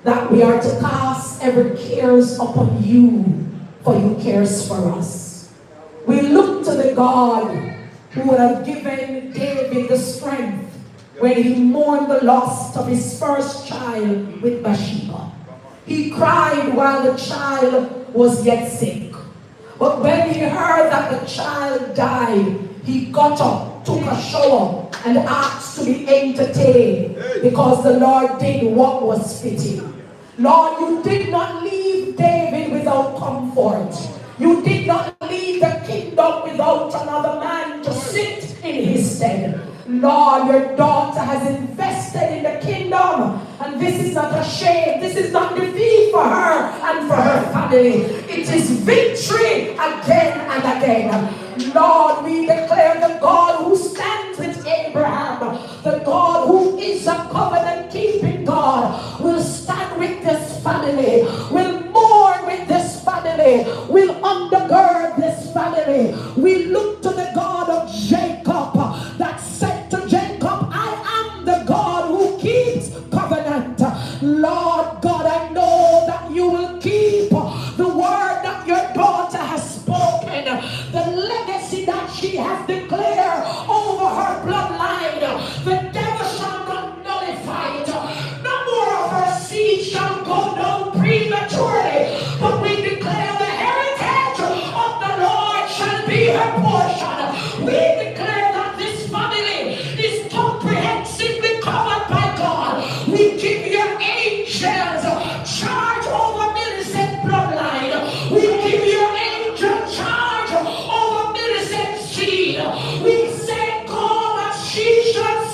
that we are to cast every cares upon you, for you cares for us. We look to the God who would have given David the strength when he mourned the loss of his first child with Bathsheba. He cried while the child was yet sick. But when he heard that the child died, he got up, took a shower, and asked to be entertained, because the Lord did what was fitting. Lord, you did not leave David without comfort. You did not leave the kingdom without another man to sit in his stead. Lord, your daughter has invested in the kingdom, and this is not a shame. This is not defeat for her and for her family. It is victory again and again. Lord, we declare the God who stands with Abraham, the God who is a covenant-keeping God, will stand with this family, will mourn with this family, will undergird this family. We look to the God of Jacob that said to Jacob, I am the God who keeps covenant. Lord God, I know that you will keep the word that your daughter has spoken, the legacy that she has declared over her bloodline. The devil shall not nullify it. No more of her seed shall go down prematurely.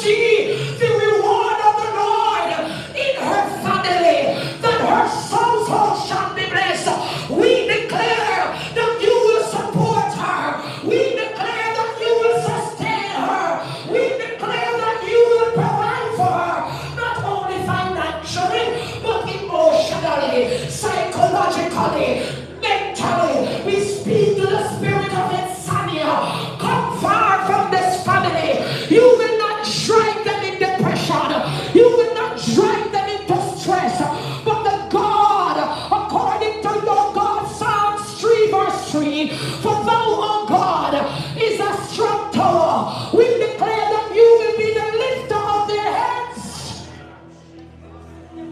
see the reward of the Lord in her family, that her household shall be blessed. We declare that you will support her. We declare that you will sustain her. We declare that you will provide for her, not only financially, but emotionally, psychologically, mentally. We speak to the spirit of insomnia. Come far from this family. You will not drive them in depression. You will not drive them into stress. But the God, according to your God, Psalms 3 verse 3, for thou, O God, is a strong tower. We declare that you will be the lifter of their heads.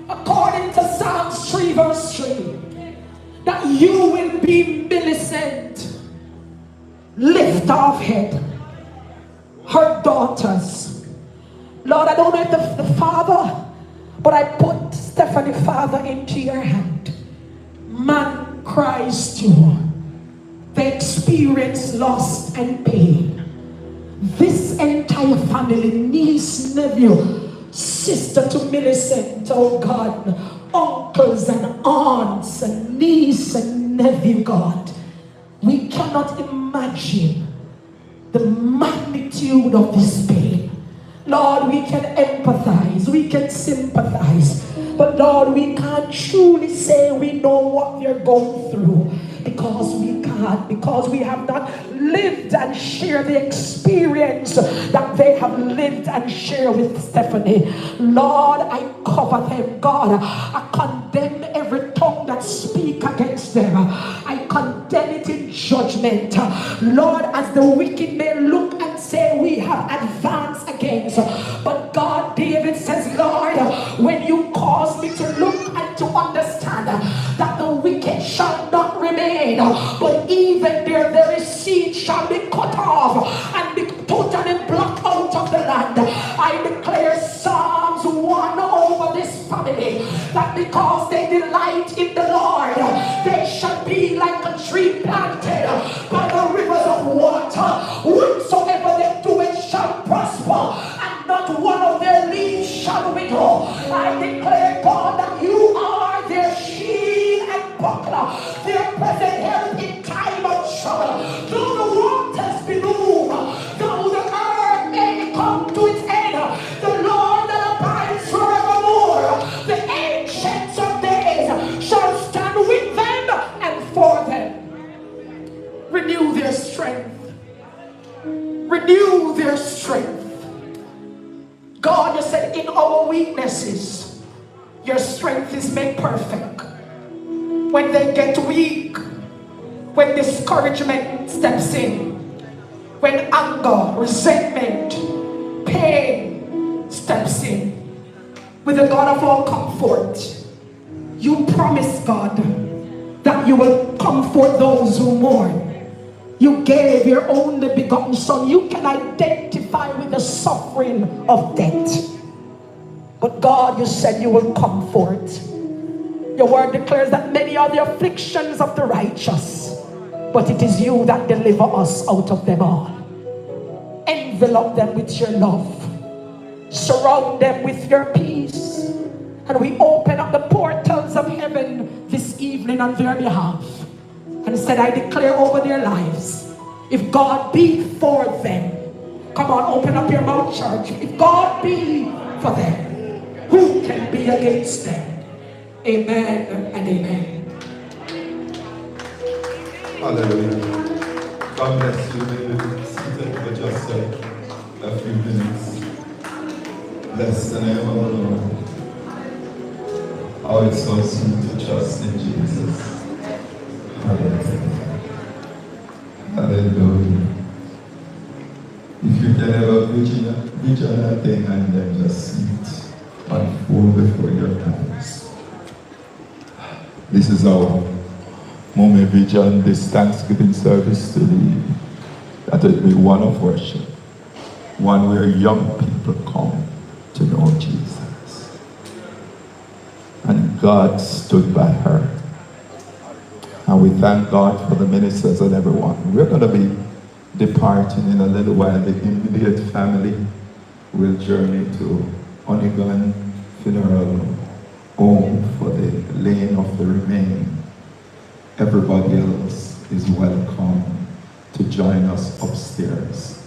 According to Psalms 3 verse 3, that you will be Millicent, lifter of head, her daughters. Lord, I don't know if the father, but I put Stephanie, Father, into your hand. Man cries too. They experience loss and pain. This entire family, niece, nephew, sister to Millicent, oh God, uncles and aunts and niece and nephew, God. We cannot imagine the magnitude of this pain. Lord, we can empathize, we can sympathize, but Lord, we can't truly say we know what they're going through, because we can't, because we have not lived and shared the experience that they have lived and shared with Stephanie. Lord, I cover them, God. I condemn every tongue that speak against them. I condemn it in judgment. Lord, as the wicked may look and say we have advanced against, but God, David says, Lord, when you cause me to look and to understand that the wicked shall not remain, but even their very seed shall be cut off and be totally blocked out of the land. I declare Psalms 1 over this family, that because they delight in the Lord, they shall be like a tree planted by the rivers of water. Whatsoever they do, it shall prosper, and not one of their leaves shall wither. I declare, God, that you are their shield and buckler, their present help in time of trouble. Though the waters be moved, though the earth may come to its end, the Lord that abides forevermore, the ancients of days shall stand with them and for them. Renew their strength. Renew their strength. God, you said in our weaknesses, your strength is made perfect. When they get weak, when discouragement steps in, when anger, resentment, pain steps in, with the God of all comfort, you promise, God, that you will comfort those who mourn. You gave your only begotten Son. You can identify with the suffering of death. But God, you said you will comfort. Your word declares that many are the afflictions of the righteous, but it is you that deliver us out of them all. Envelop them with your love. Surround them with your peace. And we open up the portals of heaven this evening on their behalf. And said, I declare over their lives, if God be for them, come on, open up your mouth, church. If God be for them, who can be against them? Amen and amen. Hallelujah. God bless you. May you seated for just a few minutes. Bless the name of the Lord. Oh, it's so sweet to trust in Jesus. Hallelujah. Hallelujah. If you can ever vision a thing and then just see it unfold before your eyes. This is our moment vision, this Thanksgiving service to be that it be one of worship, one where young people come to know Jesus. And God stood by her. And we thank God for the ministers and everyone. We're going to be departing in a little while. The immediate family will journey to Onigan Funeral Home for the laying of the remains. Everybody else is welcome to join us upstairs.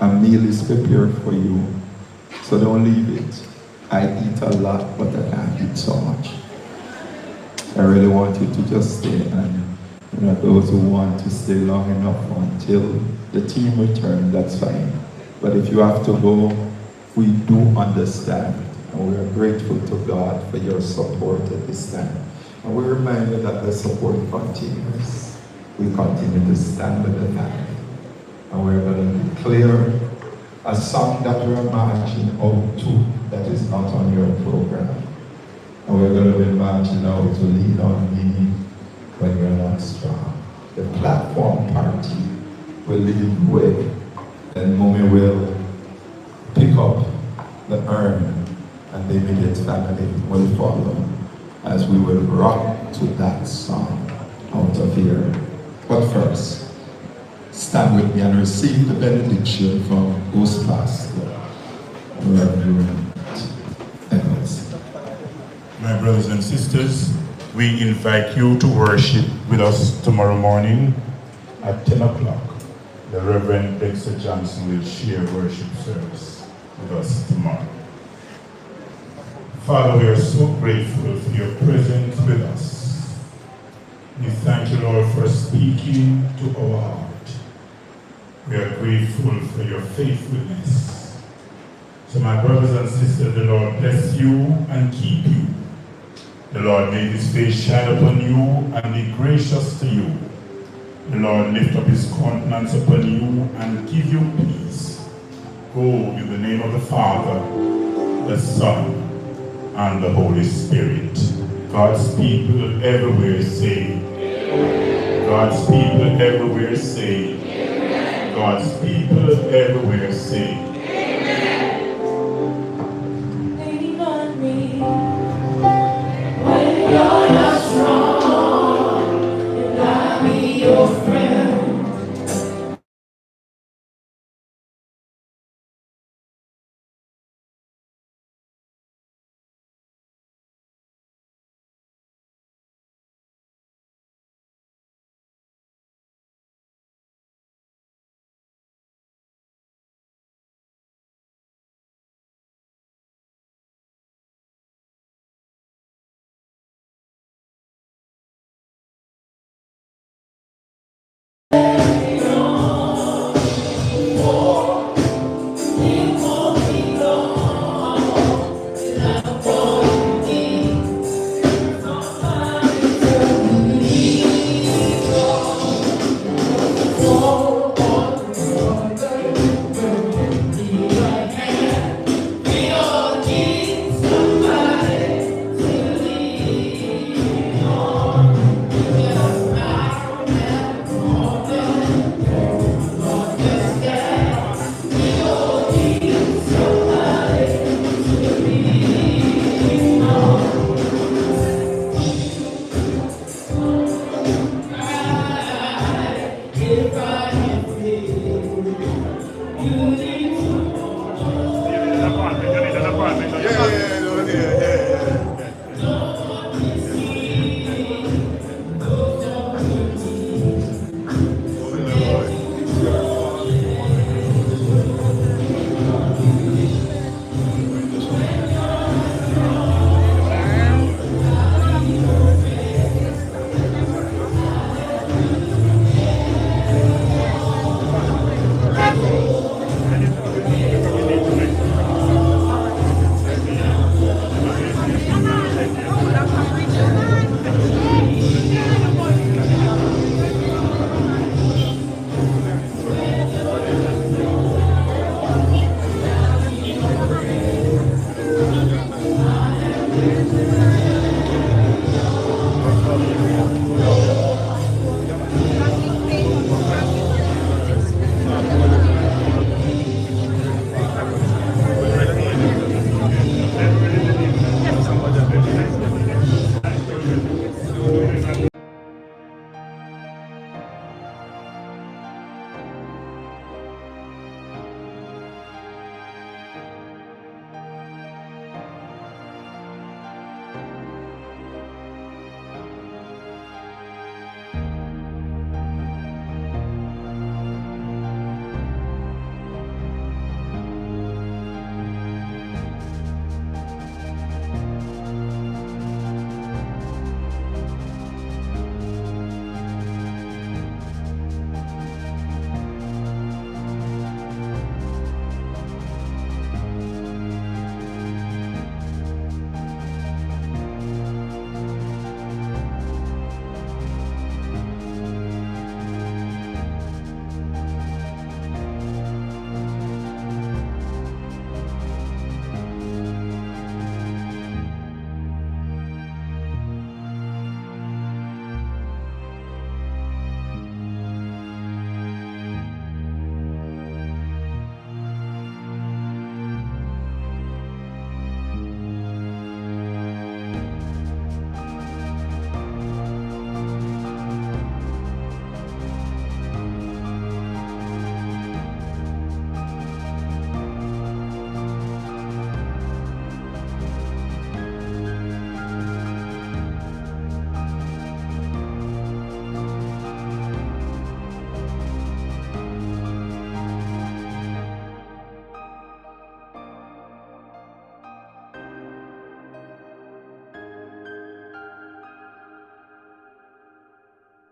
A meal is prepared for you, so don't leave it. I eat a lot, but I can't eat so much. I really want you to just stay, and those who want to stay long enough until the team return, that's fine. But if you have to go, we do understand, and we are grateful to God for your support at this time. And we remind you that the support continues. We continue to stand with the family. And we're going to declare a song that we're marching out to that is not on your program. And we're going to be marching out to Lean on Me When You're Not Strong. The platform party will lead the way. And Mommy will pick up the urn, and the immediate family will follow as we will rock to that song out of here. But first, stand with me and receive the benediction from Host Pastor, Reverend Evans. My brothers and sisters, we invite you to worship with us tomorrow morning at 10 o'clock. The Reverend Dexter Johnson will share worship service with us tomorrow. Father, we are so grateful for your presence with us. We thank you, Lord, for speaking to our heart. We are grateful for your faithfulness. So my brothers and sisters, the Lord bless you and keep you. The Lord make his face shine upon you and be gracious to you. The Lord lift up his countenance upon you and give you peace. Go in the name of the Father, the Son, and the Holy Spirit. God's people everywhere say, Amen. God's people everywhere say, Amen. God's people everywhere say, Amen. Lean on me when you're not strong, and I'll be your friend.